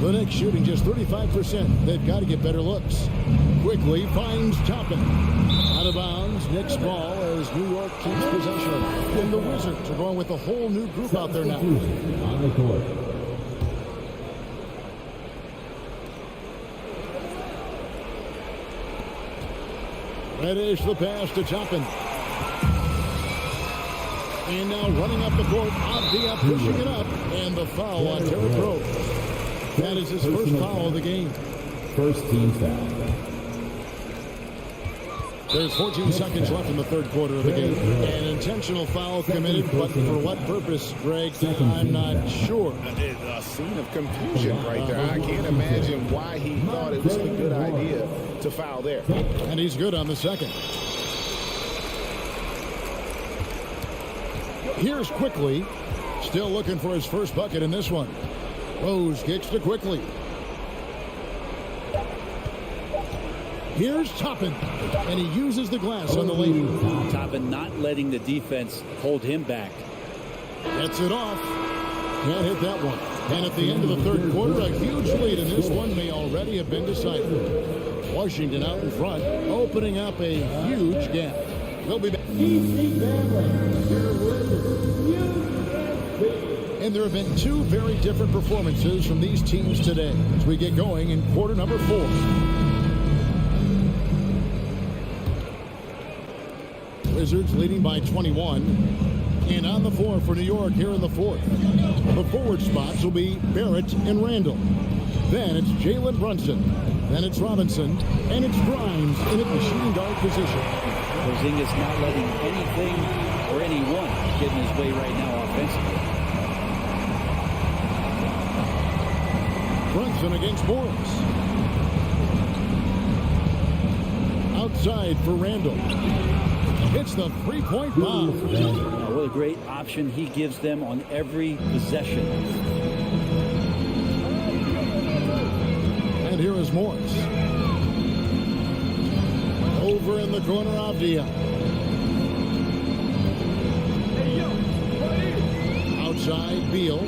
The Knicks shooting just 35%. They've got to get better looks. Quickly finds Toppin. Out of bounds. Knicks ball as New York keeps possession. And the Wizards are going with a whole new group out there now. On the court. Reddish the pass to Toppin. And now running up the court. Avdia pushing it up. And the foul on Derrick Rose. That is his first foul of the game. First team foul. There's 14 seconds left in the third quarter of the game. An intentional foul committed, but for what purpose, Greg, I'm not sure. A scene of confusion right there. I can't imagine why he thought it was a good idea to foul there. And he's good on the second. Here's Quickly. Still looking for his first bucket in this one. Rose kicks to Quickly. Here's Toppin, and he uses the glass on the lane. Toppin not letting the defense hold him back. Gets it off. Can't hit that one. And at the end of the third quarter, a huge lead, and this one may already have been decided. Washington out in front, opening up a huge gap. They'll be back. And there have been 2 very different performances from these teams today as we get going in quarter number 4. Wizards leading by 21. And on the floor for New York here in the fourth. The forward spots will be Barrett and Randall. Then it's Jalen Brunson. Then it's Robinson. And it's Grimes in at the shooting guard position. Porzingis not letting anything or anyone get in his way right now offensively. Brunson against Morris. Outside for Randall. It's the three-point bomb. What a great option he gives them on every possession. And here is Morris. Over in the corner, Avdia. Outside, Beal.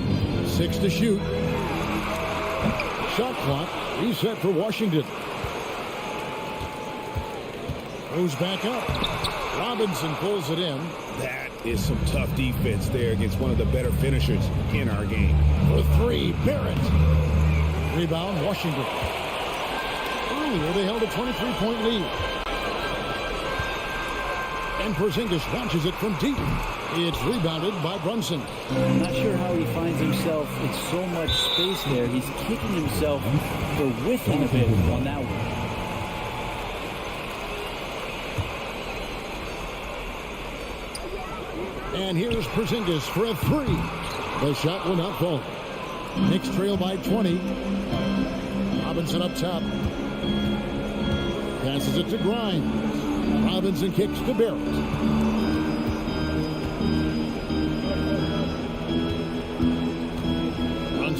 6 to shoot. Shot clock reset for Washington. Goes back up. Robinson pulls it in. That is some tough defense there against one of the better finishers in our game. For 3, Barrett. Rebound, Washington. Earlier, they held a 23-point lead. And Porzingis launches it from deep. It's rebounded by Brunson. I'm not sure how he finds himself in so much space there. He's kicking himself for whiffing a bit on that one. And here's Porzingis for a 3. The shot will not fall. Knicks trail by 20. Robinson up top. Passes it to Grimes. Robinson kicks to Barrett.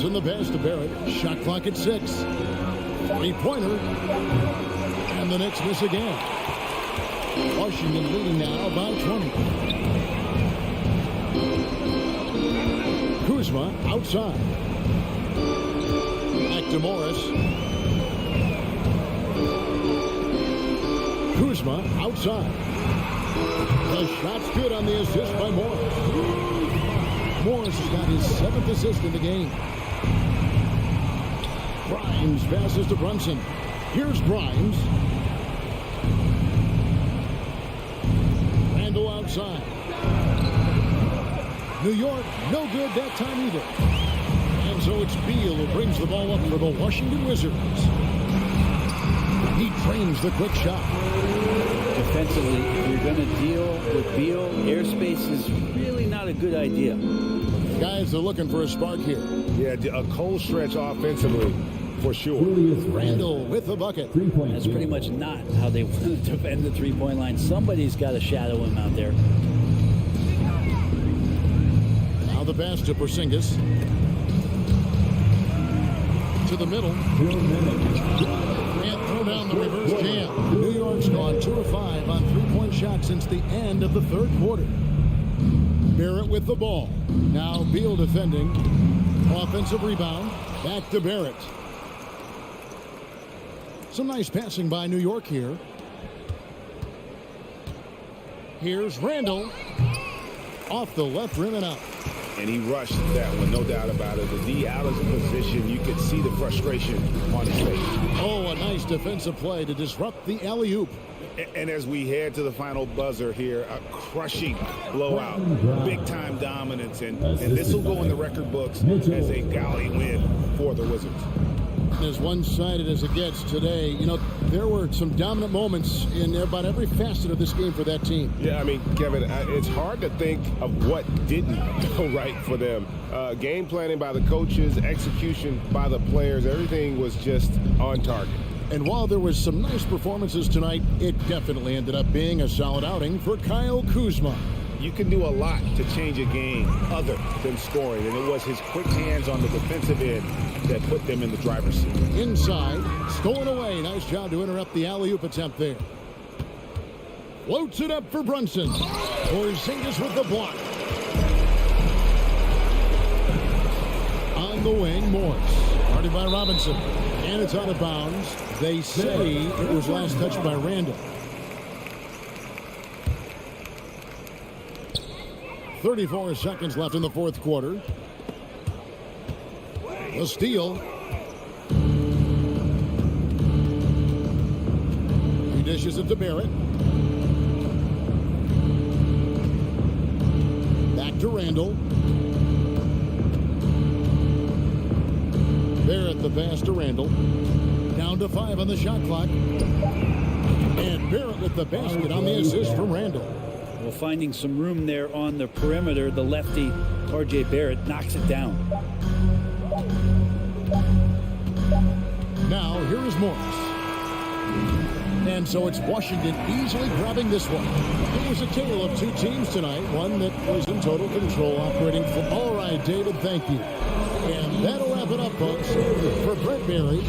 in the pass to Barrett. Shot clock at 6. 3-pointer. And the Knicks miss again. Washington leading now by 20. Kuzma outside. Back to Morris. Kuzma outside. The shot's good on the assist by Morris. Morris has got his 7th assist in the game. Grimes passes to Brunson. Here's Grimes. Randall outside. New York, no good that time either. And so it's Beal who brings the ball up for the Washington Wizards. He trains the quick shot. Defensively, if you're going to deal with Beal, airspace is really not a good idea. Guys are looking for a spark here. Yeah, a cold stretch offensively, for sure. Randall with the bucket. That's pretty much not how they want to defend the three-point line. Somebody's got to shadow him out there. Now the pass to Porzingis. To the middle. Can't throw down the reverse jam. New York's gone 2 of 5 on three-point shots since the end of the third quarter. Barrett with the ball. Now Beal defending. Offensive rebound. Back to Barrett. Some nice passing by New York here. Here's Randall. Off the left rim and out. And he rushed that one, no doubt about it. The D out of position, you could see the frustration on his face. Oh, a nice defensive play to disrupt the alley-oop. And as we head to the final buzzer here, a crushing blowout, big-time dominance, and this will go in the record books as a galley win for the Wizards. As one-sided as it gets today, you know, there were some dominant moments in about every facet of this game for that team. Yeah, I mean, Kevin, it's hard to think of what didn't go right for them. Game planning by the coaches, execution by the players, everything was just on target. And while there was some nice performances tonight, it definitely ended up being a solid outing for Kyle Kuzma. You can do a lot to change a game other than scoring, and it was his quick hands on the defensive end that put them in the driver's seat. Inside, stolen away. Nice job to interrupt the alley-oop attempt there. Floats it up for Brunson. Porzingis with the block. On the wing, Morris. Guarded by Robinson. And it's out of bounds. They say it was last touched by Randall. 34 seconds left in the fourth quarter. The steal. He dishes it to Barrett. Back to Randall. Barrett the pass to Randall. Down to 5 on the shot clock. And Barrett with the basket on the assist from Randall. Well, finding some room there on the perimeter, the lefty, R.J. Barrett, knocks it down. Now, here is Morris. And so it's Washington easily grabbing this one. It was a tale of two teams tonight, one that was in total control, operating for... All right, David, thank you. And that'll wrap it up, folks. For Brent Berry.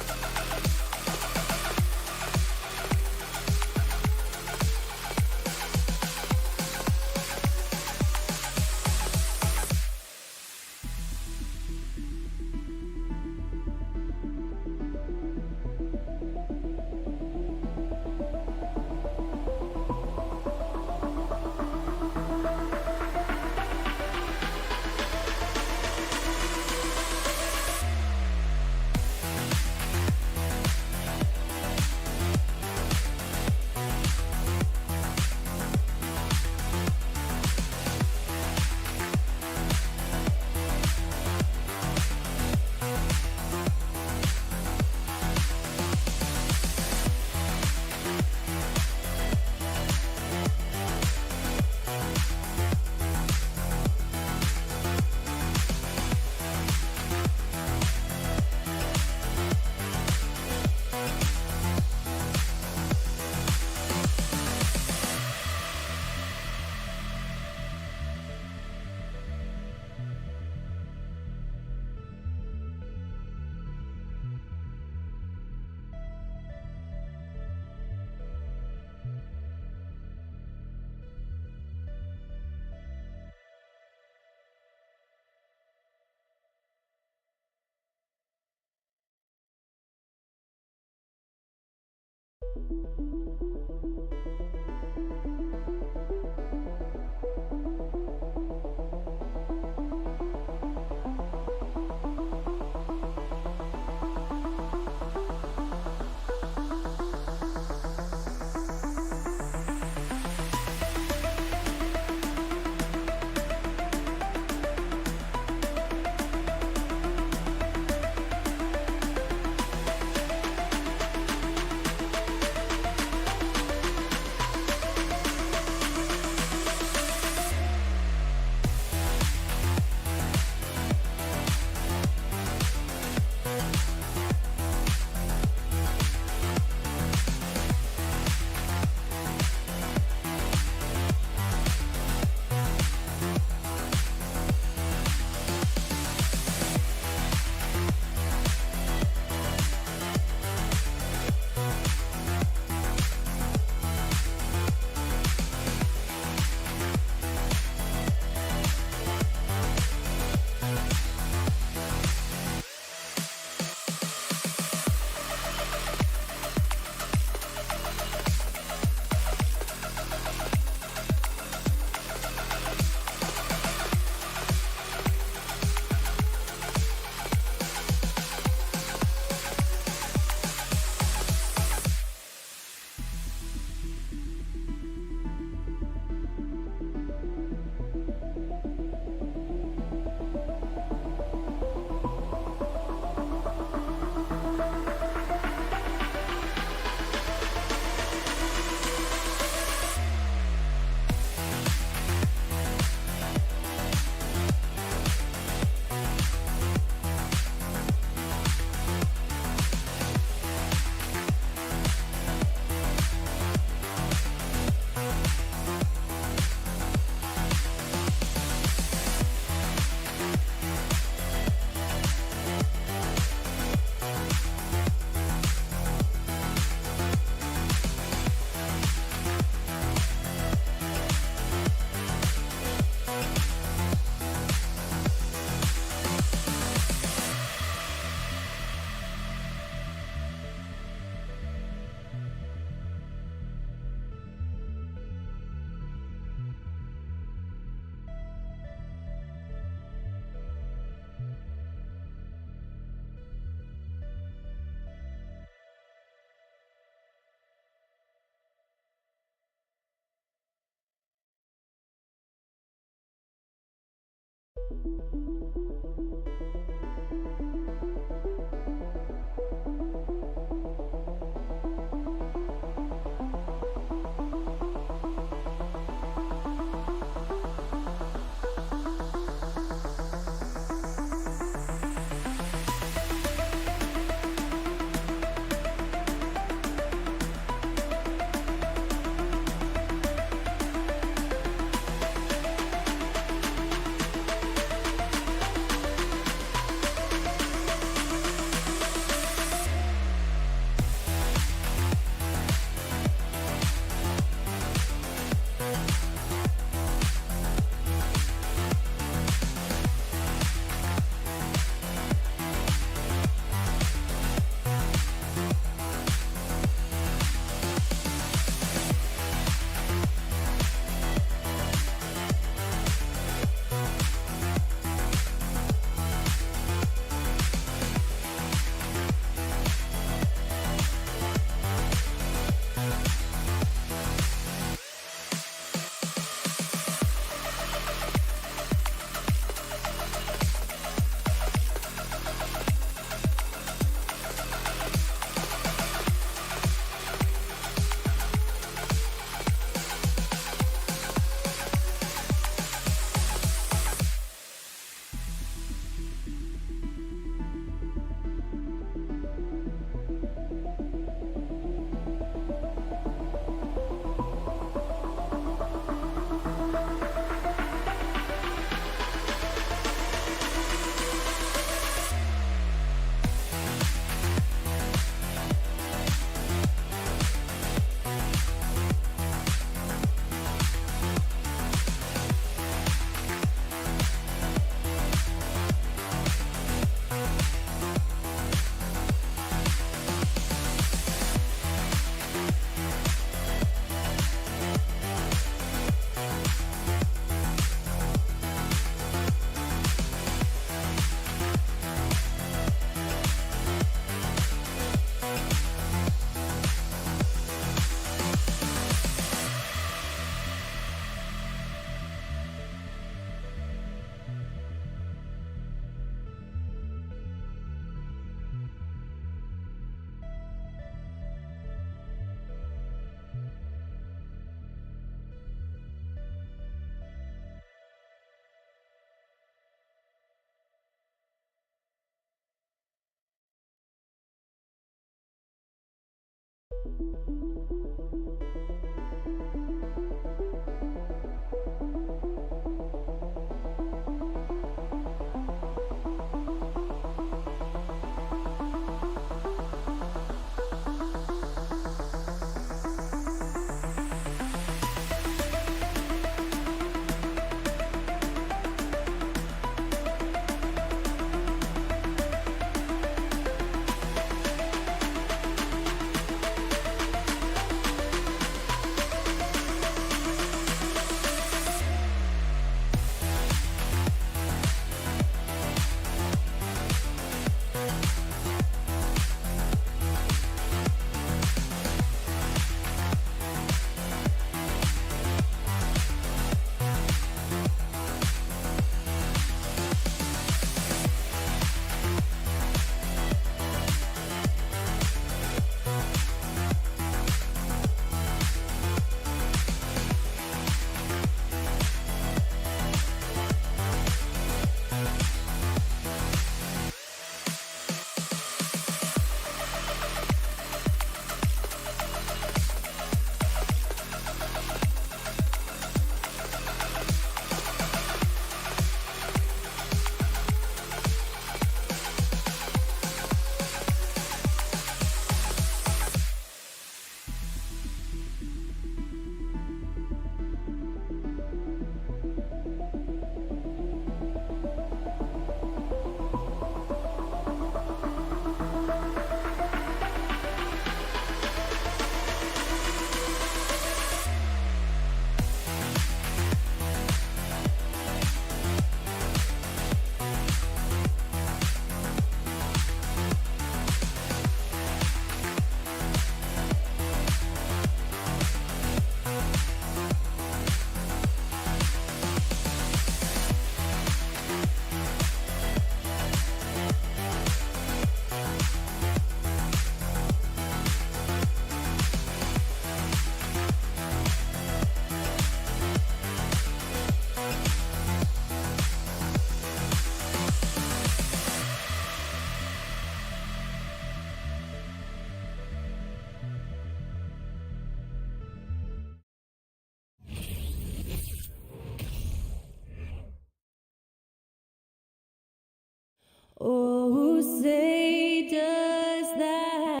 Oh, say does that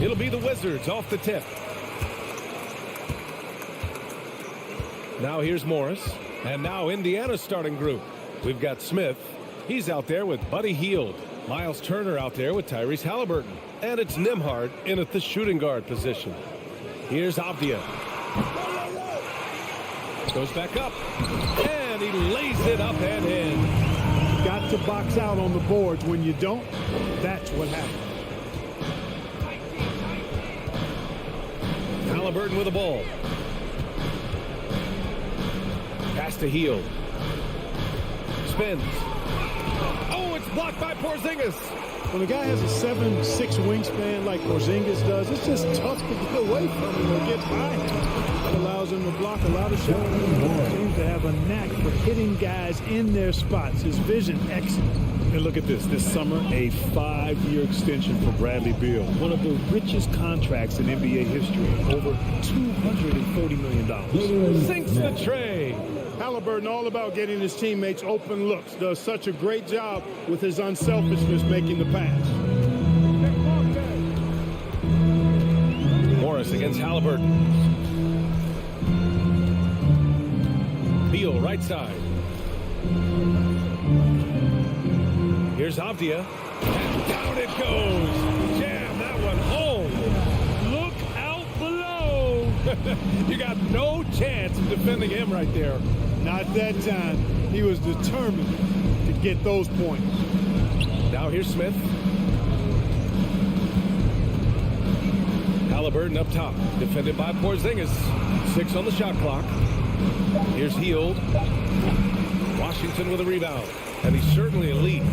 It'll be the Wizards off the tip. Now here's Morris. And now Indiana's starting group. We've got Smith. He's out there with Buddy Hield. Miles Turner out there with Tyrese Halliburton. And it's Nembhard in at the shooting guard position. Here's Avdia. Goes back up. And he lays it up and in. Got to box out on the boards. When you don't, that's what happens. Halliburton with the ball. Pass to Hield. Spins. Oh, it's blocked by Porzingis. When a guy has a 7'6" wingspan like Porzingis does, it's just tough to get away from him or get by him. It allows him to block a lot of shots. He seems to have a knack for hitting guys in their spots. His vision, excellent. And look at this. This summer, a 5-year extension for Bradley Beal. One of the richest contracts in NBA history. Over $240 million. Sinks the tray. Halliburton all about getting his teammates open looks. Does such a great job with his unselfishness making the pass. Morris against Halliburton. Beal right side. Here's Avdia. And down it goes. Jam that one home. Look out below. You got no chance of defending him right there. Not that time. He was determined to get those points. Now here's Smith. Halliburton up top. Defended by Porzingis. 6 on the shot clock. Here's Hield. Washington with a rebound. and he's certainly elite.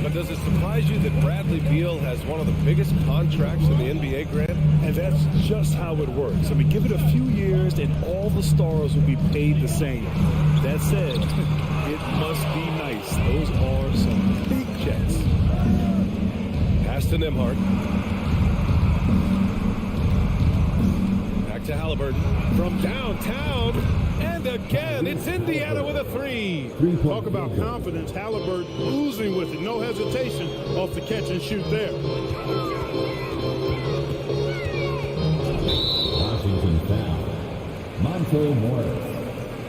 But does it surprise you that Bradley Beal has one of the biggest contracts in the NBA, Grant? And that's just how it works. I mean, give it a few years and all the stars will be paid the same. That said, it must be nice. Those are some big checks. Pass to Nembhard. Back to Halliburton. From downtown. And again, it's Indiana with a three. Talk about confidence. Halliburton oozing with it. No hesitation off the catch and shoot there. Washington foul. Monte Morris.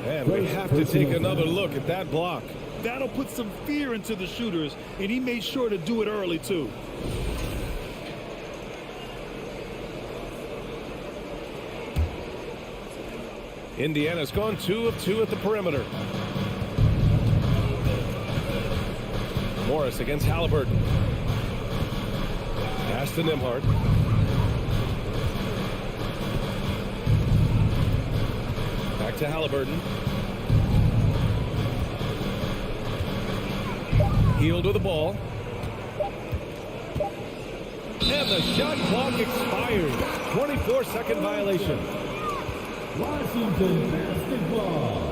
And we have to take another look at that block. That'll put some fear into the shooters, and he made sure to do it early, too. Indiana's gone 2 of 2 at the perimeter. Morris against Halliburton. Pass to Nembhard. Back to Halliburton. Hield with the ball. And the shot clock expires. 24-second violation. Washington basketball.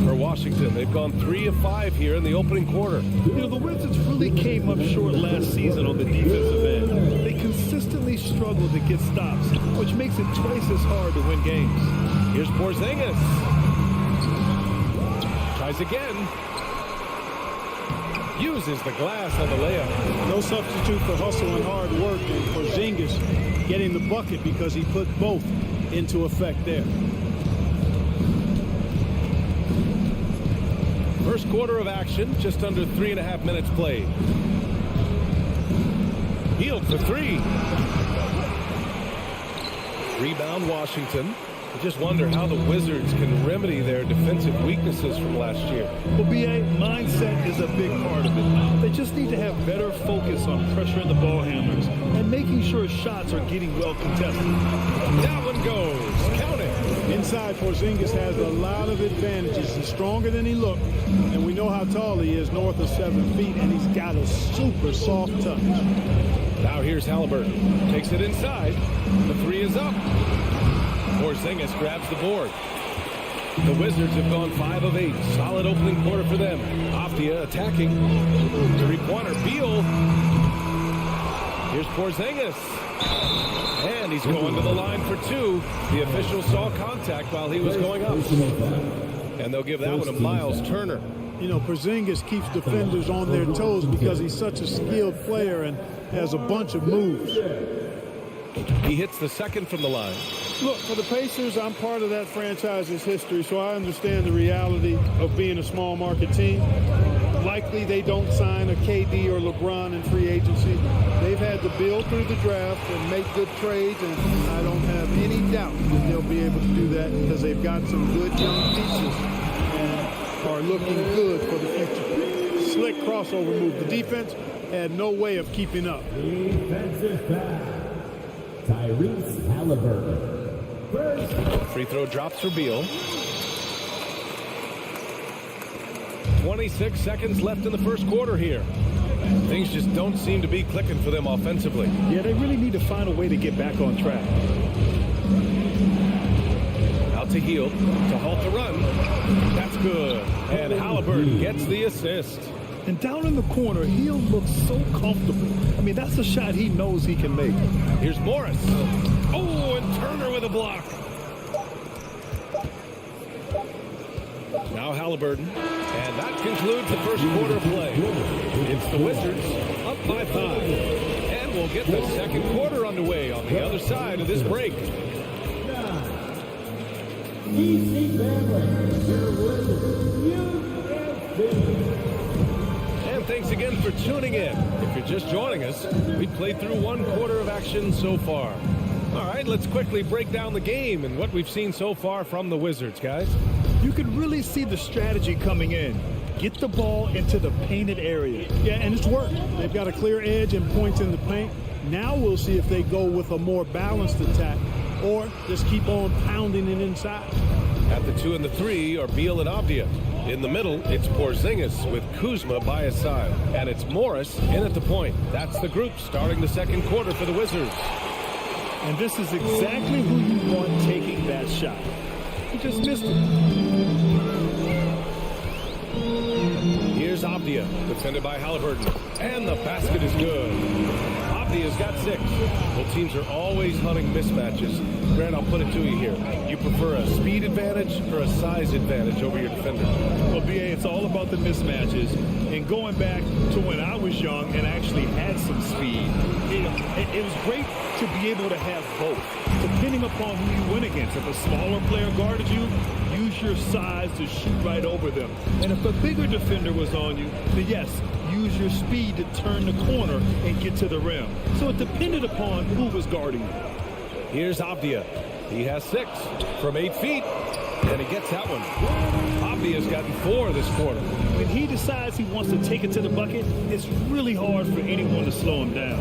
For Washington, they've gone 3 of 5 here in the opening quarter. You know, the Wizards really came up short last season on the defensive end. They consistently struggle to get stops, which makes it twice as hard to win games. Here's Porzingis. Tries again. Uses the glass on the layup. No substitute for hustle and hard work. And Porzingis getting the bucket because he put both into effect there. First quarter of action, just under 3.5 minutes played. Hield for 3. Rebound Washington. I just wonder how the Wizards can remedy their defensive weaknesses from last year. Well, B.A., mindset is a big part of it. They just need to have better focus on pressuring the ball handlers and making sure shots are getting well contested. That one goes. Count it. Inside, Porzingis has a lot of advantages. He's stronger than he looked, and we know how tall he is, north of 7 feet, and he's got a super soft touch. Now here's Halliburton. Takes it inside. The 3 is up. Porzingis grabs the board. The Wizards have gone 5 of 8. Solid opening quarter for them. Afdia attacking. Three-pointer. Beal. Here's Porzingis. And he's going to the line for 2. The official saw contact while he was going up. And they'll give that one to Miles Turner. You know, Porzingis keeps defenders on their toes because he's such a skilled player and has a bunch of moves. He hits the second from the line. Look, for the Pacers, I'm part of that franchise's history, so I understand the reality of being a small market team. Likely they don't sign a KD or LeBron in free agency. They've had to build through the draft and make good trades, and I don't have any doubt that they'll be able to do that because they've got some good young pieces and are looking good for the future. Slick crossover move. The defense had no way of keeping up. Defensive foul. Tyrese Halliburton. Free throw drops for Beal. 26 seconds left in the first quarter here. Things just don't seem to be clicking for them offensively. Yeah, they really need to find a way to get back on track. Out to Hield to halt the run. That's good. And Halliburton gets the assist. And down in the corner, Hield looks so comfortable. I mean, that's a shot he knows he can make. Here's Morris. Oh, and Turner with a block. Now Halliburton. And that concludes the first quarter play. It's the Wizards up by 5. And we'll get the second quarter underway on the other side of this break. Easy family, your Wizards. And thanks again for tuning in. If you're just joining us, we played through 1 quarter of action so far. All right, let's quickly break down the game and what we've seen so far from the Wizards, guys. You can really see the strategy coming in. Get the ball into the painted area. Yeah, and it's worked. They've got a clear edge and points in the paint. Now we'll see if they go with a more balanced attack or just keep on pounding it inside. At the 2 and the 3 are Beal and Avdia. In the middle, it's Porzingis with Kuzma by his side. And it's Morris in at the point. That's the group starting the second quarter for the Wizards. And this is exactly who you want taking that shot. He just missed it. Here's Avdia, defended by Halliburton. And the basket is good. Avdia's got 6. Well, teams are always hunting mismatches. Grant, I'll put it to you here. You prefer a speed advantage or a size advantage over your defender? Well, BA, it's all about the mismatches. And going back to when I was young and actually had some speed, it was great to be able to have both, depending upon who you went against. If a smaller player guarded you, use your size to shoot right over them. And if a bigger defender was on you, then yes, use your speed to turn the corner and get to the rim. So it depended upon who was guarding you. Here's Avdia. He has 6 from 8 feet, and he gets that one. Avdia's gotten 4 this quarter. When he decides he wants to take it to the bucket, it's really hard for anyone to slow him down.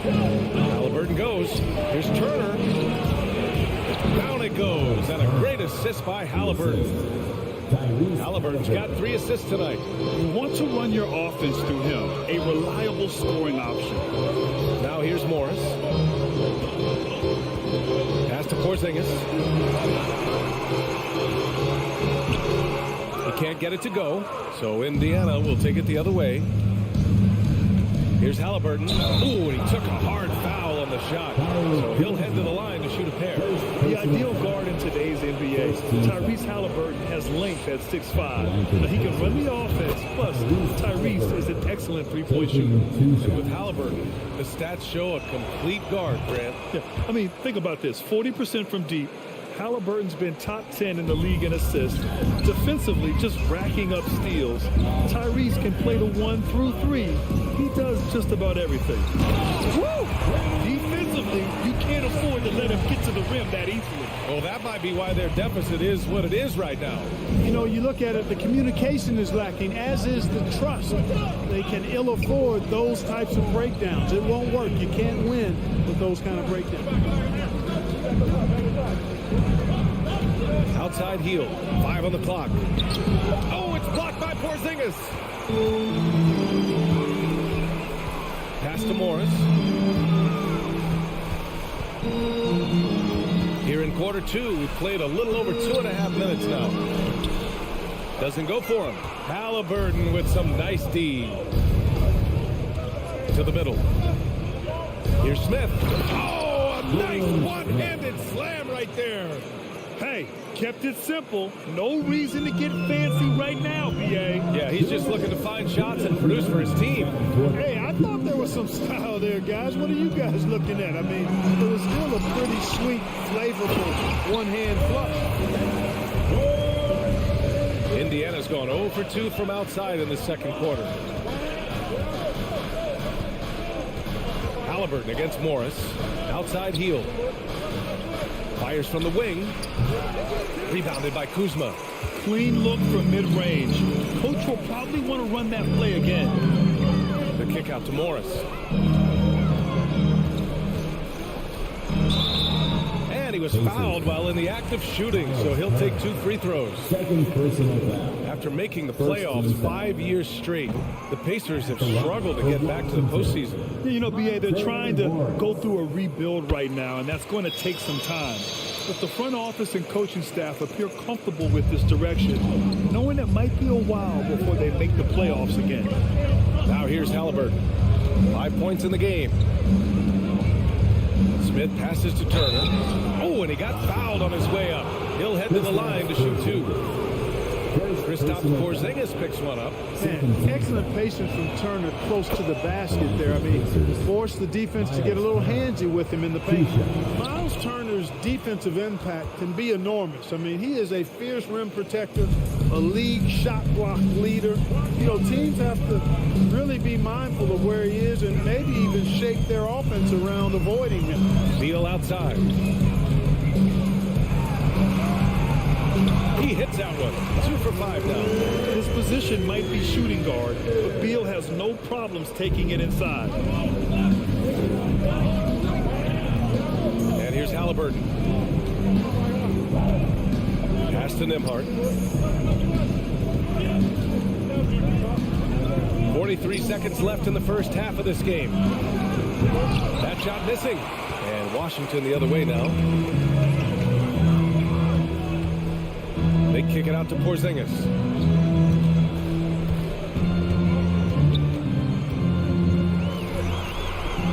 Halliburton goes. Here's Turner. Down it goes, and a great assist by Halliburton. Halliburton's got 3 assists tonight. You want to run your offense through him, a reliable scoring option. Now here's Morris. Pass to Porzingis. He can't get it to go, so Indiana will take it the other way. Here's Halliburton. Ooh, and he took a hard foul on the shot. So he'll head to the line to shoot a pair. The ideal guard in today's NBA, Tyrese Halliburton, has length at 6'5". Now he can run the offense, plus Tyrese is an excellent three-point shooter. And with Halliburton, the stats show a complete guard, Grant. Yeah, I mean, think about this. 40% from deep. Halliburton's been top 10 in the league in assists. Defensively, just racking up steals. Tyrese can play the 1 through 3. He does just about everything. Woo! Defensively, you can't afford to let him get to the rim that easily. Well, that might be why their deficit is what it is right now. You know, you look at it, the communication is lacking, as is the trust. They can ill afford those types of breakdowns. It won't work. You can't win with those kind of breakdowns. Outside heel, 5 on the clock. Oh, it's blocked by Porzingis. Pass to Morris. Here in quarter 2, we've played a little over 2.5 minutes now. Doesn't go for him. Halliburton with some nice D. To the middle. Here's Smith. Oh, a nice one-handed slam right there. Hey, kept it simple. No reason to get fancy right now, BA. Yeah, he's just looking to find shots and produce for his team. Hey, I thought there was some style there, guys. What are you guys looking at? I mean, it was still a pretty sweet, flavorful one-hand flush. Indiana's gone 0 for 2 from outside in the second quarter. Halliburton against Morris. Outside heel. Fires from the wing. Rebounded by Kuzma. Clean look from mid-range. Coach will probably want to run that play again. The kick out to Morris. And he was fouled while in the act of shooting, so he'll take 2 free throws. Second personal foul. After making the playoffs 5 years straight, the Pacers have struggled to get back to the postseason. You know, BA, they're trying to go through a rebuild right now, and that's going to take some time. But the front office and coaching staff appear comfortable with this direction, knowing it might be a while before they make the playoffs again. Now here's Halliburton. 5 points in the game. Smith passes to Turner. Oh, and he got fouled on his way up. He'll head to the line to shoot 2. Kristaps Porzingis picks one up. Man, excellent patience from Turner close to the basket there. I mean, forced the defense to get a little handsy with him in the paint. Miles Turner's defensive impact can be enormous. I mean, he is a fierce rim protector, a league shot block leader. You know, teams have to really be mindful of where he is and maybe even shape their offense around avoiding him. Beal outside. He hits that one. 2 for 5 now. His position might be shooting guard, but Beal has no problems taking it inside. Halliburton. Pass to Nembhard. 43 seconds left in the first half of this game. That shot missing. And Washington the other way now. They kick it out to Porzingis.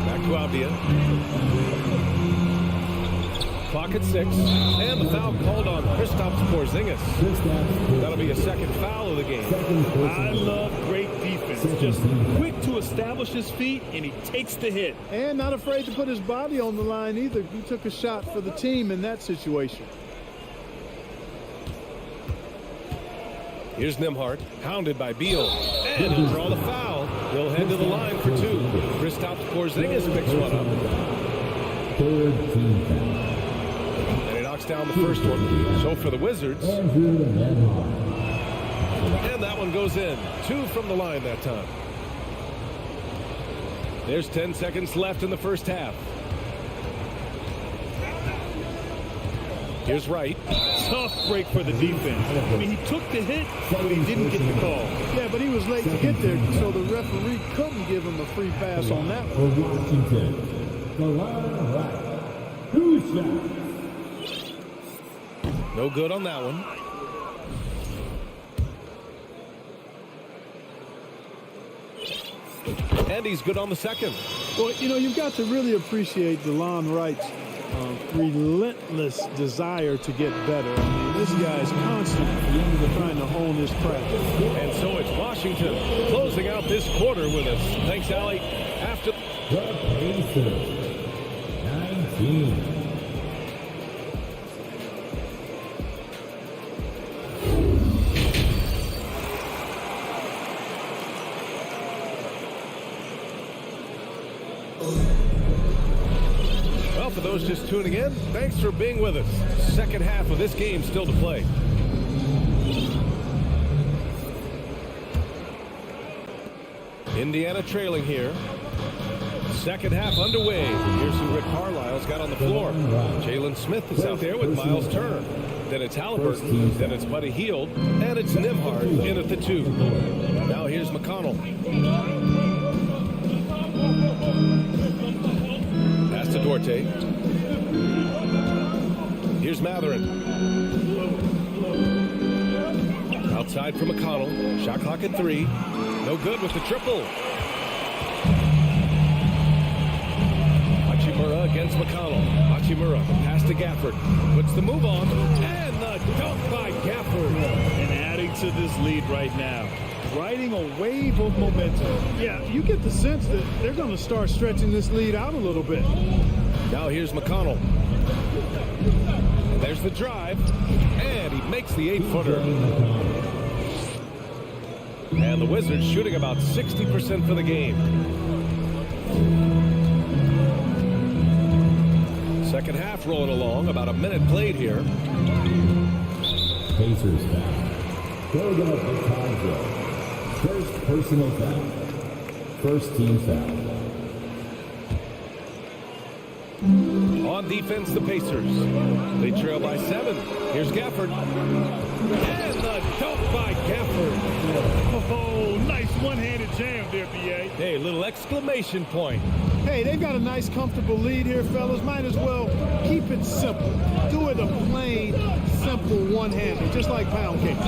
Back to Avdia. Clock at 6. And the foul called on Kristaps Porzingis. That'll be a second foul of the game. I love great defense. Just quick to establish his feet, and he takes the hit. And not afraid to put his body on the line either. He took a shot for the team in that situation. Here's Nembhard, hounded by Beal. And he'll draw the foul. He'll head to the line for 2. Kristaps Porzingis picks one up. Third team foul. And he knocks down the first one. So for the Wizards. And that one goes in. 2 from the line that time. There's 10 seconds left in the first half. Here's Wright. Tough break for the defense. I mean, he took the hit, but he didn't get the call. Yeah, but he was late to get there, so the referee couldn't give him a free pass on that For one. Washington, the line right. Who's that? No good on that one. And he's good on the second. Well, you know, you've got to really appreciate DeLon Wright's relentless desire to get better. I mean, this guy's constantly trying to hone his craft. And so it's Washington closing out this quarter with us. Thanks, Allie. After The Pacers, 19. Well, for those just tuning in, thanks for being with us. Second half of this game still to play. Indiana trailing here. Second half underway. Here's who Rick Carlisle's got on the floor. Jalen Smith is out there with Miles Turner. Then it's Halliburton. Then it's Buddy Hield. And it's Nembhard in at the 2. Now here's McConnell. Pass to Duarte. Here's Matherin. Outside for McConnell. Shot clock at 3. No good with the triple. Hachimura against McConnell. Hachimura, pass to Gafford. Puts the move on. And the dunk by Gafford. And adding to this lead right now. Riding a wave of momentum. Yeah, you get the sense that they're going to start stretching this lead out a little bit. Now here's McConnell. And there's the drive. And he makes the 8-footer. And the Wizards shooting about 60% for the game. Second half rolling along. About a minute played here. Pacers foul. Third up, Chicago. First personal foul. First team foul. On defense, the Pacers. They trail by 7. Here's Gafford. And the dunk by Gafford. Oh, nice one-handed jam there, B.A. Hey, little exclamation point. Hey, they've got a nice, comfortable lead here, fellas. Might as well keep it simple. Do it a plain, simple one-hander, just like pound cake.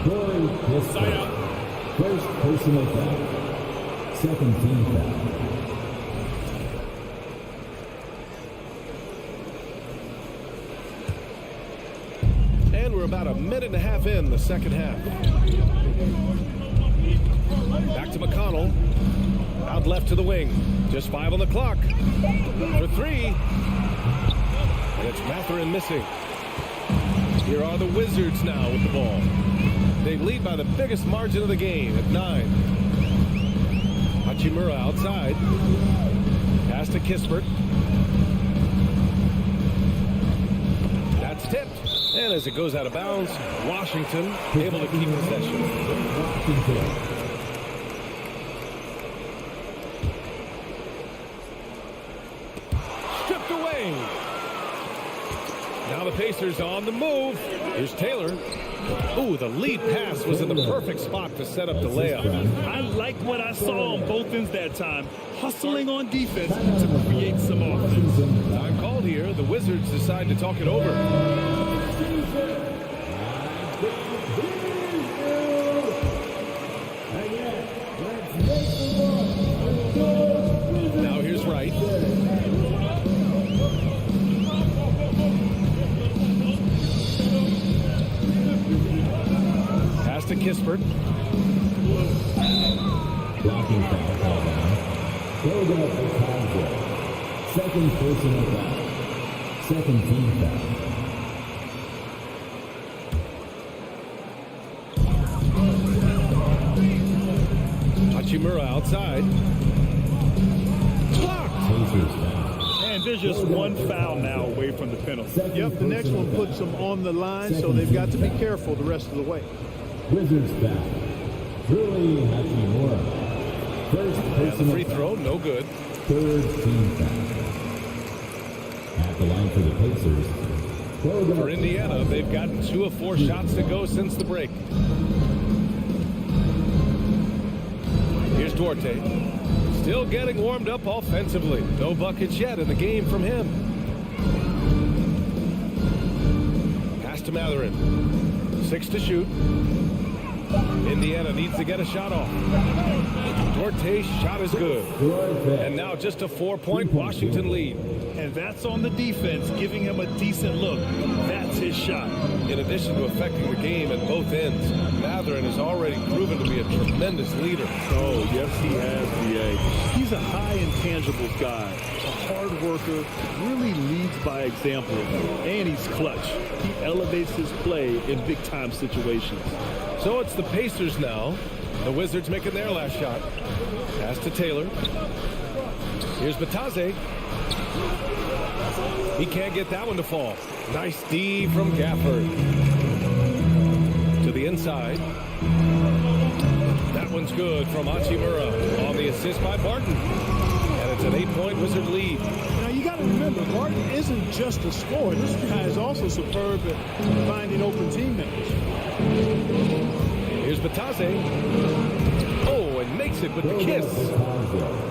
Corey Kispert. First personal foul. Second team foul. And we're about a minute and a half in the second half. Back to McConnell. Out left to the wing. Just 5 on the clock. For 3. And it's Matherin missing. Here are the Wizards now with the ball. They lead by the biggest margin of the game at 9. Hachimura outside. Pass to Kispert. That's tipped. And as it goes out of bounds, Washington able to keep possession. Stripped away. the Pacers on the move. Here's Taylor. Ooh, the lead pass was in the perfect spot to set up the layup. I liked what I saw on both ends that time. Hustling on defense to create some offense. Time called here. The Wizards decide to talk it over. Now here's Wright. Pass to Kispert. Blocking foul called now. Philadelphia Convoy. Second personal foul. Second team foul. Hachimura outside. And there's just one foul now away from the penalty. Yep, the next one puts them on the line, so they've got to be careful the rest of the way. Wizards foul. Rui Hachimura. First And the personal free throw, no good. Third team foul. At the line for the Pacers. For Indiana, they've gotten 2 of 4 shots to go since the break. Here's Duarte. Still getting warmed up offensively. No buckets yet in the game from him. Pass to Matherin. 6 to shoot. Indiana needs to get a shot off. Duarte's shot is good. And now just a 4-point Washington lead. And that's on the defense, giving him a decent look. That's his shot. In addition to affecting the game at both ends, Matherin has already proven to be a tremendous leader. Oh, yes, he has, B.A. He's a high intangibles guy, a hard worker, really leads by example, and he's clutch. He elevates his play in big-time situations. So it's the Pacers now. The Wizards making their last shot. Pass to Taylor. Here's Batase. He can't get that one to fall. Nice D from Gafford. To the inside. That one's good from Hachimura on the assist by Barton. And it's an 8-point Wizard lead. Now, you got to remember, Barton isn't just a scorer. This guy is also superb at finding open teammates. Here's Batase. Oh, and makes it with the kiss.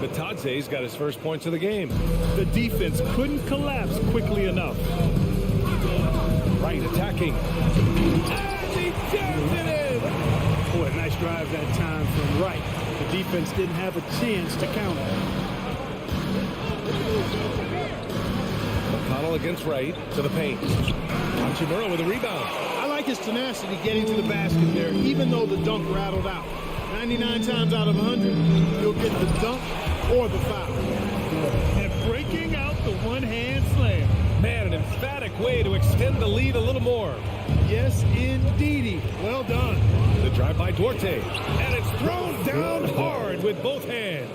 Batase's got his first points of the game. The defense couldn't collapse quickly enough. Wright attacking. And he jams it in. Boy, nice drive that time from Wright. The defense didn't have a chance to counter. McConnell against Wright to the paint. Hachimura with a rebound. I like his tenacity getting to the basket there, even though the dunk rattled out. 99 times out of 100, he'll get the dunk or the foul. And breaking out the one-hand slam. Man, an emphatic way to extend the lead a little more. Yes, indeedy. Well done. The drive by Duarte. And it's thrown down hard with both hands.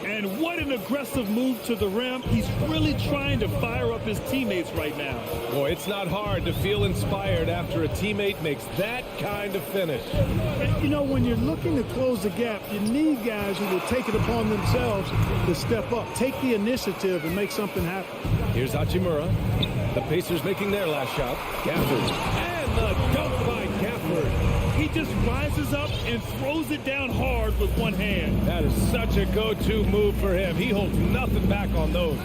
And what an aggressive move to the rim. He's really trying to fire up his teammates right now. Boy, it's not hard to feel inspired after a teammate makes that kind of finish. And, you know, when you're looking to close the gap, you need guys who will take it upon themselves to step up, take the initiative, and make something happen. Here's Hachimura. The Pacers making their last shot. Gafford. And the dunk by Gafford. He just rises up and throws it down hard with one hand. That is such a go-to move for him. He holds nothing back on those.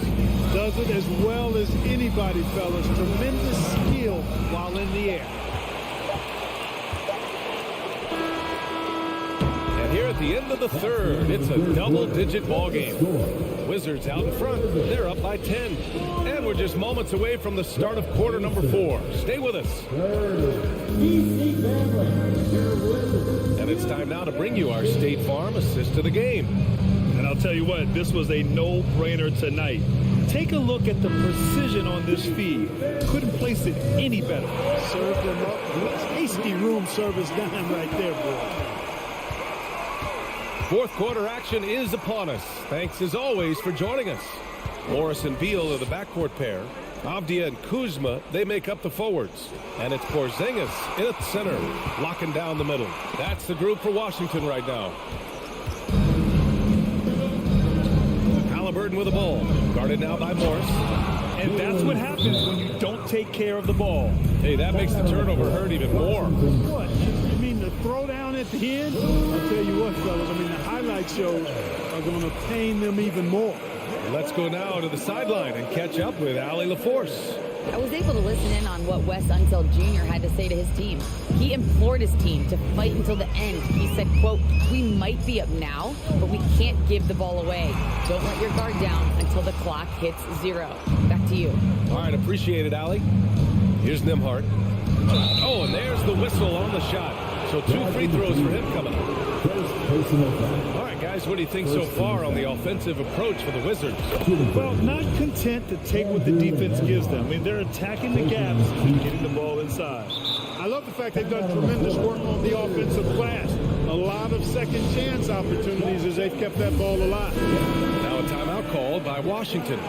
Does it as well as anybody, fellas. Tremendous skill while in the air. And here at the end of the third, it's a double-digit ball game. Wizards out in front. They're up by 10. And we're just moments away from the start of quarter number 4. Stay with us. And it's time now to bring you our State Farm assist to the game. And I'll tell you what, this was a no-brainer tonight. Take a look at the precision on this feed. Couldn't place it any better. Served them up. Hasty room service dime right there, boy. Fourth quarter action is upon us. Thanks as always for joining us. Morris and Beal are the backcourt pair. Avdia and Kuzma, they make up the forwards. And it's Porzingis in at center, locking down the middle. That's the group for Washington right now. Halliburton with the ball. Guarded now by Morris. And that's what happens when you don't take care of the ball. Hey, that makes the turnover hurt even more. What? You mean the throw down at the end? I'll tell you what, fellas. I mean, the highlight shows are going to pain them even more. Let's go now to the sideline and catch up with Allie LaForce. I was able to listen in on what Wes Unseld Jr. had to say to his team. He implored his team to fight until the end. He said, quote, "We might be up now, but we can't give the ball away. Don't let your guard down until the clock hits 0. Back to you. All right, appreciate it, Allie. Here's Nembhard. Oh, and there's the whistle on the shot. So 2 free throws for him coming up. All right, guys, what do you think so far on the offensive approach for the Wizards? Well, not content to take what the defense gives them. I mean, they're attacking the gaps and getting the ball inside. I love the fact they've done tremendous work on the offensive glass. A lot of second chance opportunities as they've kept that ball alive. Now a timeout called by Washington.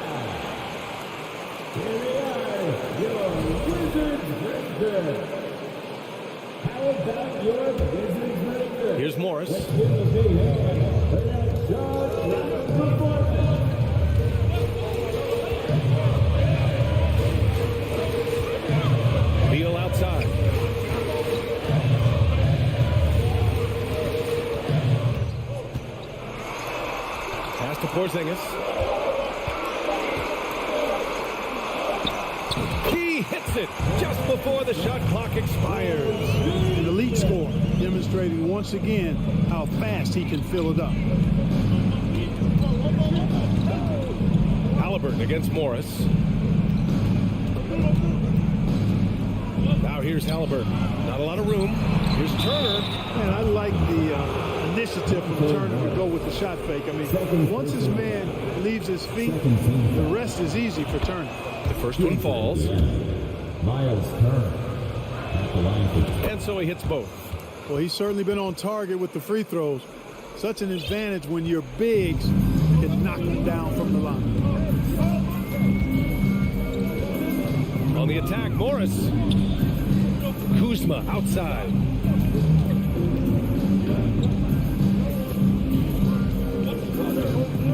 Here's Morris. Beal outside. Pass to Porzingis. He hits it just before the shot clock expires. An elite scorer, demonstrating once again how fast he can fill it up. Halliburton against Morris. Now here's Halliburton. Not a lot of room. Here's Turner. Man, I like the initiative from Turner to go with the shot fake. I mean, once his man leaves his feet, the rest is easy for Turner. The first one falls. Miles Turner. And so he hits both. Well, he's certainly been on target with the free throws. Such an advantage when your bigs can knock them down from the line. On the attack, Morris. Kuzma outside.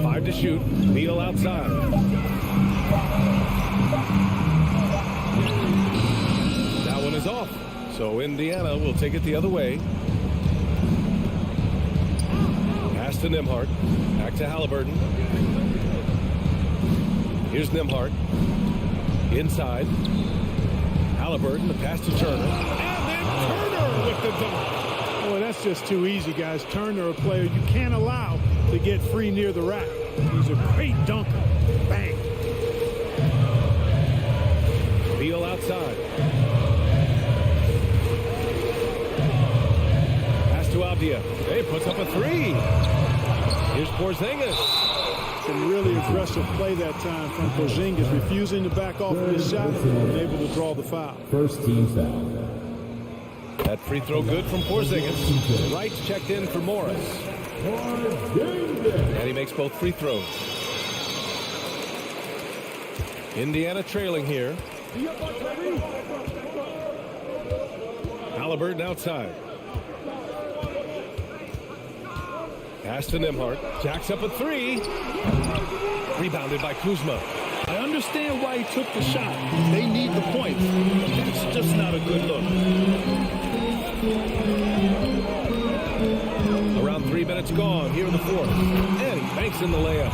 Five to shoot. Beal outside. That one is off. So Indiana will take it the other way. Pass to Nembhard. Back to Halliburton. Here's Nembhard. Inside. Halliburton, the pass to Turner. And then Turner with the dunk. Boy, that's just too easy, guys. Turner, a player you can't allow to get free near the rack. He's a great dunker. Bang. Beal outside. Pass to Avdia. Hey, puts up a 3. Here's Porzingis. Some really aggressive play that time from Porzingis, refusing to back off of his shot and able to draw the foul. First team foul. That free throw good from Porzingis. Wright's checked in for Morris. And he makes both free throws. Indiana trailing here. Halliburton outside. Pass to Nembhard. Jacks up a 3. Rebounded by Kuzma. I understand why he took the shot. They need the points. It's just not a good look. Around 3 minutes gone here in the fourth. And he banks in the layup.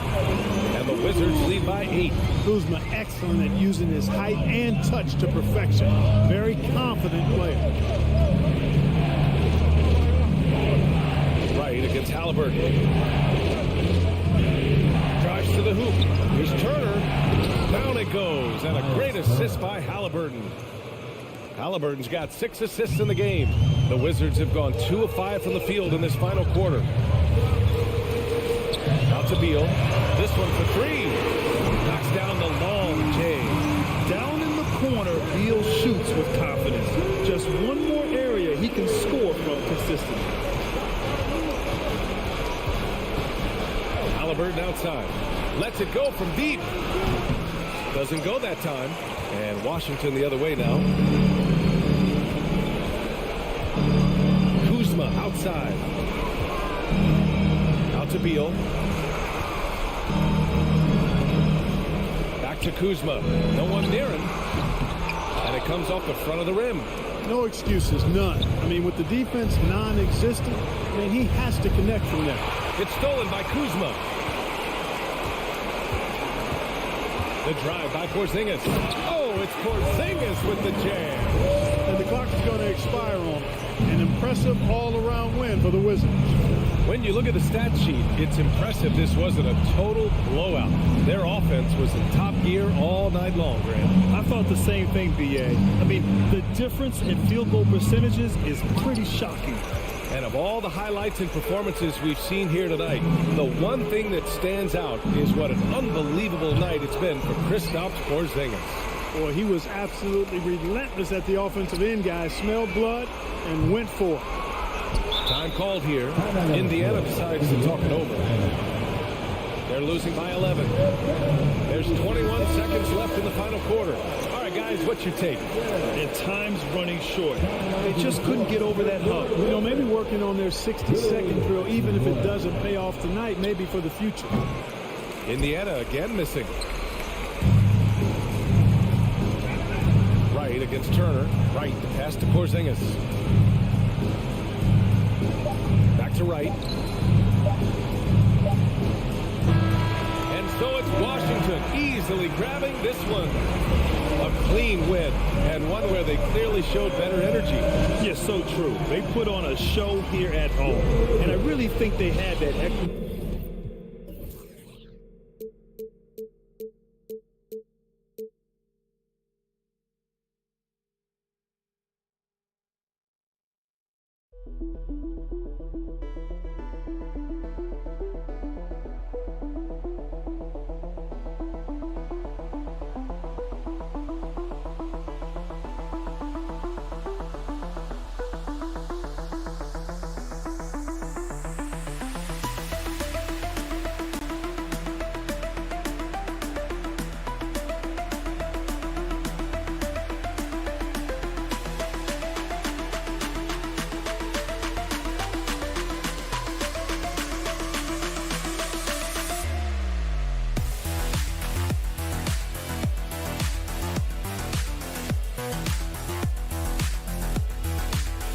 And the Wizards lead by 8. Kuzma excellent at using his height and touch to perfection. Very confident player. Right against Halliburton. Drives to the hoop. Here's Turner. Down it goes. And a great assist by Halliburton. Halliburton's got 6 assists in the game. The Wizards have gone 2 of 5 from the field in this final quarter. Out to Beal. This one for 3. Knocks down the long J. Down in the corner, Beal shoots with confidence. Just one more area he can score from consistently. Halliburton outside. Lets it go from deep. Doesn't go that time. And Washington the other way now. Kuzma outside. Out to Beal. Back to Kuzma. No one near him. And it comes off the front of the rim. No excuses, none. I mean, with the defense non-existent, I mean, he has to connect from there. It's stolen by Kuzma. The drive by Porzingis. Oh, it's Porzingis with the jam. And the clock is going to expire on him. An impressive all-around win for the Wizards. When you look at the stat sheet, it's impressive this wasn't a total blowout. Their offense was in top gear all night long, Grant. I thought the same thing, B.A. I mean, the difference in field goal percentages is pretty shocking. And of all the highlights and performances we've seen here tonight, the one thing that stands out is what an unbelievable night it's been for Kristaps Porzingis. Boy, he was absolutely relentless at the offensive end, guys. Smelled blood and went for it. Time called here. Indiana decides to talk it over. They're losing by 11. There's 21 seconds left in the final quarter. All right, guys, what's your take? And time's running short. They just couldn't get over that hump. You know, maybe working on their 60-second drill, even if it doesn't pay off tonight, maybe for the future. Indiana again missing. Wright against Turner. Wright, the pass to Porzingis. Back to Wright. And so it's Washington easily grabbing this one. A clean win, and one where they clearly showed better energy. Yes, so true. They put on a show here at home, and I really think they had that extra